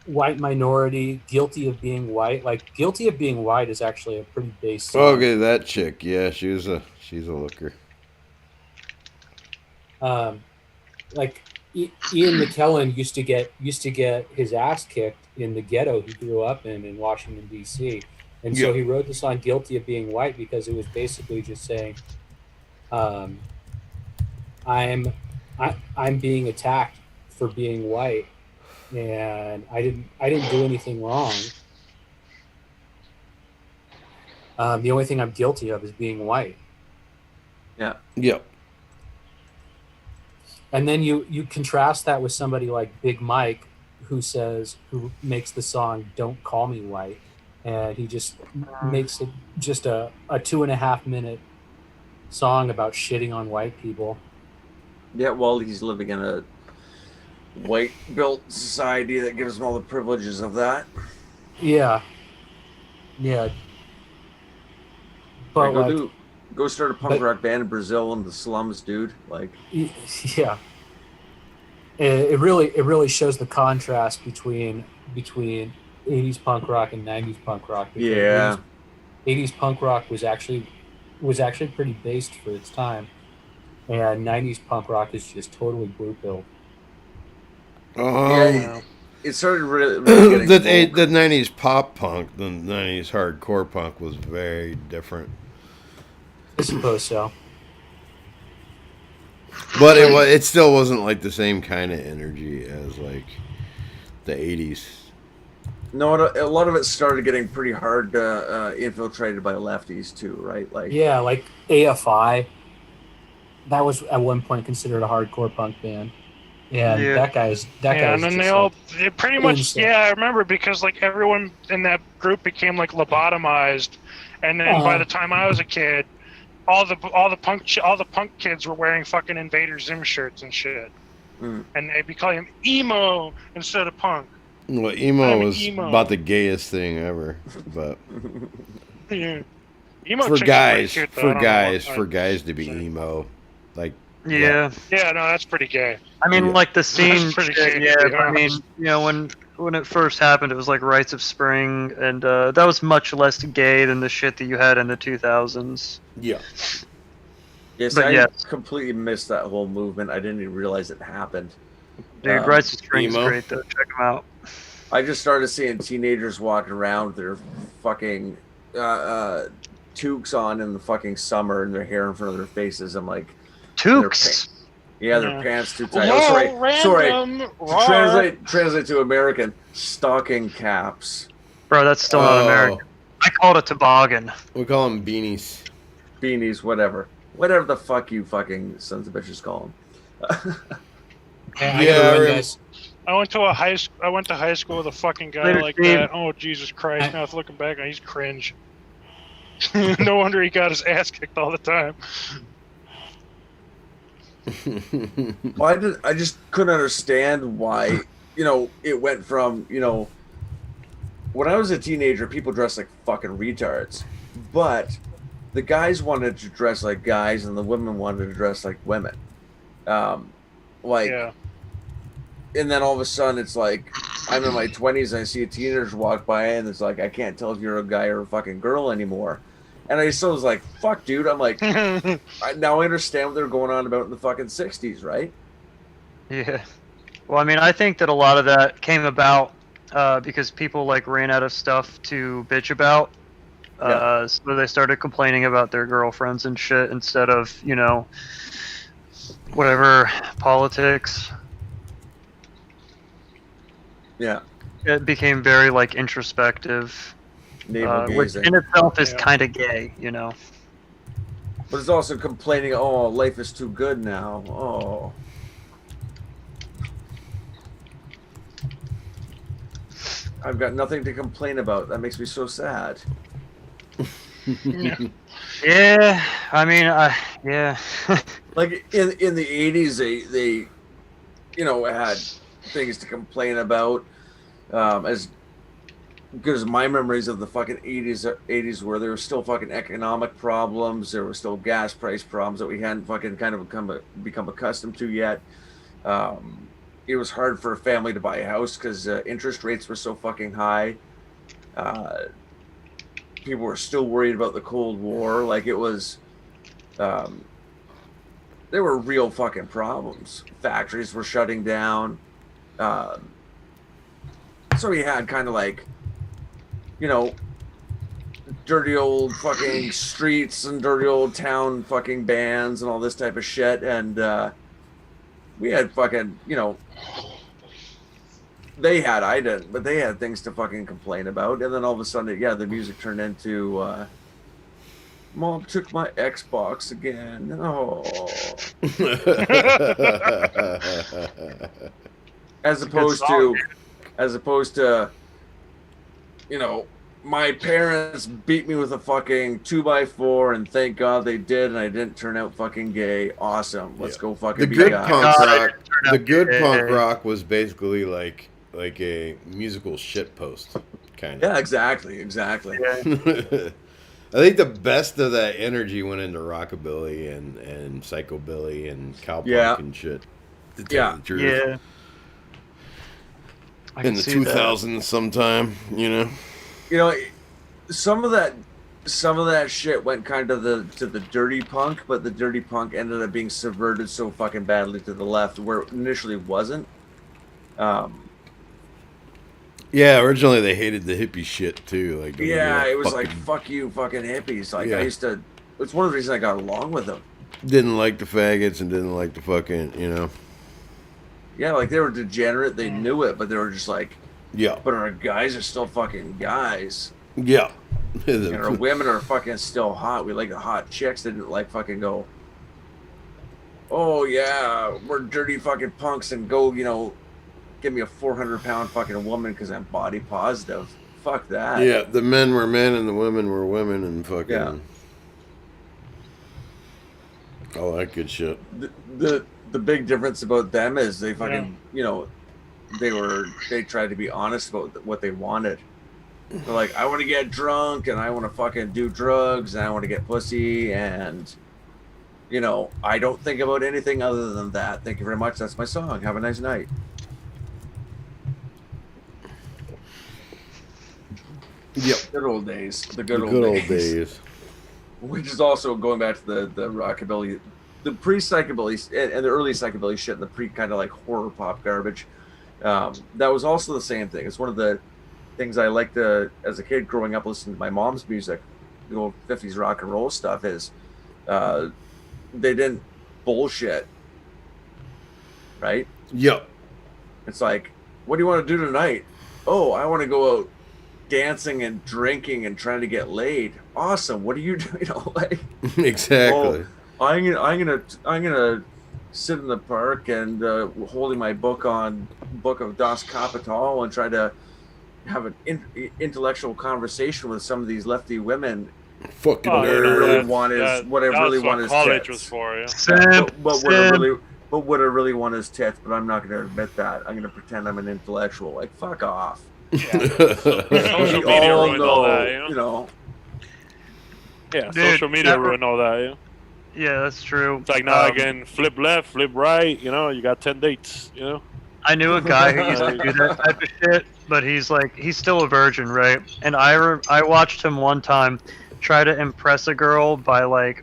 White Minority, Guilty of Being White. Like Guilty of Being White is actually a pretty base song. Okay, that chick, yeah, she's a looker. Like Ian McKellen used to get his ass kicked in the ghetto he grew up in Washington D.C. And so he wrote the song "Guilty of Being White" because it was basically just saying, "I'm being attacked for being white, and I didn't do anything wrong. The only thing I'm guilty of is being white." Yeah. Yep. And then you contrast that with somebody like Big Mike, who makes the song "Don't Call Me White." And he just makes it just a 2.5 minute song about shitting on white people. Yeah, while he's living in a white built society that gives him all the privileges of that. Yeah. Yeah. But go start a punk rock band in Brazil in the slums, dude. Like, yeah. It really shows the contrast between 80s punk rock and 90s punk rock. Yeah. 80s punk rock was actually pretty based for its time, and 90s punk rock is just totally blue-pilled. Yeah, it started really getting the 90s pop punk, the 90s hardcore punk was very different. I suppose so. But it still wasn't like the same kind of energy as like the 80s. No, a lot of it started getting pretty hard infiltrated by lefties too, right? Like like AFI. that was at one point considered a hardcore punk band. And Yeah. that guy's and then they pretty much insane. yeah, I remember because like everyone in that group became like lobotomized, and then by the time I was a kid, all the punk kids were wearing fucking Invader Zim shirts and shit, and they'd be calling him emo instead of punk. Well, emo was about the gayest thing ever, but yeah. Emo for chicks are guys, pretty cute, though. for guys to be emo, like Yeah. Yeah, no, that's pretty gay. I mean, like the scene. That's pretty shit, gay, yeah, to be but I mean, honest. you know, when it first happened, it was like Rites of Spring, and that was much less gay than the shit that you had in the 2000s. yeah. Yes, But I yes. completely missed that whole movement. I didn't even realize it happened. Dude, Rites of Spring is emo. great though. Check them out. I just started seeing teenagers walking around with their fucking toques on in the fucking summer and their hair in front of their faces. I'm like, Toques. their Yeah. pants too tight. Oh, sorry. To translate to American, stocking caps, Bro, that's still not American. I called it toboggan. We call them beanies. beanies, whatever the fuck you fucking sons of bitches call them. I went to high school with a fucking guy Later, like Steve. that. Oh Jesus Christ! Now looking back, he's cringe. No wonder he got his ass kicked all the time. Well, I just couldn't understand why, it went from, when I was a teenager, people dressed like fucking retards, but the guys wanted to dress like guys and the women wanted to dress like women. Yeah. And then all of a sudden it's like, I'm in my 20s and I see a teenager walk by and it's like, I can't tell if you're a guy or a fucking girl anymore. And I still was like, fuck, dude. I'm like, now I understand what they're going on about in the fucking 60s, right? Yeah. Well, I mean, I think that a lot of that came about because people like ran out of stuff to bitch about. So they started complaining about their girlfriends and shit instead of, whatever, politics. Yeah. It became very like introspective. Which in itself is kind of gay, But it's also complaining, oh, life is too good now. Oh. I've got nothing to complain about. That makes me so sad. Yeah, I mean, yeah. Like in the 80s, they had things to complain about. As good as my memories of the fucking 80s were, there were still fucking economic problems. There were still gas price problems that we hadn't fucking kind of become accustomed to yet. It was hard for a family to buy a house because interest rates were so fucking high. People were still worried about the Cold War. Like it was, there were real fucking problems. Factories were shutting down. So we had kind of like, dirty old fucking streets and dirty old town fucking bands and all this type of shit. And we had fucking, they had, I didn't, but they had things to fucking complain about. And then all of a sudden, the music turned into, Mom took my Xbox again. Oh. As opposed to, my parents beat me with a fucking 2x4 and thank God they did and I didn't turn out fucking gay. Awesome. Let's go fucking be guys. The good punk rock was basically like a musical shitpost, kind of. Yeah, exactly. Yeah. I think the best of that energy went into rockabilly and psychobilly and cowpunk and shit. To tell the truth. Yeah. In the 2000s sometime, some of that shit went kind of to the dirty punk, but the dirty punk ended up being subverted so fucking badly to the left where it initially wasn't. Yeah, originally they hated the hippie shit too. Like it was like fuck you, fucking hippies. Like I used to. It's one of the reasons I got along with them. Didn't like the faggots and didn't like the fucking Yeah, like they were degenerate. They knew it, but they were just like, yeah. But our guys are still fucking guys. Yeah. And our women are fucking still hot. We like the hot chicks. They didn't like fucking go. oh yeah, we're dirty fucking punks and go, give me a 400-pound fucking woman because I'm body positive. Fuck that. Yeah, the men were men and the women were women and fucking. Yeah. All that good shit. The big difference about them is they fucking, they tried to be honest about what they wanted. They're like, I want to get drunk and I want to fucking do drugs and I want to get pussy and, I don't think about anything other than that. Thank you very much. That's my song. Have a nice night. Yep. Good old days. The good old days. Which is also going back to the rockabilly, the pre-psychobilly and the early psychobilly shit and the pre kind of like horror pop garbage. That was also the same thing. It's one of the things I liked as a kid growing up listening to my mom's music, the old 50s rock and roll stuff is they didn't bullshit. Right? Yep. It's like, what do you want to do tonight? Oh, I want to go out dancing and drinking and trying to get laid. Awesome. What do you do? Like exactly. Oh, I'm gonna sit in the park and holding my book of Das Kapital and try to have an intellectual conversation with some of these lefty women. Fucking what I really want is college tits. Was for you. But what I really want is tits. But I'm not going to admit that. I'm going to pretend I'm an intellectual. Like, fuck off. Yeah. Social media ruined all that, Yeah, Dude, social media ruined all that, Yeah, that's true. It's like now I can flip left, flip right, you got 10 dates, I knew a guy who used to do that type of shit, but he's still a virgin, right? And I watched him one time try to impress a girl by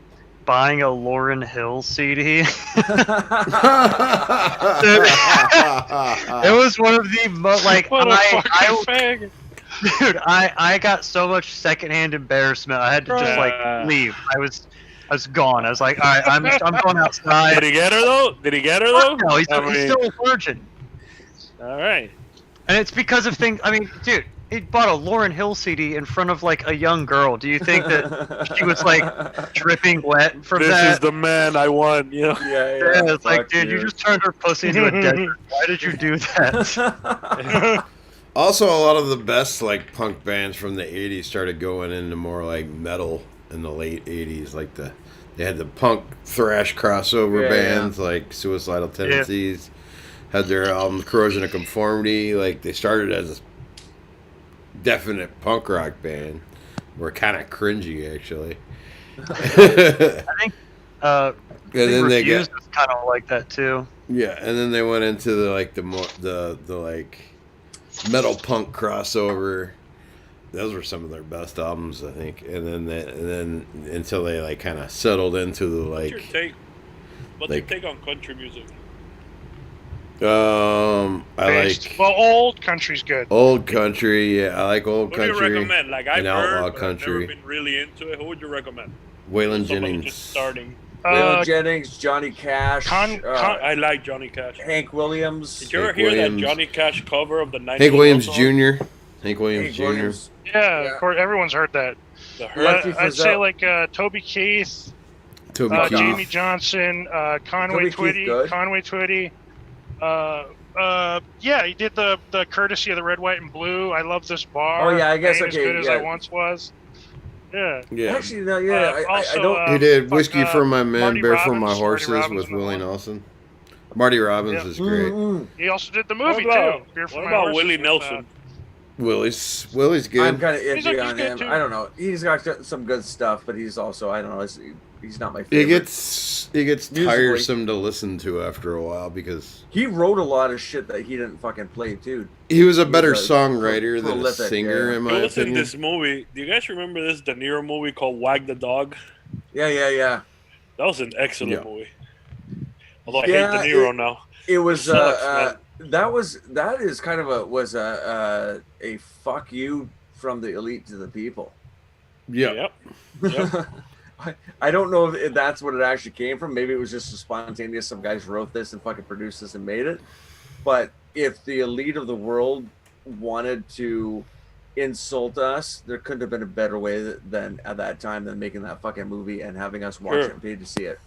buying a Lauryn Hill CD. It was one of the most dude, I got so much secondhand embarrassment. I had to just leave. I was gone. I was like, all right, I'm going outside. Did he get her though? No, he's still a virgin. All right. And it's because of things. I mean, dude, he bought a Lauryn Hill CD in front of a young girl. Do you think that she was dripping wet from that? This is the man I want. Yeah. It's like, dude, you just turned her pussy into a desert. Why did you do that? Also, a lot of the best punk bands from the '80s started going into more metal in the late '80s. They had the punk thrash crossover bands like Suicidal Tendencies. Had their album Corrosion of Conformity. They started as a definite punk rock band. We're kind of cringy, actually. I think and then they was kind of like that too. Yeah, and then they went into the metal punk crossover. Those were some of their best albums, I think. And then until they kind of settled into the What's your take? What's your take on country music? Old country's good. Old country, yeah, I like old country. What do you recommend? I've outlaw heard, country. I've never been really into it. Who would you recommend? Waylon Somebody Jennings. just starting. Waylon Jennings, Johnny Cash. I like Johnny Cash. Hank Williams. Did you ever hear that Johnny Cash cover of the 90s? Hank Williams Jr. Hank Williams Jr. Yeah, of course, everyone's heard that. I'd say Toby Keith, Jamie Johnson, Conway Twitty. Yeah, he did the courtesy of the Red, White, and Blue. I love this bar. Oh yeah, I guess as good as I once was. Yeah. Actually, no, yeah. I don't. He did Whiskey for My Men, Marty Beer for My Robbins. Horses Marty Robbins with Willie Nelson. Marty Robbins is great. He also did the movie too. Beer for What My about Horses Willie with, Nelson? Willie's good. I'm kind of iffy on good him. too. I don't know. He's got some good stuff, but he's also, I don't know. He's not my favorite. It gets tiresome to listen to after a while because he wrote a lot of shit that he didn't fucking play too. He was a better songwriter than a singer, in my Listen opinion. to this movie. Do you guys remember this De Niro movie called Wag the Dog? Yeah. That was an excellent movie. Although I hate De Niro now. It was Sucks, that is kind of a fuck you from the elite to the people. Yep. I don't know if that's what it actually came from. Maybe it was just a spontaneous. Some guys wrote this and fucking produced this and made it. But if the elite of the world wanted to insult us, there couldn't have been a better way than at that time than making that fucking movie and having us watch it and pay to see it.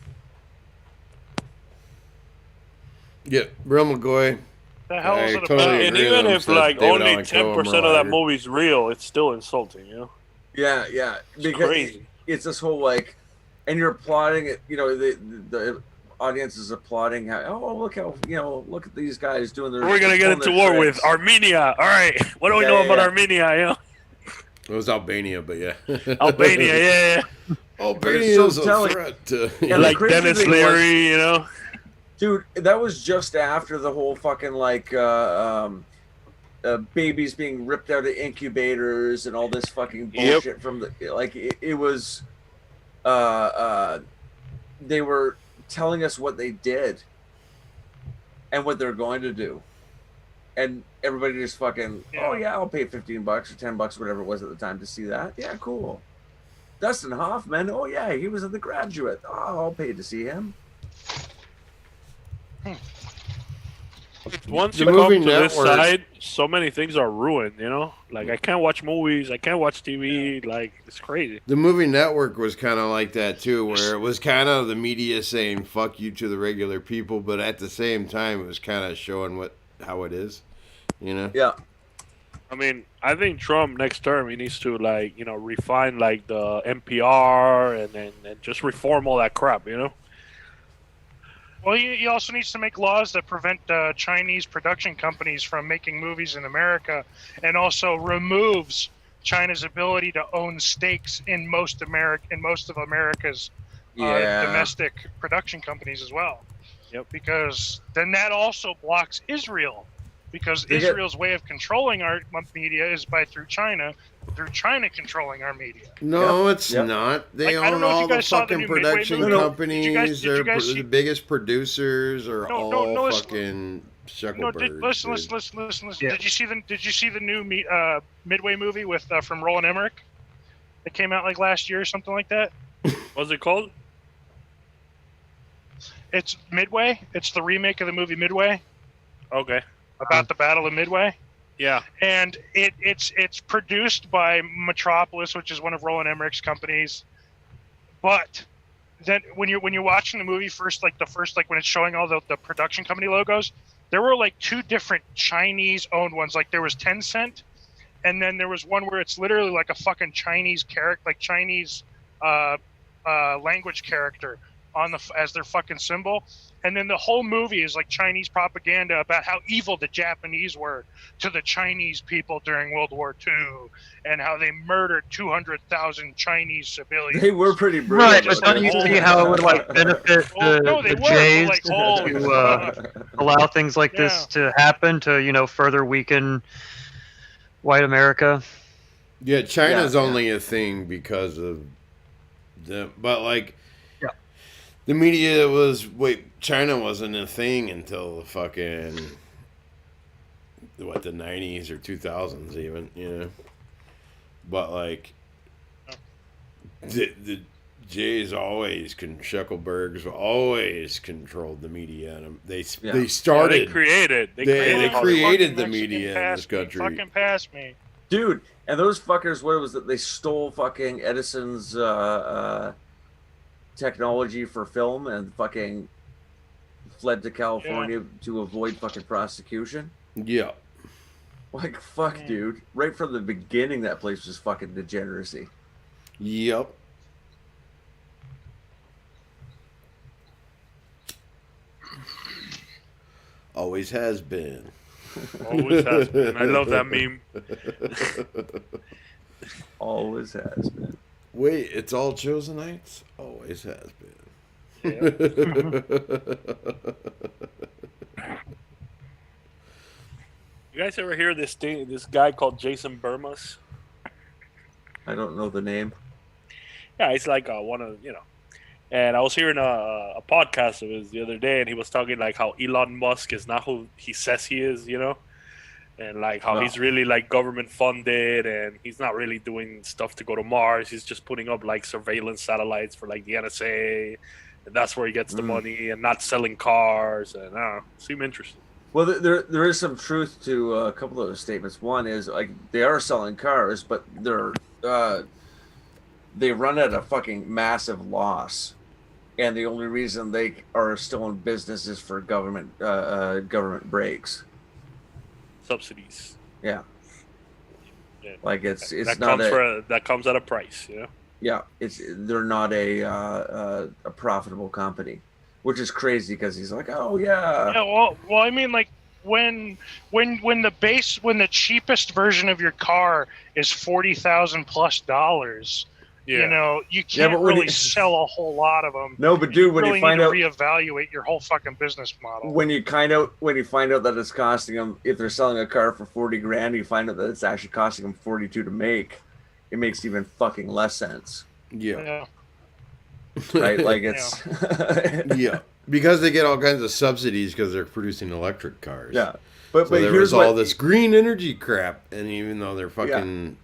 Yeah, Real McCoy. The hell is it totally about? And agree even with him, if said like David only Allen Coe 10% of that Liar. movie's real, it's still insulting, you know? Yeah, because crazy. It's this whole like, and you're applauding it. You know, the audience is applauding how. Oh, look how look at these guys doing their. We're gonna get into war with Armenia. All right, what do we know about Armenia? You know? It was Albania, but yeah. Albania, yeah. Albania is a threat to. Like Dennis Leary, you know. Dude, that was just after the whole fucking like babies being ripped out of incubators and all this fucking bullshit from the like it was they were telling us what they did and what they're going to do, and everybody just fucking oh yeah, I'll pay $15 or $10, whatever it was at the time, to see that. Yeah, cool. Dustin Hoffman, oh yeah, he was in The Graduate. Oh, I'll pay to see him. Once you come to this side, so many things are ruined, you know? Like, I can't watch movies, I can't watch TV, like, it's crazy. The movie network was kind of like that, too, where it was kind of the media saying, fuck you to the regular people, but at the same time, it was kind of showing how it is, you know? Yeah. I mean, I think Trump, next term, he needs to, like, you know, refine, like, the NPR and just reform all that crap, you know? Well, he also needs to make laws that prevent Chinese production companies from making movies in America, and also removes China's ability to own stakes in most of America's domestic production companies as well. Yep. Because then that also blocks Israel, because Israel's way of controlling our media is through China controlling our media. No, it's not. They own all the fucking production companies. They're the biggest producers are all fucking shucklebergs. Listen. Yeah. Did you see the new Midway movie with from Roland Emmerich? It came out like last year or something like that. What's it called? It's Midway. It's the remake of the movie Midway. Okay. About the Battle of Midway. Yeah. And it's produced by Metropolis, which is one of Roland Emmerich's companies. But then when you're watching the movie first, like when it's showing all the production company logos, there were like two different Chinese owned ones. Like there was Tencent, and then there was one where it's literally like a fucking Chinese character, like Chinese language character as their fucking symbol. And then the whole movie is like Chinese propaganda about how evil the Japanese were to the Chinese people during World War II, and how they murdered 200,000 Chinese civilians. They were pretty brutal. Right, but don't you see how it would like benefit the Jays to allow things like this to happen, to further weaken white America? Yeah, China's only a thing because of them, but like. The media China wasn't a thing until the fucking, the 90s or 2000s even, But, like, the Jays Shucklebergs always controlled the media. And they started. They created the media in this country. Fucking past me. Dude, and those fuckers, what was it? They stole fucking Edison's, technology for film and fucking fled to California to avoid fucking prosecution. Yeah. Like, fuck, dude. Right from the beginning, that place was fucking degeneracy. Yep. Always has been. Always has been. I love that meme. Always has been. Wait, it's all Chosenites? Always has been. You guys ever hear this guy called Jason Burmas? I don't know the name. Yeah, he's like one of, And I was hearing a podcast of his the other day, and he was talking like how Elon Musk is not who he says he is, and like how he's really like government funded, and he's not really doing stuff to go to Mars. He's just putting up like surveillance satellites for like the NSA, and that's where he gets the money, and not selling cars. And seem interesting. Well, there is some truth to a couple of those statements. One is like they are selling cars, but they run at a fucking massive loss. and the only reason they are still in business is for government breaks. Subsidies. Yeah. Yeah. Like it's that not that comes at a price, you know. Yeah, they're not a profitable company, which is crazy because he's like, oh yeah. Yeah, well, I mean, like when the cheapest version of your car is $40,000+, you know, you can't really sell a whole lot of them. No, but dude, when you you find out, reevaluate your whole fucking business model. When you find out that it's costing them, if they're selling a car for $40,000, you find out that it's actually costing them $42,000 to make. It makes even fucking less sense. Yeah. Right? Like it's yeah. Because they get all kinds of subsidies because they're producing electric cars. Yeah. But there was all this green energy crap, and even though they're fucking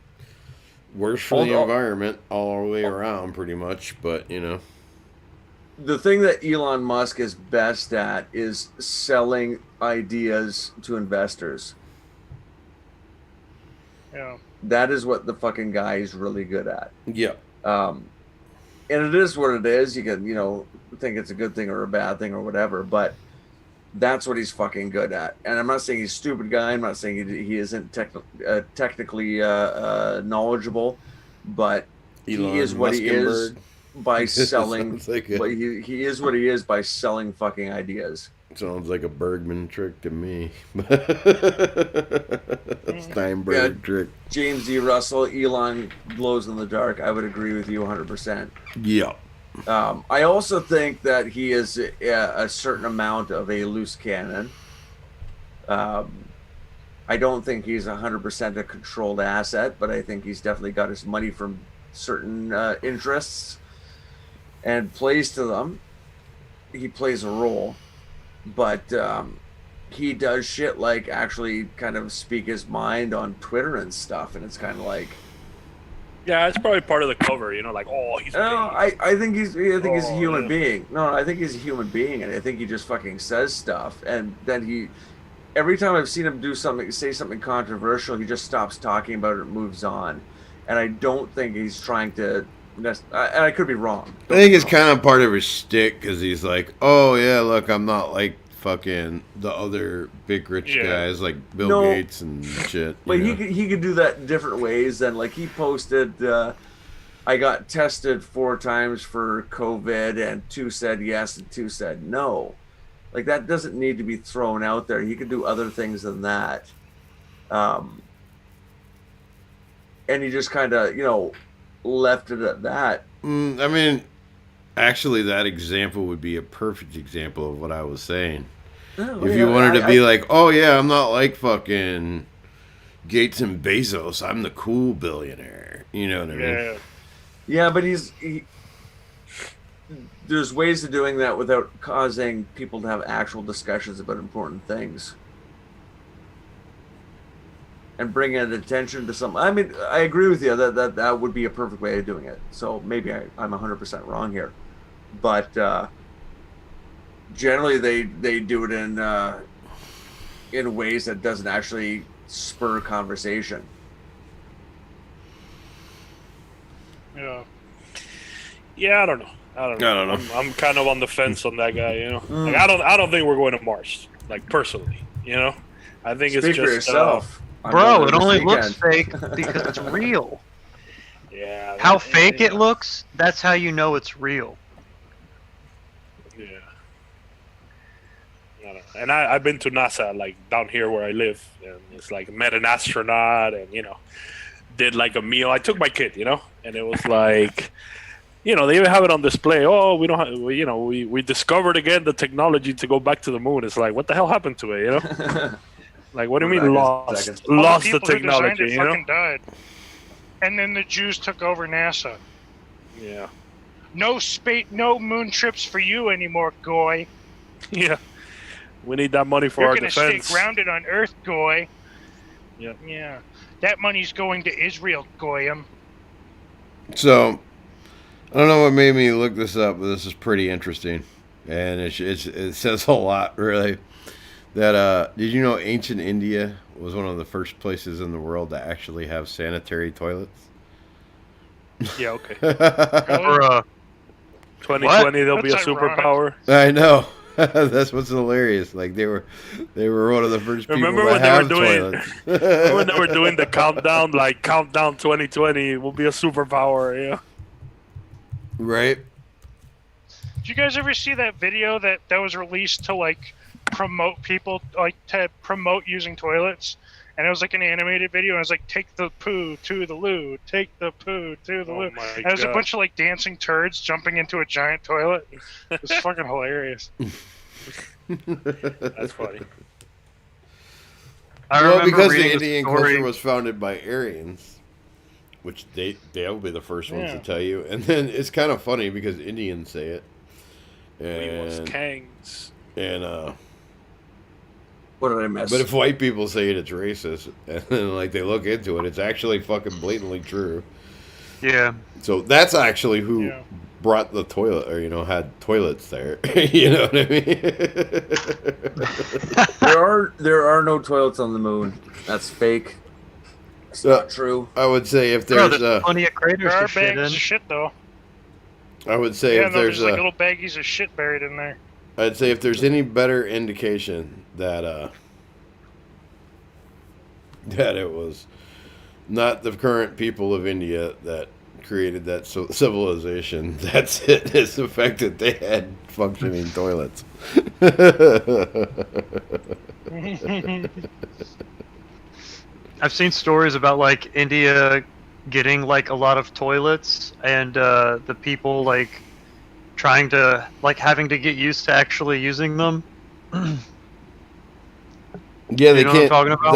worse for the environment all the way around, pretty much, but you know. The thing that Elon Musk is best at is selling ideas to investors. Yeah. That is what the fucking guy is really good at. Yeah. And it is what it is. You can, think it's a good thing or a bad thing or whatever, but that's what he's fucking good at. And I'm not saying he's a stupid guy. I'm not saying he isn't technically knowledgeable, but he is what he is by selling. But he is what he is by selling fucking ideas. Sounds like a Bergman trick to me. Steinberg trick. James D. Russell, Elon glows in the dark. I would agree with you 100%. Yeah. I also think that he is a certain amount of a loose cannon. I don't think he's 100% a controlled asset, but I think he's definitely got his money from certain interests and plays to them. He plays a role, but he does shit like actually kind of speak his mind on Twitter and stuff, and it's kind of like. Yeah, it's probably part of the cover, like, oh, he's. No, I think he's a human being. No, I think he's a human being, and I think he just fucking says stuff, and then every time I've seen him say something controversial, he just stops talking about it and moves on, and I don't think he's trying to. And I could be wrong. I think it's kind of part of his shtick because he's like, oh yeah, look, I'm not like fucking the other big rich guys like Bill Gates and shit. But he could do that in different ways. Than like he posted, I got tested 4 times for COVID, and 2 said yes and 2 said no. Like that doesn't need to be thrown out there. He could do other things than that. And he just kind of left it at that. I mean, actually, that example would be a perfect example of what I was saying. If you wanted to be like, oh yeah, I'm not like fucking Gates and Bezos, I'm the cool billionaire. You know what I mean? Yeah, but there's ways of doing that without causing people to have actual discussions about important things. And bringing attention to something. I mean, I agree with you that would be a perfect way of doing it. So maybe I'm 100% wrong here, but generally they do it in ways that doesn't actually spur conversation. Yeah, I don't know. I'm kind of on the fence on that guy. Like, I don't think we're going to Mars. Like personally, I think it's just for yourself. Bro, it only looks fake because it's real. Yeah. How fake it looks, that's how you know it's real. Yeah. I don't know. And I've been to NASA, like, down here where I live. And it's like, met an astronaut and, did like a meal. I took my kid, and it was like, they even have it on display. Oh, we don't have, we discovered again the technology to go back to the moon. It's like, what the hell happened to it, Like, what do you mean lost? Lost the technology, who fucking died. And then the Jews took over NASA. Yeah. No moon trips for you anymore, Goy. Yeah. We need that money for our defense. You're gonna stay grounded on Earth, Goy. Yeah. Yeah. That money's going to Israel, Goyim. So, I don't know what made me look this up, but this is pretty interesting. And it says a lot, really. That did you know ancient India was one of the first places in the world to actually have sanitary toilets? Yeah, okay. 2020, there'll be a That's ironic. superpower. I know. That's what's hilarious. Like they were one of the first people Remember to when they have were doing? toilets. Remember when they were doing the countdown, like countdown 2020 will be a superpower. Yeah. Right. Did you guys ever see that video that was released to like promote people, like to promote using toilets? And it was like an animated video, and it was like, take the poo to the loo, take the poo to the loo. And it was a bunch of like dancing turds jumping into a giant toilet. It was fucking hilarious. That's funny. Well, because the Indian culture was founded by Aryans, which they'll be the first ones to tell you. And then it's kind of funny because Indians say it. And was Kangs. And what did I miss? But if white people say it, it's racist, and then like they look into it, it's actually fucking blatantly true. Yeah. So that's actually who brought the toilet, or had toilets there. You know what I mean? there are no toilets on the moon. That's fake. It's not true. I would say if there's plenty of craters there are to shit bags in. of shit though. I would say if there's like little baggies of shit buried in there. I'd say if there's any better indication that that it was not the current people of India that created that civilization, that's it. It's the fact that they had functioning toilets. I've seen stories about like India getting like a lot of toilets, and the people like trying to having to get used to actually using them. Yeah, they can't. What I'm talking about?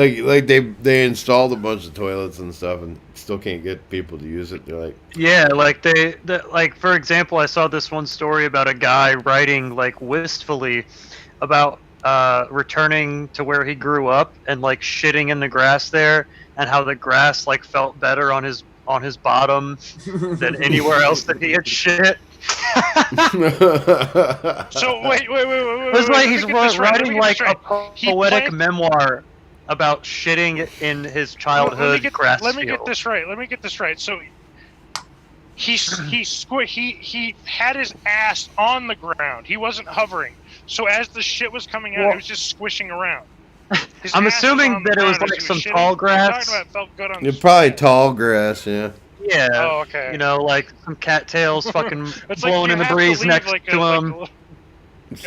They installed a bunch of toilets and stuff, and still can't get people to use it. They're like, yeah, like like for example, I saw this one story about a guy writing like wistfully about returning to where he grew up and like shitting in the grass there, and how the grass like felt better on his bottom than anywhere else that he had shit. So wait. It's like he's writing like a poetic memoir about shitting in his childhood grass Let me field. get this right. So he had his ass on the ground. He wasn't hovering. So as the shit was coming out, it was just squishing around. I'm assuming that it was like some tall grass. It's probably tall grass, yeah. Yeah. Oh, okay. Like some cattails fucking It's blowing in the breeze next to him.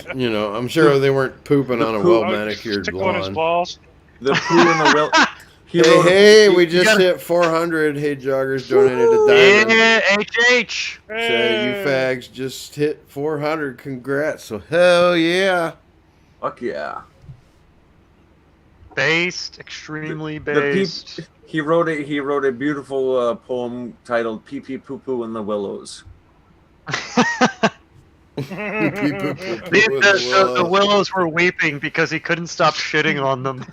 I'm sure they weren't pooping on a well-manicured lawn. His balls. The poo in the well. Hey, we just hit 400. Hey, joggers donated a diamond. Yeah, HH. So you fags just hit 400. Congrats. So hell yeah. Fuck yeah. Based, extremely based. He wrote a beautiful poem titled "Pee Pee Poo Poo in the Willows." The willows were weeping because he couldn't stop shitting on them.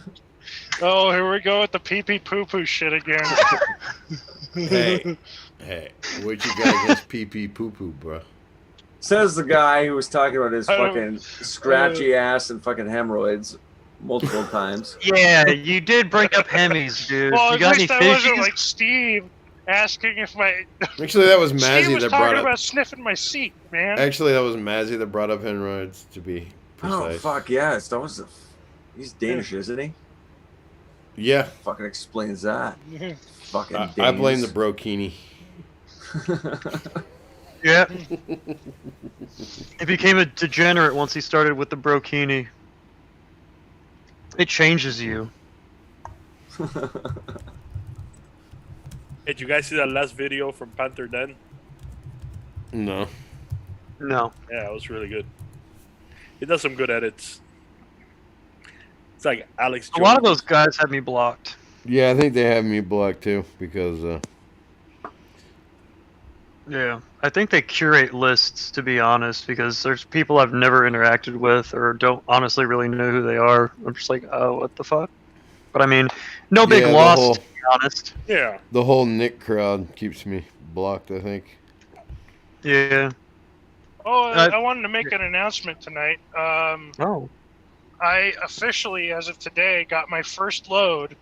Oh, here we go with the pee pee poo poo shit again. Hey, what you got against pee pee poo poo, bro? Says the guy who was talking about his fucking scratchy ass and fucking hemorrhoids multiple times. Yeah, you did bring up Hemis, dude. Well, you got any that wasn't fishies? like Steve asking if my. Actually, that was Steve Mazzy was that talking brought up. about sniffing my seat, man. Actually, that was Mazzy that brought up hemorrhoids, to be precise. Oh fuck yeah! He's Danish, isn't he? Yeah. Fucking explains that. Fucking. I blame the brokini. Yeah. He became a degenerate once he started with the brokini. It changes you. Hey, did you guys see that last video from Panther Den? No. No. Yeah, it was really good. He does some good edits. It's like Alex Jones. A lot of those guys had me blocked. Yeah, I think they have me blocked too because. Yeah, I think they curate lists, to be honest, because there's people I've never interacted with or don't honestly really know who they are. I'm just like, oh, what the fuck? But I mean, no big loss, to be honest. Yeah. The whole Nick crowd keeps me blocked, I think. Yeah. Oh, I wanted to make an announcement tonight. Oh. I officially, as of today, got my first load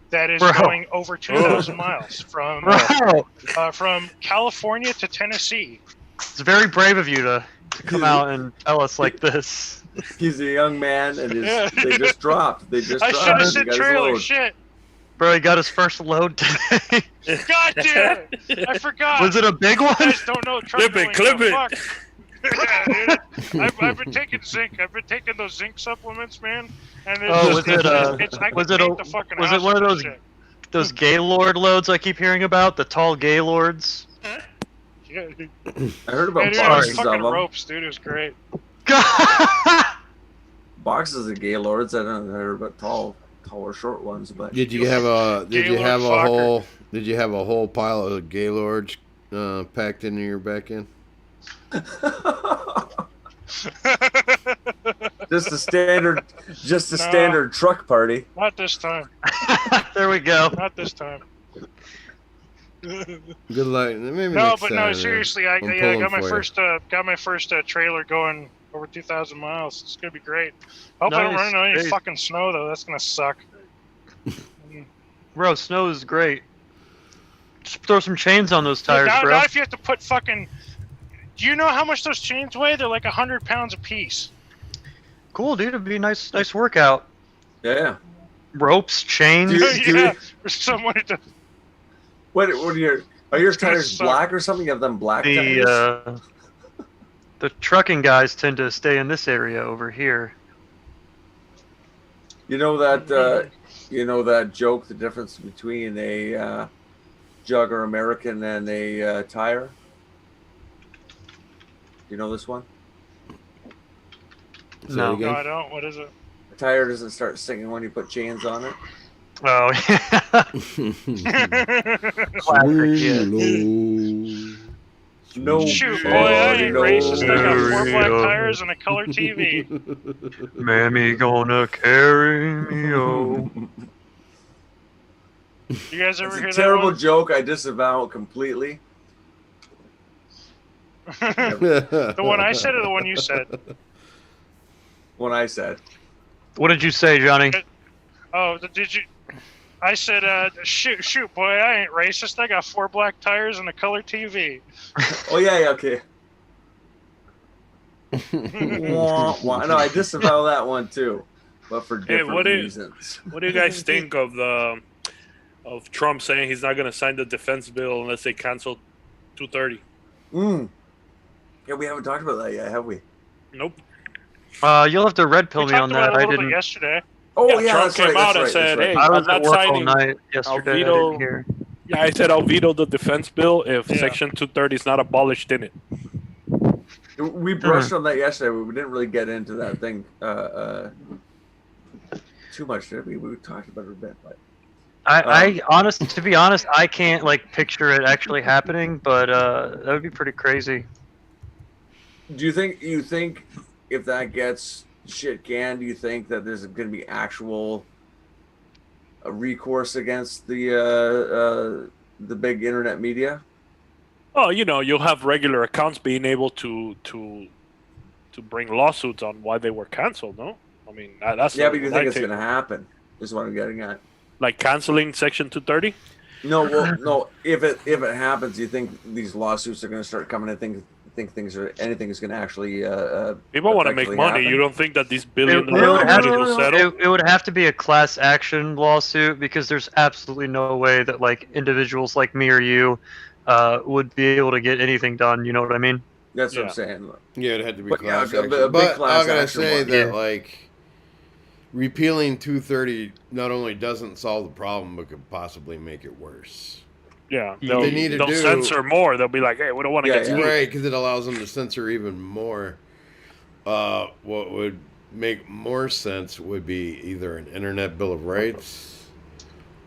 that is going over 2,000 miles from California to Tennessee. It's very brave of you to come out and tell us like this. He's a young man, and they just dropped. They just I dropped. should have He said got his trailer. load. Shit. Bro, he got his first load today. God damn it! I forgot. Was it a big one? You guys don't know truck Clip it, clip it. fuck. Yeah, dude. I've been taking zinc. I've been taking those zinc supplements, man. And it's Oh, was just, it was it one of those Gaylord loads I keep hearing about? The tall Gaylords? Yeah, I heard about dude, boxes of fucking them. ropes, dude. It was great. Boxes of Gaylords. I don't know if I heard about tall or short ones, but Did you have a Gaylord whole pile of Gaylords packed into your back end? just a standard truck party. Not this time. There we go. Not this time. Good luck. Maybe No, next but time, no, seriously, I I'm got my pulling for first trailer going over 2,000 miles. It's gonna be great. Hope I don't Nice. run into any Great. fucking snow though. That's gonna suck. Bro, snow is great. Just throw some chains on those tires, now, bro. now if you have to put fucking, do you know how much those chains weigh? They're like 100 pounds a piece. Cool, dude. It'd be a nice workout. Yeah. Ropes, chains. Yeah, for someone to. What are your gonna tires suck. black or something? You have them black tires. The trucking guys tend to stay in this area over here. You know that joke, the difference between a Jogger American and a tire? You know this one? Say No. it No, again? I don't. What is it? A tire doesn't start singing when you put chains on it. Oh, yeah. Classic kid. No. Shoot, boy, Oh, I ain't no. racist. I got 4 black Yeah. tires and a color TV. Mammy gonna carry me home. You guys ever hear It's a terrible that joke. I disavow it completely. one? The one I said or the one you said? When I said, What did you say, Johnny? Oh, did you? I said, shoot, boy, I ain't racist. I got 4 black tires and a color TV. "Oh yeah, okay." Wah, wah. No, I disavow that one too, but for different reasons. What do you guys think of Trump saying he's not going to sign the defense bill unless they cancel 230? Yeah, we haven't talked about that yet, have we? Nope. You'll have to red pill We me on talked about that. it a I little bit didn't. yesterday. Oh Yeah, yeah, Trump that's came right. out That's and right. said, That's "Hey, right. I was I'm at not work all signing. night yesterday. I veto- didn't hear. Yeah, I said I'll veto the defense bill if Yeah. Section 230 is not abolished in it." We brushed on that yesterday. We didn't really get into that thing too much, did we? We talked about it a bit, but To be honest, I can't like picture it actually happening, but that would be pretty crazy. do you think if that gets shit canned, do you think that there's going to be actual recourse against the big internet media? Oh, you'll have regular accounts being able to bring lawsuits on why they were canceled. No, I mean that's Yeah, but you think it's going to happen? Is what I'm getting at. like canceling Section 230? No, well, no. If it happens, do you think these lawsuits are going to start coming and think anything is going to actually People want to make effectively money. happen? You don't think that these It billion-dollar would, have companies will settle? it would have to be a class action lawsuit because there's absolutely no way that like individuals like me or you would be able to get anything done. You know what I mean? That's what Yeah. I'm saying. Yeah, it had to be But, yeah, class a action. big But class I gotta action say one. that Yeah. like repealing 230 not only doesn't solve the problem, but could possibly make it worse. Yeah, What they need to they'll do- censor more. They'll be like, "Hey, we don't want to Yeah, get yeah. sued." Right, because it allows them to censor even more. What would make more sense would be either an internet bill of rights,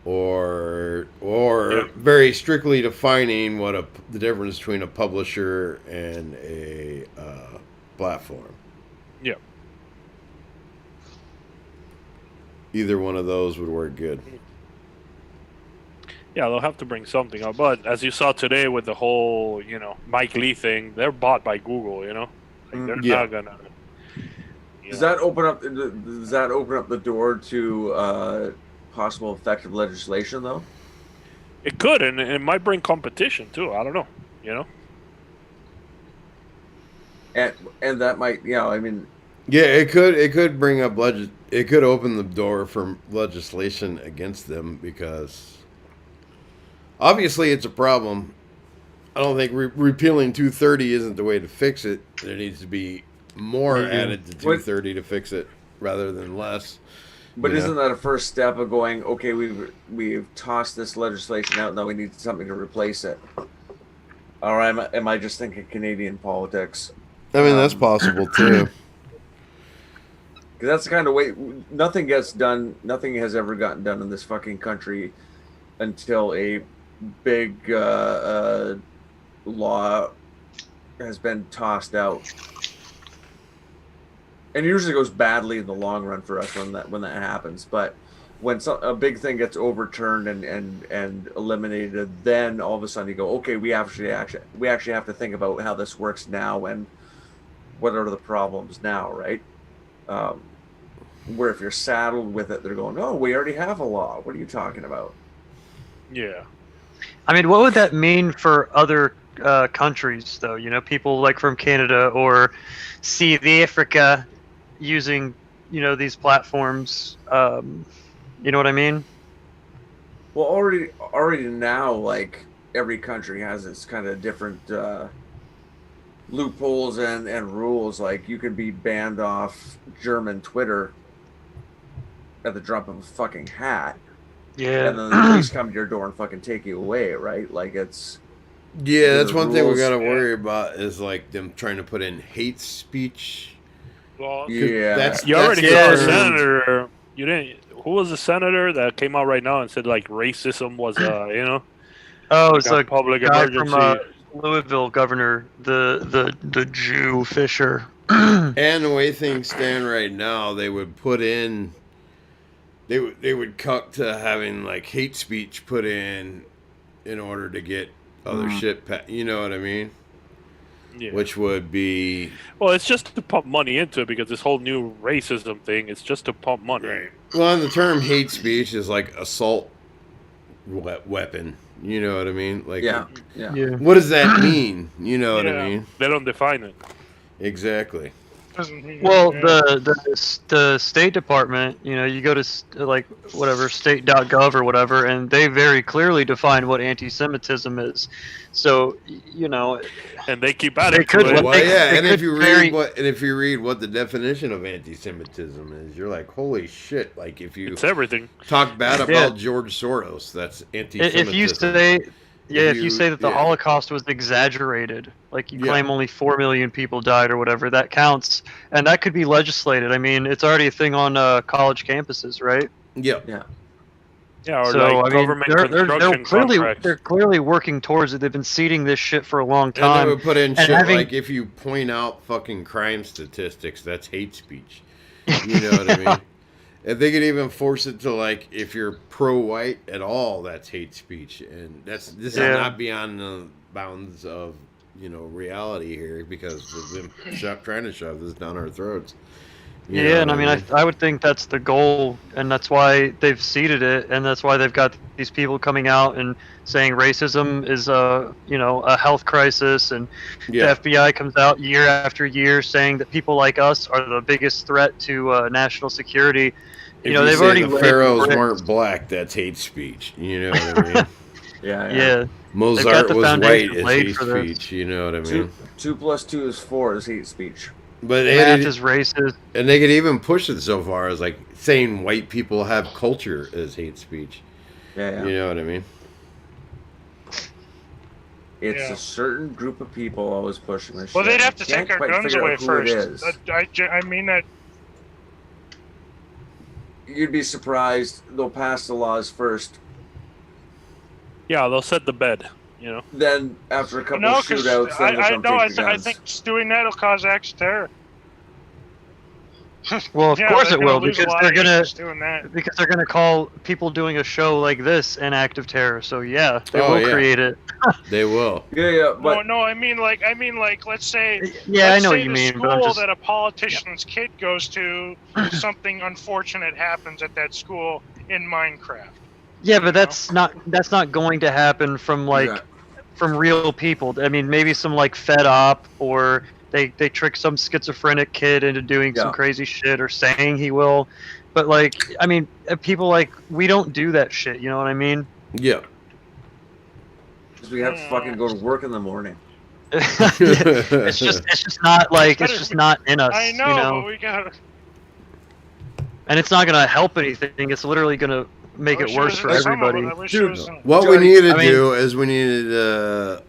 or Yeah. very strictly defining what the difference between a publisher and a platform. Yeah. Either one of those would work good. Yeah, they'll have to bring something up. But as you saw today with the whole, Mike Lee thing, they're bought by Google. Like, they're Yeah. not gonna. Does that open up the door to possible effective legislation, though? It could, and it might bring competition too. I don't know. and that might, I mean, yeah, it could bring up it could open the door for legislation against them because obviously it's a problem. I don't think repealing 230 isn't the way to fix it. There needs to be more added to 230 to fix it rather than less. But isn't that a first step of going, okay, we've tossed this legislation out, now we need something to replace it? Or am I just thinking Canadian politics? I mean, that's possible too. Because that's the kind of way nothing gets done. Nothing has ever gotten done in this fucking country until a big law has been tossed out, and it usually goes badly in the long run for us when that happens. But when a big thing gets overturned and eliminated, then all of a sudden you go, okay, we actually have to think about how this works now and what are the problems now, right? Where if you're saddled with it, they're going, oh, we already have a law. What are you talking about? Yeah. I mean, what would that mean for other countries, though? People like from Canada or South Africa using, these platforms. You know what I mean? Well, already now, like every country has its kind of different loopholes and rules. Like you could be banned off German Twitter at the drop of a fucking hat. Yeah. And then the police come to your door and fucking take you away, right? Like it's... Yeah, that's one thing we gotta worry about is like them trying to put in hate speech. Well, yeah. You already saw a senator. You didn't... Who was the senator that came out right now and said like racism was Oh, it's a public guy emergency. From Louisville governor, the Jew Fisher. And the way things stand right now, they would put in... They would cut to having like hate speech put in order to get other shit. You know what I mean? Yeah. Which would be... Well, it's just to pump money into it because this whole new racism thing is just to pump money. Right. Well, and the term hate speech is like assault weapon. You know what I mean? Like, yeah. What does that mean? You know what I mean? They don't define it. Exactly. Well, the State Department, you go to like whatever state.gov or whatever, and they very clearly define what anti-Semitism is. So, and they keep at it. And if you read what the definition of anti-Semitism is, you're like, holy shit! Like if you it's everything. Talk bad about George Soros, that's anti-Semitism. If you say that the Holocaust was exaggerated, like you claim only 4 million people died or whatever, that counts, and that could be legislated. I mean, it's already a thing on college campuses, right? Yeah. Yeah, or so, like government construction contracts. They're clearly working towards it. They've been seeding this shit for a long time. And they would put in shit like if you point out fucking crime statistics, that's hate speech. You know what I mean? If they could even force it to like, if you're pro-white at all, that's hate speech, and this is not beyond the bounds of reality here because they've been trying to shove this down our throats. And I mean, I would think that's the goal, and that's why they've seeded it, and that's why they've got these people coming out and saying racism is a health crisis, and the FBI comes out year after year saying that people like us are the biggest threat to national security. They've already the pharaohs weren't black. That's hate speech. You know what I mean? Yeah. Mozart was white. It's hate speech. You know what I mean? 2 + 2 is 4 is hate speech. But math is racist. And they could even push it so far as like saying white people have culture as hate speech. Yeah. You know what I mean? It's a certain group of people always pushing this shit. Well, they'd have to take our guns away first. I mean that. You'd be surprised. They'll pass the laws first. Yeah, they'll set the bed. Then after a couple of shootouts, I think doing that will cause acts of terror. Well, of course it will, because they're gonna call people doing a show like this an act of terror. So they will create it. They will. But no, I mean like, let's say. I know what you mean. But school that a politician's kid goes to, something unfortunate happens at that school in Minecraft. Yeah, but that's not going to happen from from real people. I mean, maybe some like Fed Op or they trick some schizophrenic kid into doing some crazy shit or saying he will. But like, I mean, people like we don't do that shit. You know what I mean? Yeah. Because we have to fucking go to work in the morning. It's just not like it's just not in us. I know, you know? but we got. And it's not gonna help anything. It's literally gonna make it worse for everybody. Dude, what we need to do is we need to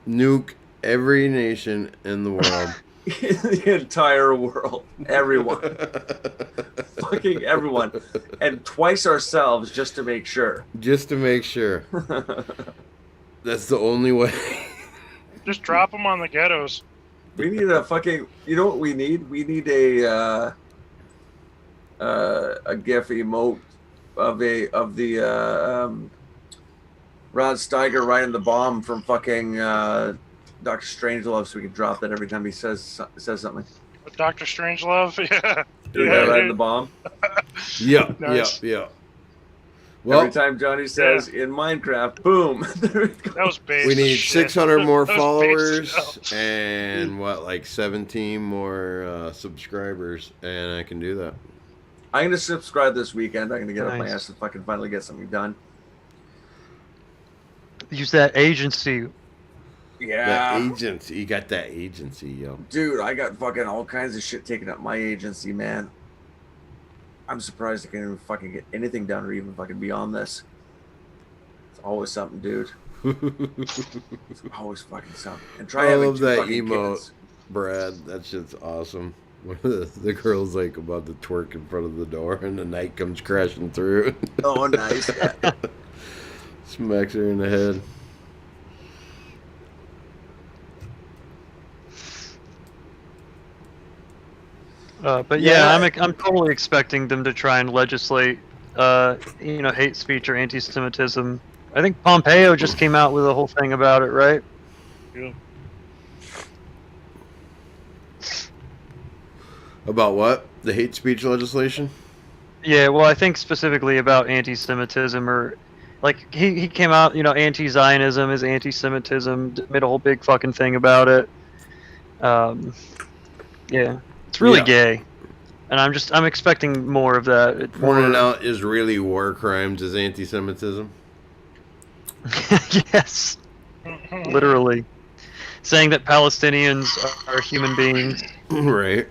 nuke every nation in the world. The entire world. Everyone. Fucking everyone. And twice ourselves just to make sure. Just to make sure. That's the only way. Just drop them on the ghettos. We need a fucking... You know what we need? We need a GIF emote of the Rod Steiger riding the bomb from fucking Dr. Strangelove, so we can drop that every time he says something. With Dr. Strangelove, yeah. Yeah, riding the bomb. Yeah, Nice. yeah. Well, every time Johnny says in Minecraft, boom. There we go. That was basic. we need shit. 600 more That was followers basic. and like 17 more subscribers, and I can do that. I'm gonna subscribe this weekend. I'm gonna get up my Nice. ass and fucking finally get something done. Use that agency. Yeah. That agency, you got that agency, yo. Dude, I got fucking all kinds of shit taking up my agency, man. I'm surprised I can even fucking get anything done or even fucking beyond this. It's always something, dude. It's always fucking something. And try I having love two that fucking emote, kids. Brad. That shit's awesome. The girl's like about to twerk in front of the door, and the night comes crashing through. Oh, nice. Yeah. Smacks her in the head. But yeah, I'm totally expecting them to try and legislate, hate speech or anti-Semitism. I think Pompeo just came out with a whole thing about it, right? Yeah. About what? The hate speech legislation? Yeah, well, I think specifically about anti-Semitism or, like, he came out, anti-Zionism is anti-Semitism, made a whole big fucking thing about it. Yeah, it's really gay, and I'm expecting more of that. Pointing out Israeli war crimes as anti-Semitism. Yes, literally, saying that Palestinians are human beings. Right.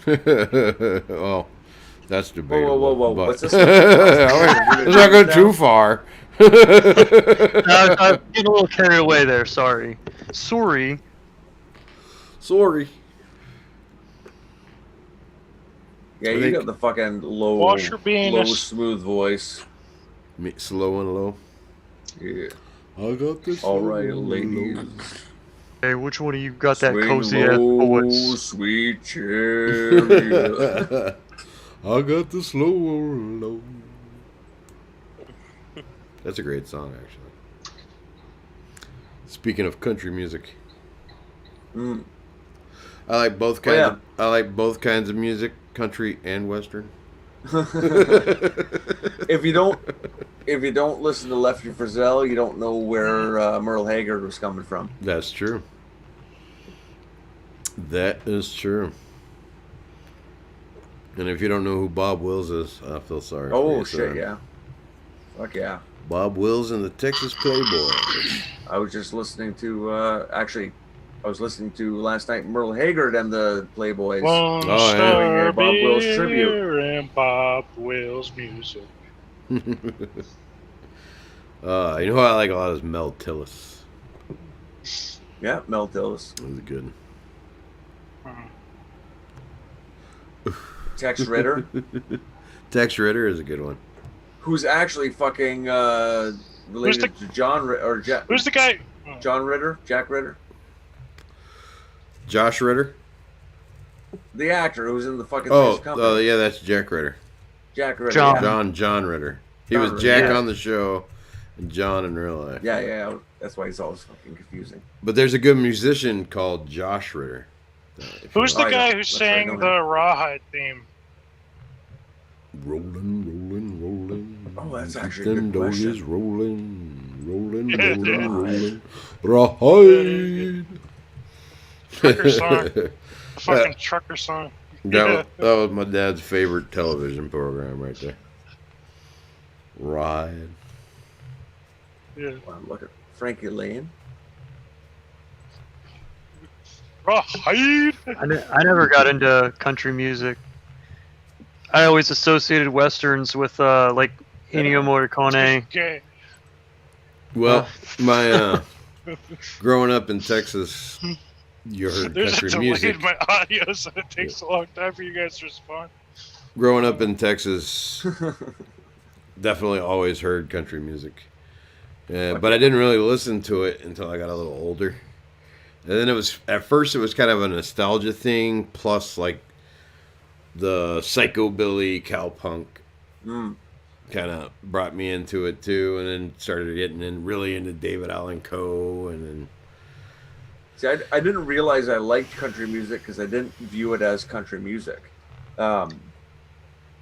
Well, that's debatable. Whoa. But What's this? let's not go too far. I'm getting a little carried away there. Sorry. Sorry. Yeah, you got the fucking low, smooth voice. Slow and low. Yeah. I got this. All right, ladies. Hey, which one of you got that Swing cozy ass low, voice? sweet chariot. I got the slow and low. That's a great song, actually. Speaking of country music, I like both kinds. I like both kinds of music, country and western. If you don't listen to Lefty Frizzell, you don't know where Merle Haggard was coming from. That's true. That is true. And if you don't know who Bob Wills is, I feel sorry. Oh for you, shit, son. yeah. Fuck yeah. Bob Wills and the Texas Playboys. I was just listening to I was listening to last night Merle Haggard and the Playboys. Doing a Bob Wills tribute and Bob Wills music. You know who I like a lot is Mel Tillis. Yeah, Mel Tillis. That was good. Tex Ritter. Tex Ritter is a good one. Who's actually fucking related to John or Jack? Who's the guy? John Ritter, Jack Ritter, Josh Ritter. the actor who's in the fucking company. Oh yeah, that's Jack Ritter. Jack Ritter. John. Yeah. John Ritter. He John was Ritter, Jack yeah. on the show, and John in real life. Yeah. That's why he's always fucking confusing. But there's a good musician called Josh Ritter. Who's the I guy know. who That's right, I sang know the Rawhide theme? Rolling. Oh, that's Keep actually a them good question. doors rolling. Yeah, Rawhide. Trucker song. The fucking trucker song. That was my dad's favorite television program right there. Ride. Yeah. Wow, look at Frankie Lane. Ride. I never got into country music. I always associated westerns with like Ennio Morricone. Okay. Well, my growing up in Texas, you heard There's country a delay music. in my audio, so it takes a long time for you guys to respond. Growing up in Texas, definitely always heard country music. Yeah, but I didn't really listen to it until I got a little older. And then at first it was kind of a nostalgia thing, plus like the psychobilly cowpunk kind of brought me into it too, and then started getting really into David Allan Coe, and then. See, I didn't realize I liked country music because I didn't view it as country music.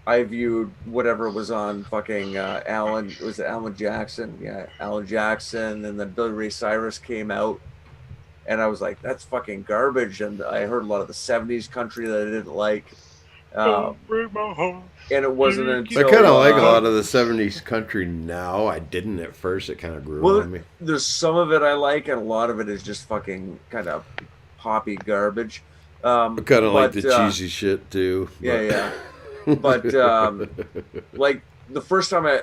I viewed whatever was on fucking Alan Jackson? Yeah, Alan Jackson, and then Billy Ray Cyrus came out, and I was like, that's fucking garbage. And I heard a lot of the 70s country that I didn't like. Break my heart. And it wasn't until I kind of like a lot of the 70s country now. I didn't at first. It kind of grew on me. There's some of it I like, and a lot of it is just fucking kind of poppy garbage. I kind of like the cheesy shit too. Yeah. But like the first time I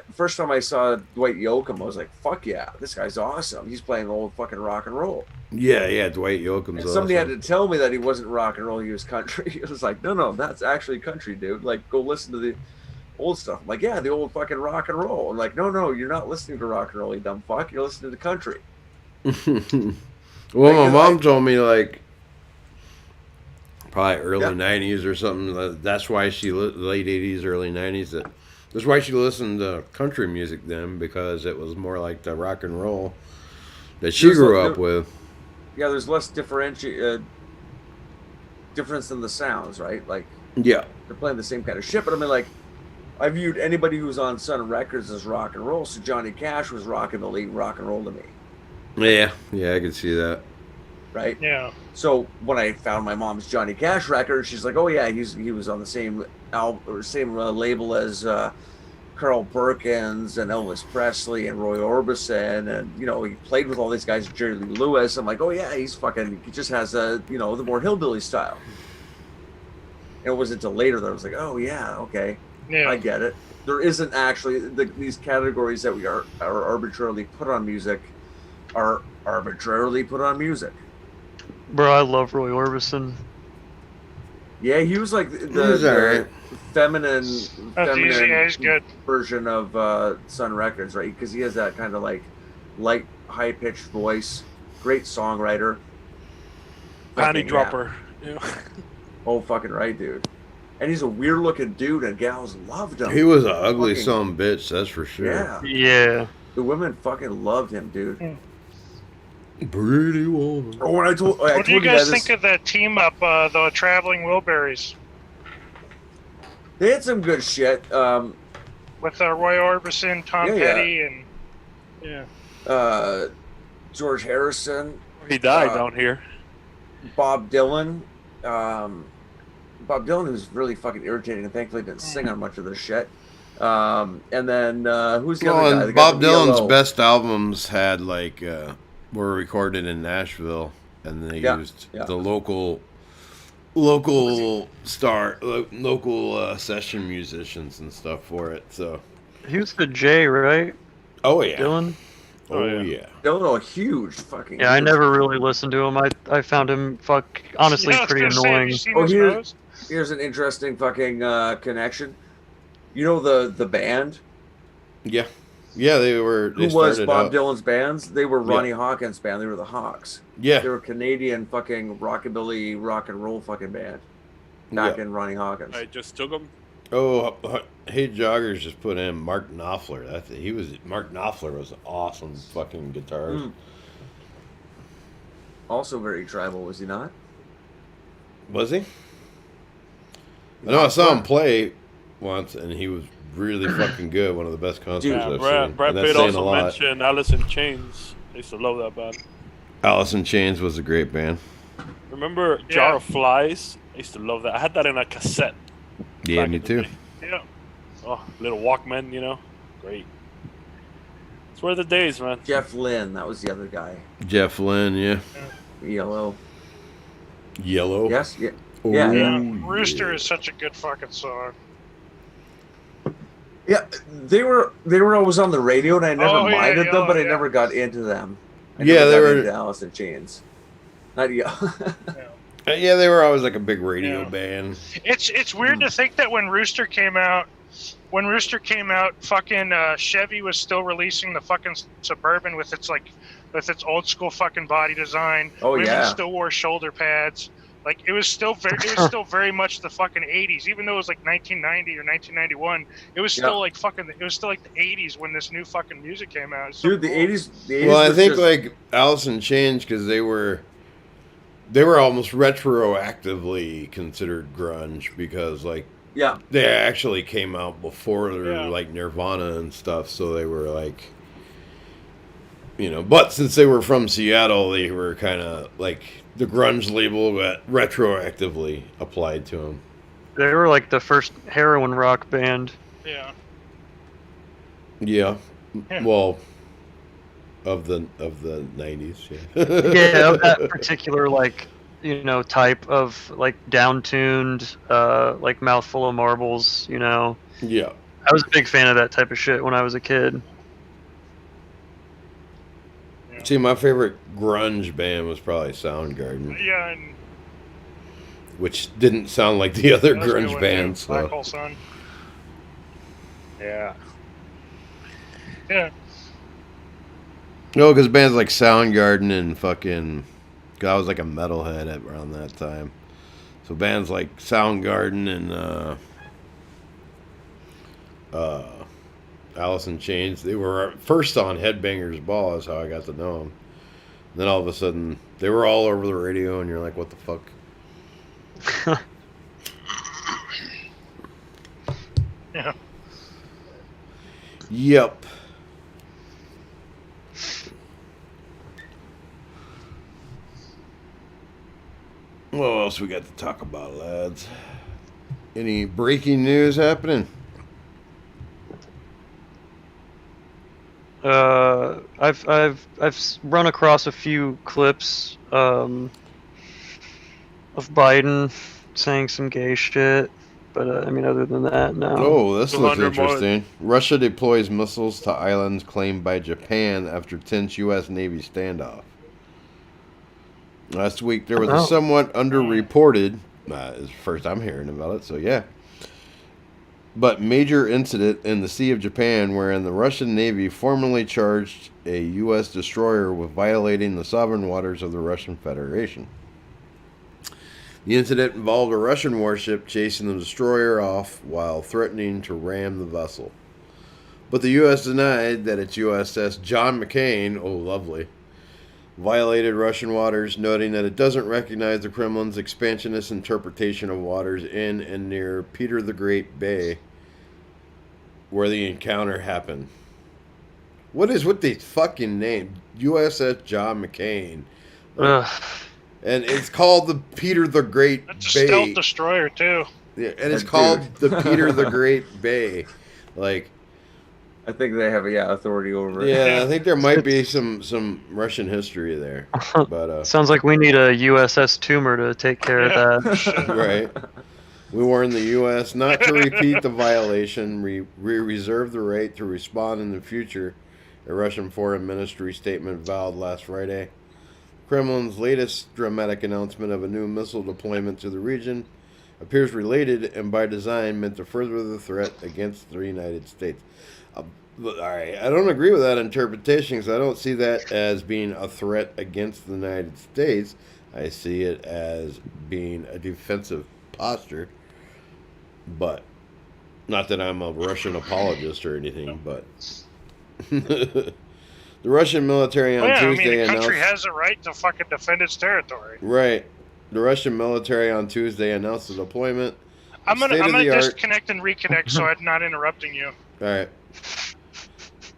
saw Dwight Yoakam, I was like, "Fuck yeah, this guy's awesome! He's playing old fucking rock and roll." Yeah, Dwight Yoakam's awesome. Somebody had to tell me that he wasn't rock and roll; he was country. I was like, "No, that's actually country, dude. Like, go listen to the old stuff." I'm like, "Yeah, the old fucking rock and roll." I'm like, "No, you're not listening to rock and roll, you dumb fuck. You're listening to country." Well, my mom told me like. Probably early 90s or something. That's why she late 80s, early 90s. That's why she listened to country music then, because it was more like the rock and roll that she grew up with. Yeah, there's less difference in the sounds, right? Like, yeah, they're playing the same kind of shit. But I mean, like, I viewed anybody who's on Sun Records as rock and roll. So Johnny Cash was rockabilly, rock and roll to me. Yeah, I could see that. Right? Yeah. So when I found my mom's Johnny Cash record, she's like, "Oh yeah, he was on the same album or same label as Carl Perkins and Elvis Presley and Roy Orbison, and he played with all these guys, Jerry Lee Lewis." I'm like, "Oh yeah, he just has the more hillbilly style." And it wasn't until later that I was like, "Oh yeah, okay, yeah, I get it." There isn't actually these categories that we are arbitrarily put on music are arbitrarily put on music. Bro, I love Roy Orbison. Yeah, he was like the feminine he's good. version of Sun Records, right? Because he has that kind of like light, high-pitched voice. Great songwriter. Panty dropper. Yeah. Oh, fucking right, dude. And he's a weird-looking dude, and gals loved him. He was an ugly son of a bitch, that's for sure. Yeah. The women fucking loved him, dude. Pretty woman. Oh, when I told what do you guys think of that team up, the Traveling Wilburys? They had some good shit. With Roy Orbison, Tom Petty, and George Harrison. He died down here. Bob Dylan. Bob Dylan was really fucking irritating, and thankfully didn't sing on much of this shit. And then who's the other guy? The Bob guy Dylan's best albums had like were recorded in Nashville, and they used the local session musicians and stuff for it. So he was the J, right? Oh yeah, Dylan. Oh yeah. Dylan, a huge fucking. Yeah, I never really listened to him. I found him honestly pretty annoying. Here's an interesting fucking connection. You know the band? Yeah. Yeah, they were. Who was Bob Dylan's bands? They were Ronnie Hawkins' band. They were the Hawks. Yeah. They were a Canadian fucking rockabilly rock and roll fucking band. Back in Ronnie Hawkins. I just took them. Oh, Hey Joggers just put in Mark Knopfler. Mark Knopfler was an awesome fucking guitarist. Also very tribal, was he not? Was he? I know I saw him play once, and he was really fucking good. One of the best concerts I've seen. Brad Pitt also mentioned Alice in Chains. I used to love that band. Alice in Chains was a great band. Remember Jar of Flies? I used to love that. I had that in a cassette. Yeah, me too. Yeah. Oh, little Walkman, Great. It's where the days, man. Jeff Lynne, that was the other guy. Jeff Lynne, yeah. Yellow. Yes, yeah. Ooh, Yeah. Rooster is such a good fucking song. Yeah, they were always on the radio, and I never minded them, but I never got into them. I never got into Alice in Chains. Not yet. Yeah, they were always like a big radio band. It's weird to think that when Rooster came out, fucking Chevy was still releasing the fucking Suburban with its old school fucking body design. Oh, Women still wore shoulder pads. Like it was still very much the fucking 80s, even though it was like 1990 or 1991. It was still like the 80s when this new fucking music came out. So dude, the 80s. Well, I think like Alice in Chains, because they were almost retroactively considered grunge, because like they actually came out before like Nirvana and stuff, so they were like, but since they were from Seattle, they were kind of like the grunge label got retroactively applied to them. They were like the first heroin rock band. Yeah. Yeah. Well, of the 90s, yeah. Yeah, of that particular type of like down-tuned, like Mouthful of Marbles, Yeah. I was a big fan of that type of shit when I was a kid. See, my favorite grunge band was probably Soundgarden. Yeah, and which didn't sound like the other grunge bands. So. Black Hole Sun. Yeah. Yeah. No, because bands like Soundgarden and fucking... I was like a metalhead around that time. So bands like Soundgarden and Alice in Chains, they were first on Headbangers Ball is how I got to know them. Then all of a sudden, they were all over the radio, and you're like, what the fuck? Yeah. Yep. What else we got to talk about, lads? Any breaking news happening? I've run across a few clips of Biden saying some gay shit, but I mean, other than that, no. Oh, this looks interesting. Russia deploys missiles to islands claimed by Japan after tense U.S. Navy standoff. Last week there was a somewhat underreported. It's the first I'm hearing about it, so yeah. But major incident in the Sea of Japan wherein the Russian Navy formally charged a U.S. destroyer with violating the sovereign waters of the Russian Federation. The incident involved a Russian warship chasing the destroyer off while threatening to ram the vessel. But the U.S. denied that its USS John McCain, oh lovely, violated Russian waters, noting that it doesn't recognize the Kremlin's expansionist interpretation of waters in and near Peter the Great Bay, where the encounter happened. What is with these fucking names? USS John McCain. And it's called the Peter the Great Bay. It's a stealth destroyer, too. Yeah, and it's called the Peter the Great Bay. Like... I think they have authority over it. Yeah, I think there might be some Russian history there. But sounds like we need a USS Tumor to take care of that. Right. We warn the U.S. not to repeat the violation. We reserve the right to respond in the future, a Russian Foreign Ministry statement vowed last Friday. Kremlin's latest dramatic announcement of a new missile deployment to the region appears related and by design meant to further the threat against the United States. All right, I don't agree with that interpretation because I don't see that as being a threat against the United States. I see it as being a defensive posture. But, not that I'm a Russian apologist or anything, but... The Russian military on Tuesday announced... the country has a right to fucking defend its territory. Right. The Russian military on Tuesday announced the deployment. I'm gonna disconnect and reconnect so I'm not interrupting you. All right.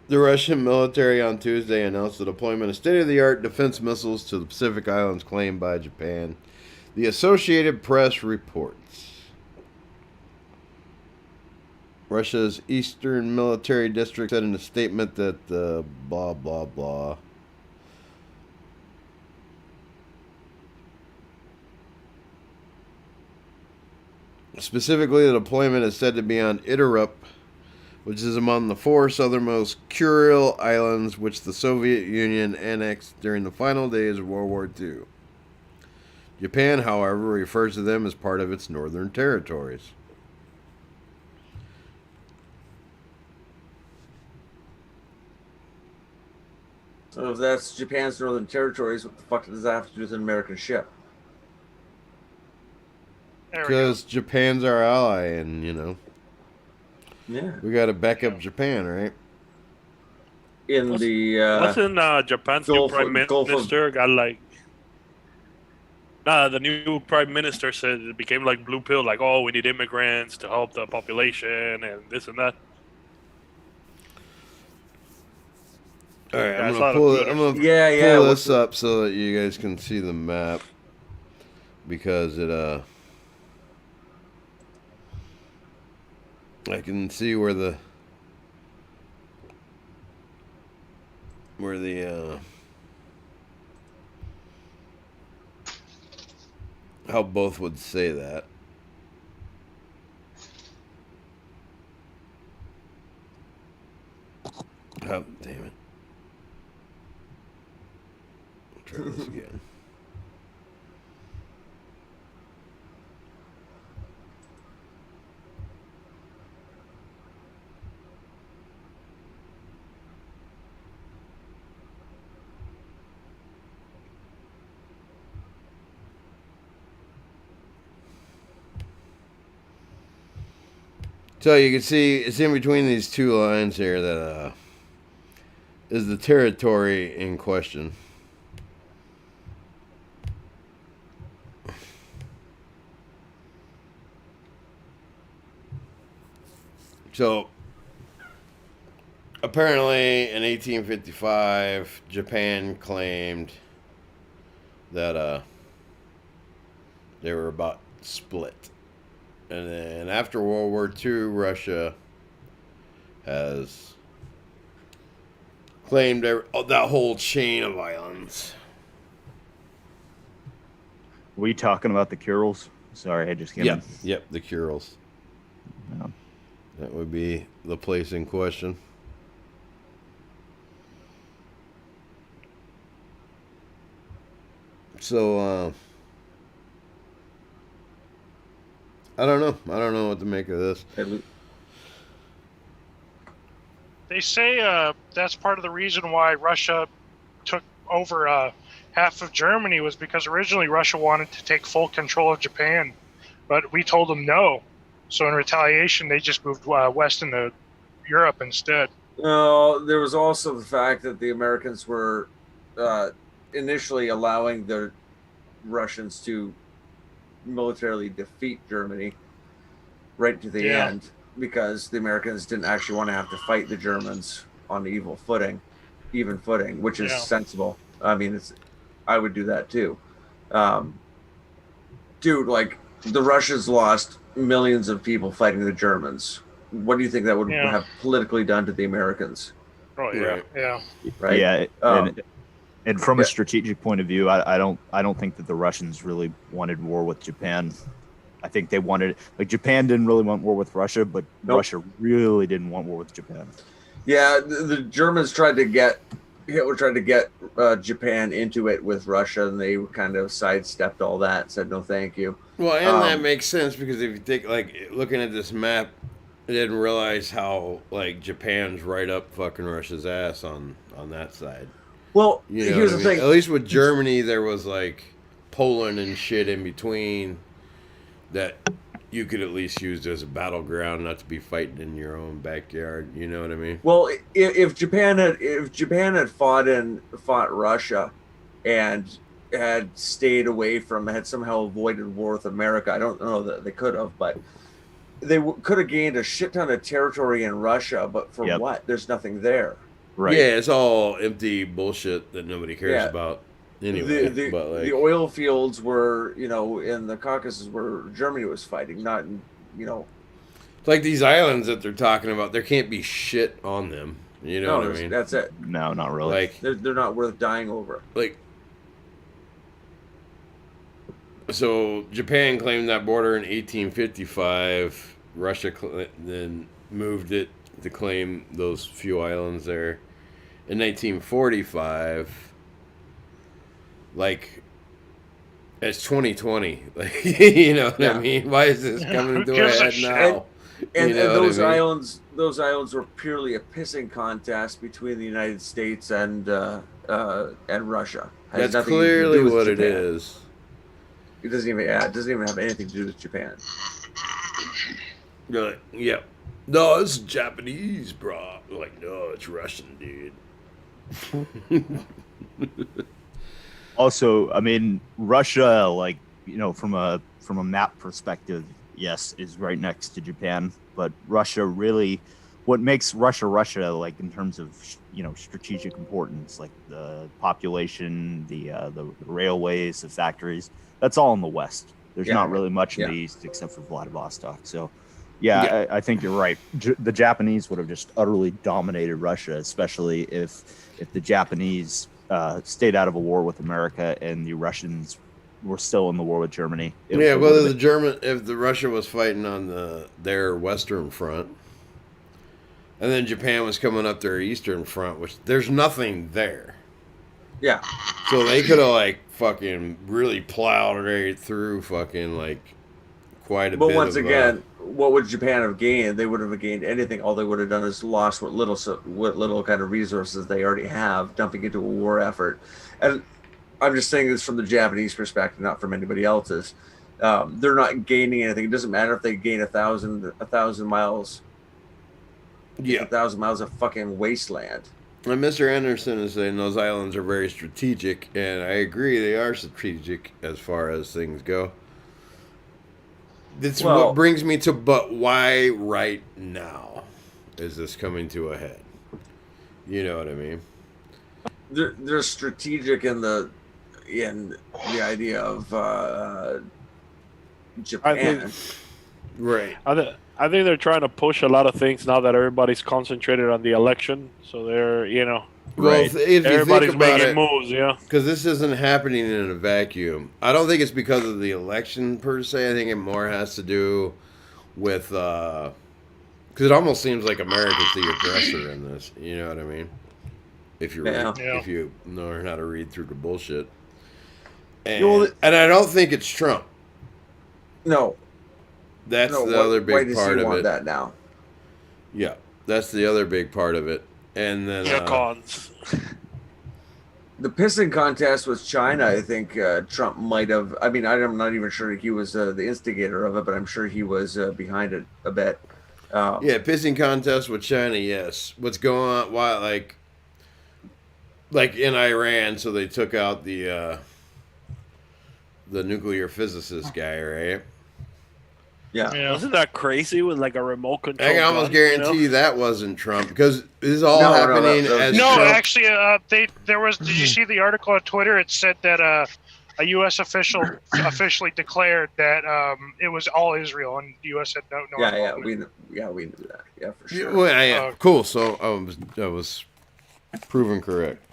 The Russian military on Tuesday announced the deployment of state-of-the-art defense missiles to the Pacific Islands claimed by Japan. The Associated Press reports. Russia's Eastern Military District said in a statement that blah, blah, blah. Specifically, the deployment is said to be on Itarup, which is among the 4 southernmost Kuril Islands, which the Soviet Union annexed during the final days of World War II. Japan, however, refers to them as part of its northern territories. So if that's Japan's northern territories, what the fuck does that have to do with an American ship? Because Japan's our ally, and, you know, yeah, we got to back up Japan, right? Wasn't Japan's new prime minister got like... the new prime minister said it became like blue pill, like, oh, we need immigrants to help the population and this and that. All right, I'm gonna pull this up so that you guys can see the map, because I can see where the how both would say that. Oh, damn it. Try this again. So you can see it's in between these two lines here that is the territory in question. So, apparently in 1855, Japan claimed that they were about split. And then after World War II, Russia has claimed that whole chain of islands. Were you talking about the Kurils? Sorry, I just came in. Yep, the Kurils. Yeah. That would be the place in question. So, I don't know. I don't know what to make of this. They say that's part of the reason why Russia took over half of Germany, was because originally Russia wanted to take full control of Japan, but we told them no. So in retaliation, they just moved west into Europe instead. No, there was also the fact that the Americans were initially allowing the Russians to militarily defeat Germany right to the end, because the Americans didn't actually want to have to fight the Germans on even footing, which is sensible. I mean, I would do that too. Dude, like, the Russians lost millions of people fighting the Germans. What do you think that would have politically done to the Americans? Oh yeah, Right. Yeah, and from a strategic point of view, I don't think that the Russians really wanted war with Japan. I think they wanted, like, Japan didn't really want war with Russia, but Russia really didn't want war with Japan. Yeah, the Germans Hitler tried to get Japan into it with Russia, and they kind of sidestepped all that, said no thank you. Well, and that makes sense, because if you think, like, looking at this map, I didn't realize how, like, Japan's right up fucking Russia's ass on that side. Well, you know here's the thing. At least with Germany, there was, like, Poland and shit in between that you could at least use as a battleground, not to be fighting in your own backyard. You know what I mean? Well, if Japan had fought Russia, and had stayed away from, had somehow avoided war with America, I don't know that they could have, but they could have gained a shit ton of territory in Russia. But for what? There's nothing there. Right. Yeah, it's all empty bullshit that nobody cares about. Anyway, the oil fields were, in the Caucasus where Germany was fighting, not in, like these islands that they're talking about, there can't be shit on them. You know what I mean? That's it. No, not really. Like they're not worth dying over. Like, so Japan claimed that border in 1855. Russia then moved it to claim those few islands there. In 1945, like, it's 2020. Like, you know what I mean? Why is this coming to a head now? And those islands were purely a pissing contest between the United States and Russia. That's clearly what it is. It doesn't even have anything to do with Japan. You're like, yeah. No, it's Japanese, bro. You're like, no, it's Russian, dude. Also, I mean, Russia, like, from a map perspective, yes, is right next to Japan, but Russia really, what makes Russia, like, in terms of, strategic importance, like the population, the railways, the factories, that's all in the west. There's not really much in the east except for Vladivostok. So, I think you're right. The Japanese would have just utterly dominated Russia, especially if the Japanese stayed out of a war with America and the Russians were still in the war with Germany. If the Russia was fighting on their western front, and then Japan was coming up their eastern front, which there's nothing there. Yeah. So they could have like fucking really plowed right through fucking like quite a bit. But once again, what would Japan have gained? They wouldn't have gained anything. All they would have done is lost what little kind of resources they already have, dumping into a war effort. And I'm just saying this from the Japanese perspective, not from anybody else's. They're not gaining anything. It doesn't matter if they gain 1,000 miles. Yeah, 1,000 miles of fucking wasteland. And Mr. Anderson is saying those islands are very strategic, and I agree they are strategic as far as things go. That's what brings me to, but why right now is this coming to a head? You know what I mean? They're strategic in the idea of Japan. Right. I think they're trying to push a lot of things now that everybody's concentrated on the election. So they're, well, if everybody's making moves, because this isn't happening in a vacuum. I don't think it's because of the election per se. I think it more has to do with because it almost seems like America's the aggressor in this. You know what I mean? If you know how to read through the bullshit, and I don't think it's Trump. No. That's the other big part of it. Why does he want that now? Yeah, that's the other big part of it. And then the pissing contest with China, I think Trump might have. I mean, I'm not even sure he was the instigator of it, but I'm sure he was behind it a bit. Pissing contest with China. Yes, what's going on? Why, like in Iran? So they took out the nuclear physicist guy, right? Yeah. Wasn't that crazy with like a remote control? I can almost guarantee you that wasn't Trump because this is all happening as No, Trump. Actually, there was. Did you see the article on Twitter? It said that a U.S. official officially declared that it was all Israel, and the U.S. said no. We knew that. Yeah, for sure. Well, cool. So I was proven correct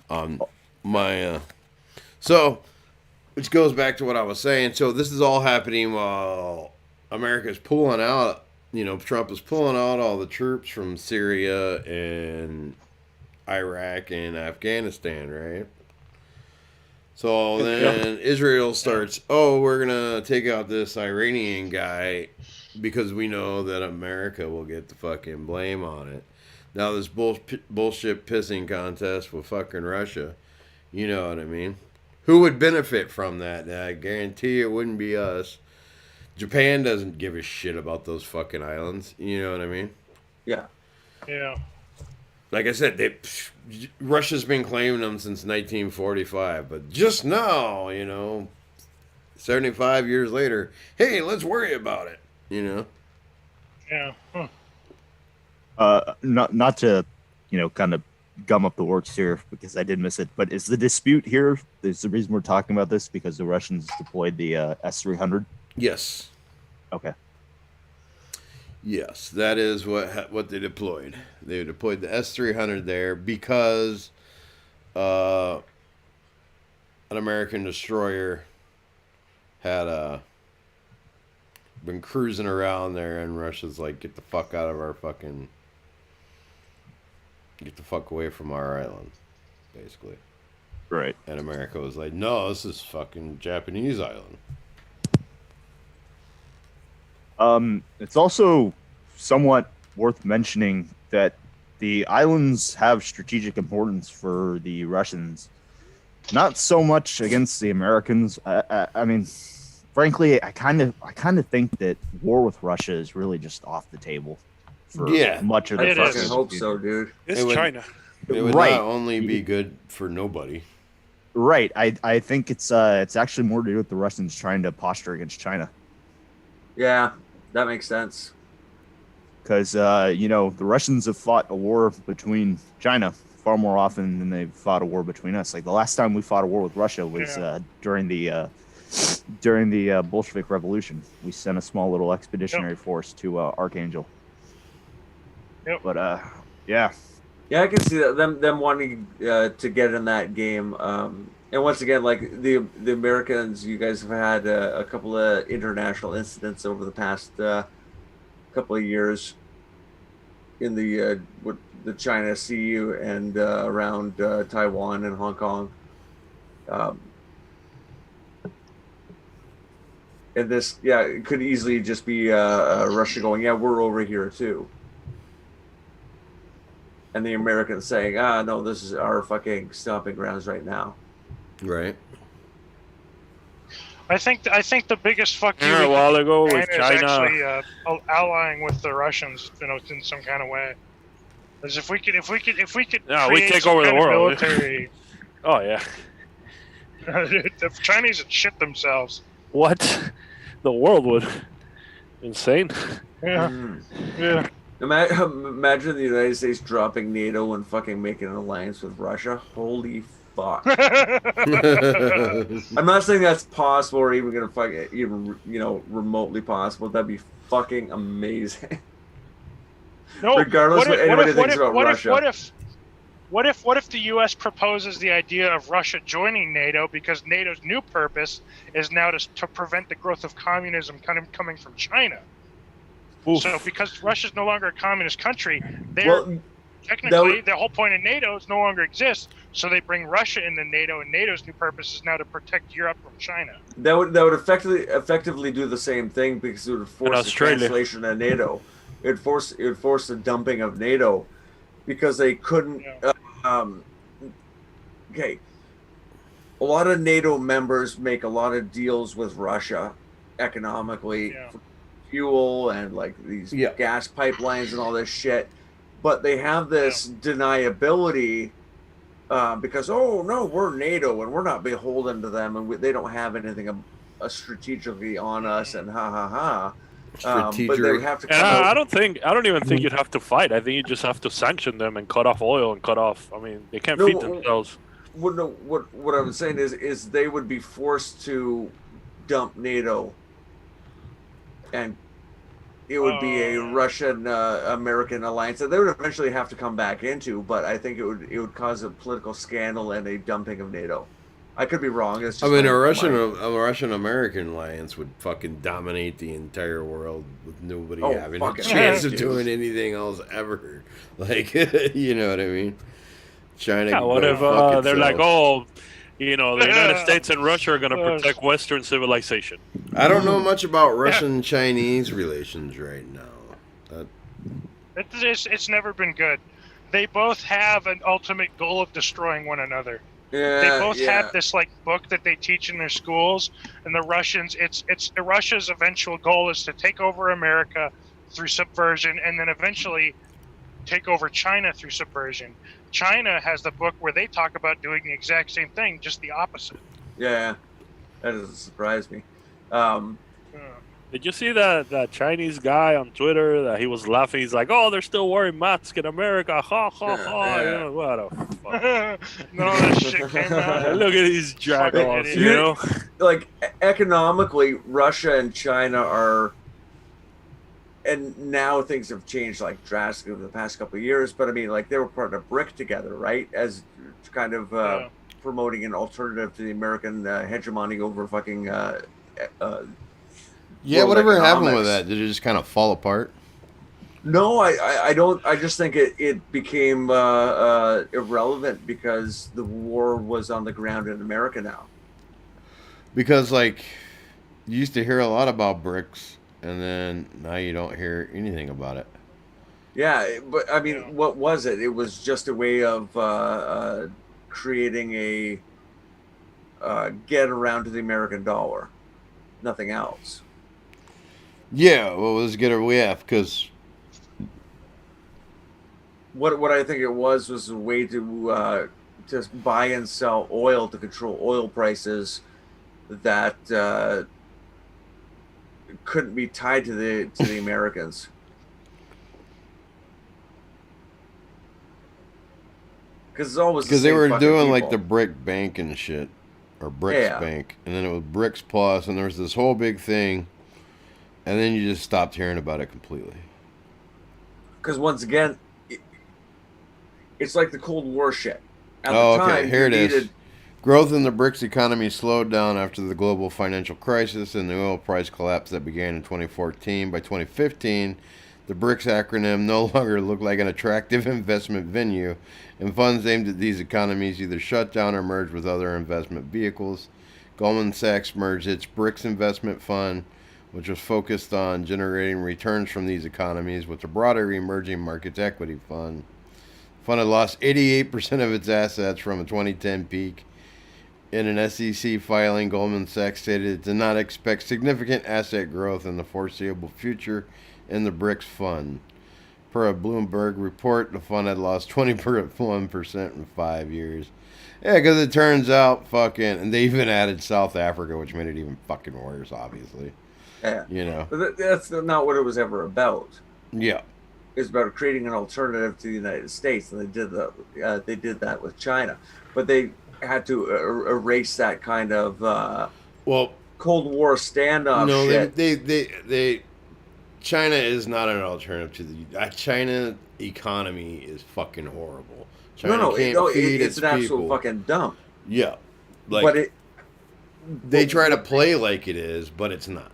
on my. So, which goes back to what I was saying. So this is all happening while America's pulling out, Trump is pulling out all the troops from Syria and Iraq and Afghanistan, right? So then Israel starts, we're going to take out this Iranian guy because we know that America will get the fucking blame on it. Now this bullshit pissing contest with fucking Russia, you know what I mean? Who would benefit from that? I guarantee it wouldn't be us. Japan doesn't give a shit about those fucking islands. You know what I mean? Yeah. Yeah. Like I said, Russia's been claiming them since 1945. But just now, 75 years later, hey, let's worry about it. Yeah. Not to, kind of gum up the works here because I did miss it. But is the dispute here? Is the reason we're talking about this because the Russians deployed the S-300? Yes. Okay. Yes, that is what they deployed. They deployed the S-300 there because an American destroyer had been cruising around there, and Russia's like, get the fuck out of our fucking... Get the fuck away from our island, basically. Right. And America was like, no, this is fucking Japanese island. It's also somewhat worth mentioning that the islands have strategic importance for the Russians. Not so much against the Americans. I mean, frankly, I kind of think that war with Russia is really just off the table for much of the I fucking hope so, dude. It's China. It would not only be good for nobody. Right. I think it's actually more to do with the Russians trying to posture against China. Yeah, that makes sense. Because the Russians have fought a war between China far more often than they've fought a war between us. Like the last time we fought a war with Russia was during the Bolshevik Revolution. We sent a small little expeditionary force to Archangel. Yep. But yeah. Yeah, I can see that them wanting to get in that game. And once again, like the Americans, you guys have had a couple of international incidents over the past couple of years in the China Sea and around Taiwan and Hong Kong. And this, it could easily just be Russia going, yeah, we're over here too. And the Americans saying, no, this is our fucking stomping grounds right now. Right. I think the biggest fuck you A while ago with is China. actually allying with the Russians, in some kind of way. Because if we could, we take over the world. Military, Oh yeah. the Chinese would shit themselves. What? The world would. Insane. Yeah. Yeah. Imagine the United States dropping NATO and fucking making an alliance with Russia. Holy fuck. I'm not saying that's possible or even gonna fucking remotely possible. That'd be fucking amazing. No, regardless of what anybody thinks about Russia. What if the U.S. proposes the idea of Russia joining NATO because NATO's new purpose is now to prevent the growth of communism coming from China? Oof. So because Russia's no longer a communist country, technically the whole point of NATO no longer exists. So they bring Russia into NATO, and NATO's new purpose is now to protect Europe from China. That would effectively do the same thing because it would force the cancellation of NATO. It would force the dumping of NATO because they couldn't. Okay, a lot of NATO members make a lot of deals with Russia economically. Yeah. Fuel and like these gas pipelines and all this shit, but they have this deniability because we're NATO and we're not beholden to them and they don't have anything strategically on us and but they would have to. I don't even think you'd have to fight. I think you just have to sanction them and cut off oil and cut off. I mean, they can't feed themselves. What I'm saying is they would be forced to dump NATO. And it would be a Russian-American alliance that they would eventually have to come back into, but I think it would cause a political scandal and a dumping of NATO. I could be wrong. It's just a Russian-American alliance would fucking dominate the entire world with nobody having a chance of doing anything else ever. Like, you know what I mean? China. Yeah, what if they're like, the United States and Russia are going to protect Western civilization. I don't know much about Russian-Chinese relations right now. It's never been good. They both have an ultimate goal of destroying one another. Yeah, they both have this book that they teach in their schools, and the Russians. It's Russia's eventual goal is to take over America through subversion, and then eventually take over China through subversion. China has the book where they talk about doing the exact same thing, just the opposite. Yeah, that doesn't surprise me. Did you see that Chinese guy on Twitter that he was laughing? He's like, "Oh, they're still wearing masks in America." Ha ha ha! You know, what a fuck. No, that shit came out. Look at these jagoffs, idiot. you know. Like economically, Russia and China are, and now things have changed like drastically over the past couple of years. But I mean, like they were part of BRIC together, right? As kind of promoting an alternative to the American hegemony over fucking. Yeah, whatever happened with that? Did it just kind of fall apart? No, I don't. I just think it became irrelevant because the war was on the ground in America now. Because, like, you used to hear a lot about BRICS, and then now you don't hear anything about it. Yeah, but I mean, what was it? It was just a way of creating a get around to the American dollar. Nothing else. Yeah, well, let's get her. Yeah, because what I think it was a way to just buy and sell oil to control oil prices that couldn't be tied to the Americans. Because it's always because they were doing people. like the BRIC Bank and shit, or BRICS Bank, and then it was BRICS Plus, and there was this whole big thing, and then you just stopped hearing about it completely. Because once again, it's like the Cold War shit. At the time, here it is. Growth in the BRICS economy slowed down after the global financial crisis and the oil price collapse that began in 2014. By 2015, the BRICS acronym no longer looked like an attractive investment venue, and funds aimed at these economies either shut down or merged with other investment vehicles. Goldman Sachs merged its BRICS investment fund, which was focused on generating returns from these economies, with the broader emerging markets equity fund. The fund had lost 88% of its assets from a 2010 peak. In an SEC filing, Goldman Sachs stated it did not expect significant asset growth in the foreseeable future in the BRICS fund. Per a Bloomberg report, the fund had lost 21% in 5 years. Yeah, because it turns out and they even added South Africa, which made it even fucking worse, obviously. Yeah. You know. But that's not what it was ever about. Yeah. It's about creating an alternative to the United States, and they did that with China. But they had to erase that kind of Cold War standoff. No, shit. they China is not an alternative to the China economy is fucking horrible. China can't feed it's its an people. absolute fucking dump. Yeah, but they try to play like it is, but it's not.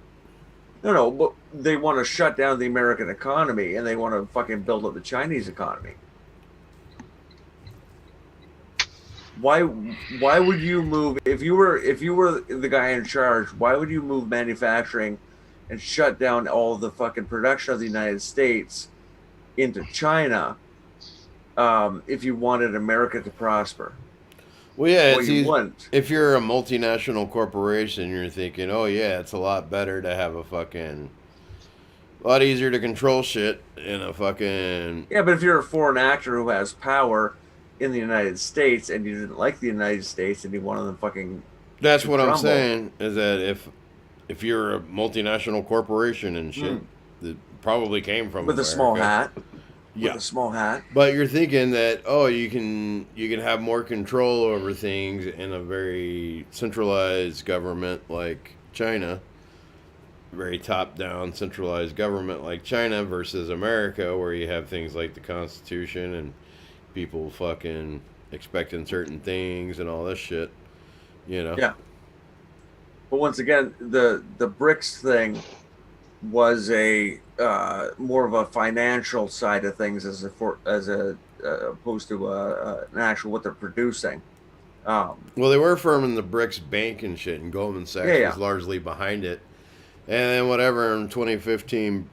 No, but they want to shut down the American economy, and they want to fucking build up the Chinese economy. Why would you move if you were the guy in charge? Why would you move manufacturing and shut down all the fucking production of the United States into China if you wanted America to prosper? Well, yeah, if you're a multinational corporation, you're thinking, oh yeah, it's a lot better to have a lot easier to control shit in a fucking. Yeah, but if you're a foreign actor who has power in the United States and you didn't like the United States and you wanted them fucking. That's what I'm saying, is that if you're a multinational corporation and shit, that probably came from with America. A small hat. Yeah. With a small hat. But you're thinking that, you can have more control over things in a very centralized government like China. Very top-down centralized government like China versus America, where you have things like the Constitution and people fucking expecting certain things and all this shit, you know. Yeah. But once again, the BRICS thing was a more of a financial side of things as opposed to an actual what they're producing. Well, they were forming the BRICS Bank and shit, and Goldman Sachs was largely behind it. And then whatever in 2015,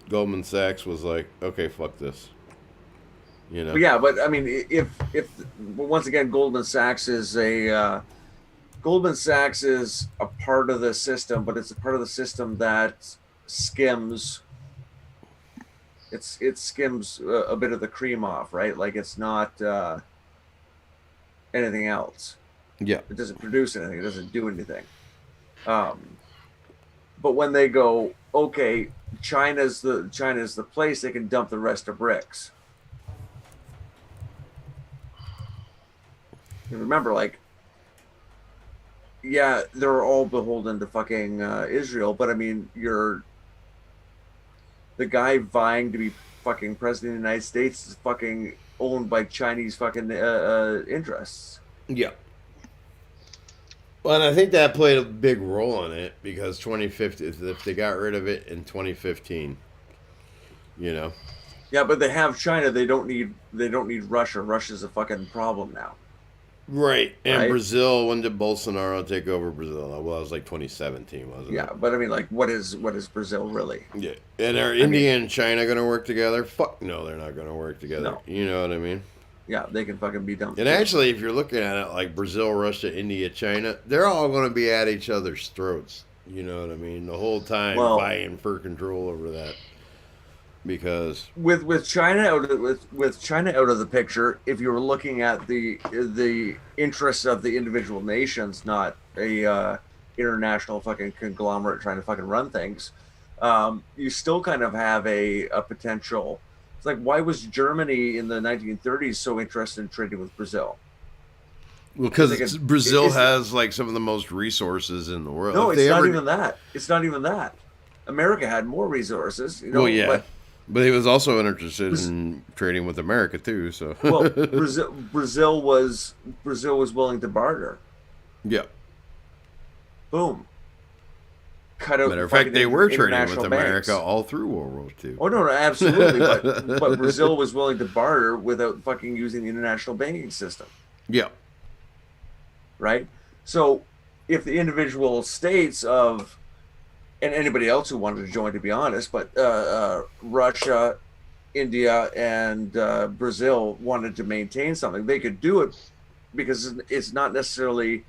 Goldman Sachs was like, okay, fuck this. You know. Yeah, but I mean, if once again, Goldman Sachs is a part of the system, but it's a part of the system that skims. It skims a bit of the cream off, right? Like it's not anything else. Yeah, it doesn't produce anything. It doesn't do anything. But when they go, okay, China's the place, they can dump the rest of BRICS. And remember, like, yeah, they're all beholden to fucking Israel, but I mean, the guy vying to be fucking president of the United States is fucking owned by Chinese fucking interests. Yeah. Well, and I think that played a big role in it because 2050, if they got rid of it in 2015, you know. Yeah, but they have China. They don't need Russia. Russia's a fucking problem now. Right. And right? Brazil, when did Bolsonaro take over Brazil? Well, it was like 2017, wasn't it? Yeah, but I mean, like, what is Brazil really? Yeah. And are India and China going to work together? Fuck no, they're not going to work together. No. You know what I mean? Yeah, they can fucking be dumped. And actually, if you're looking at it like Brazil, Russia, India, China, they're all going to be at each other's throats. You know what I mean? The whole time vying for control over that. Because with China out of the picture, if you were looking at the interests of the individual nations, not a international fucking conglomerate trying to fucking run things, you still kind of have a potential. It's like, why was Germany in the 1930s so interested in trading with Brazil? Well, because Brazil has like some of the most resources in the world. No, it's not even that. It's not even that. America had more resources. You know, well, yeah. But he was also interested in trading with America too. So well, Brazil was willing to barter. Yeah. Boom. Cut out. Matter of fact, they were trading with America all through World War II. Oh no, absolutely. but Brazil was willing to barter without fucking using the international banking system. Yeah. Right. So, if the individual states of and anybody else who wanted to join, to be honest, but Russia, India, and Brazil wanted to maintain something, they could do it because it's not necessarily,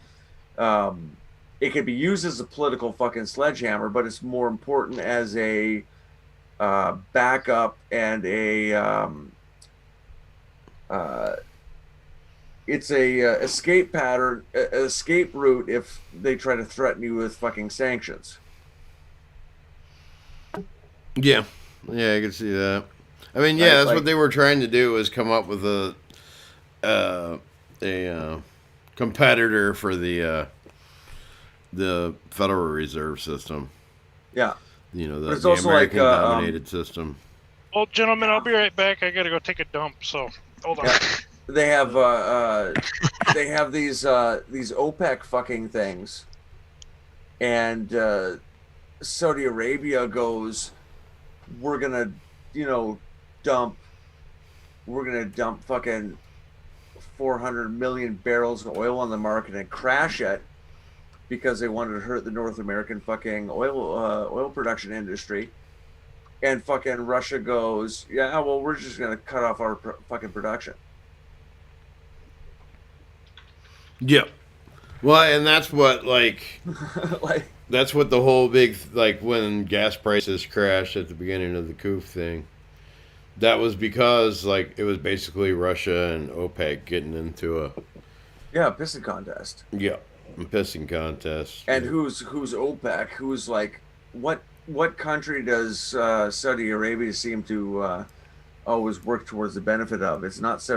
it could be used as a political fucking sledgehammer, but it's more important as a backup and it's a escape route if they try to threaten you with fucking sanctions. Yeah, I can see that. I mean, yeah, that's what they were trying to do, was come up with a competitor for the Federal Reserve System. Yeah, you know, the American dominated system. Well, gentlemen, I'll be right back. I gotta go take a dump. So hold on. Yeah. They have these OPEC fucking things, and Saudi Arabia goes, we're gonna dump fucking 400 million barrels of oil on the market and crash it because they wanted to hurt the North American fucking oil production industry. And fucking Russia goes, yeah, well, we're just gonna cut off our fucking production. Yeah. Well, and that's what, that's what the whole big, when gas prices crashed at the beginning of the coup thing, that was because, it was basically Russia and OPEC getting into a... Yeah, pissing contest. Yeah, a pissing contest. And who's OPEC? Who's, what country does Saudi Arabia seem to always work towards the benefit of? It's not Saudi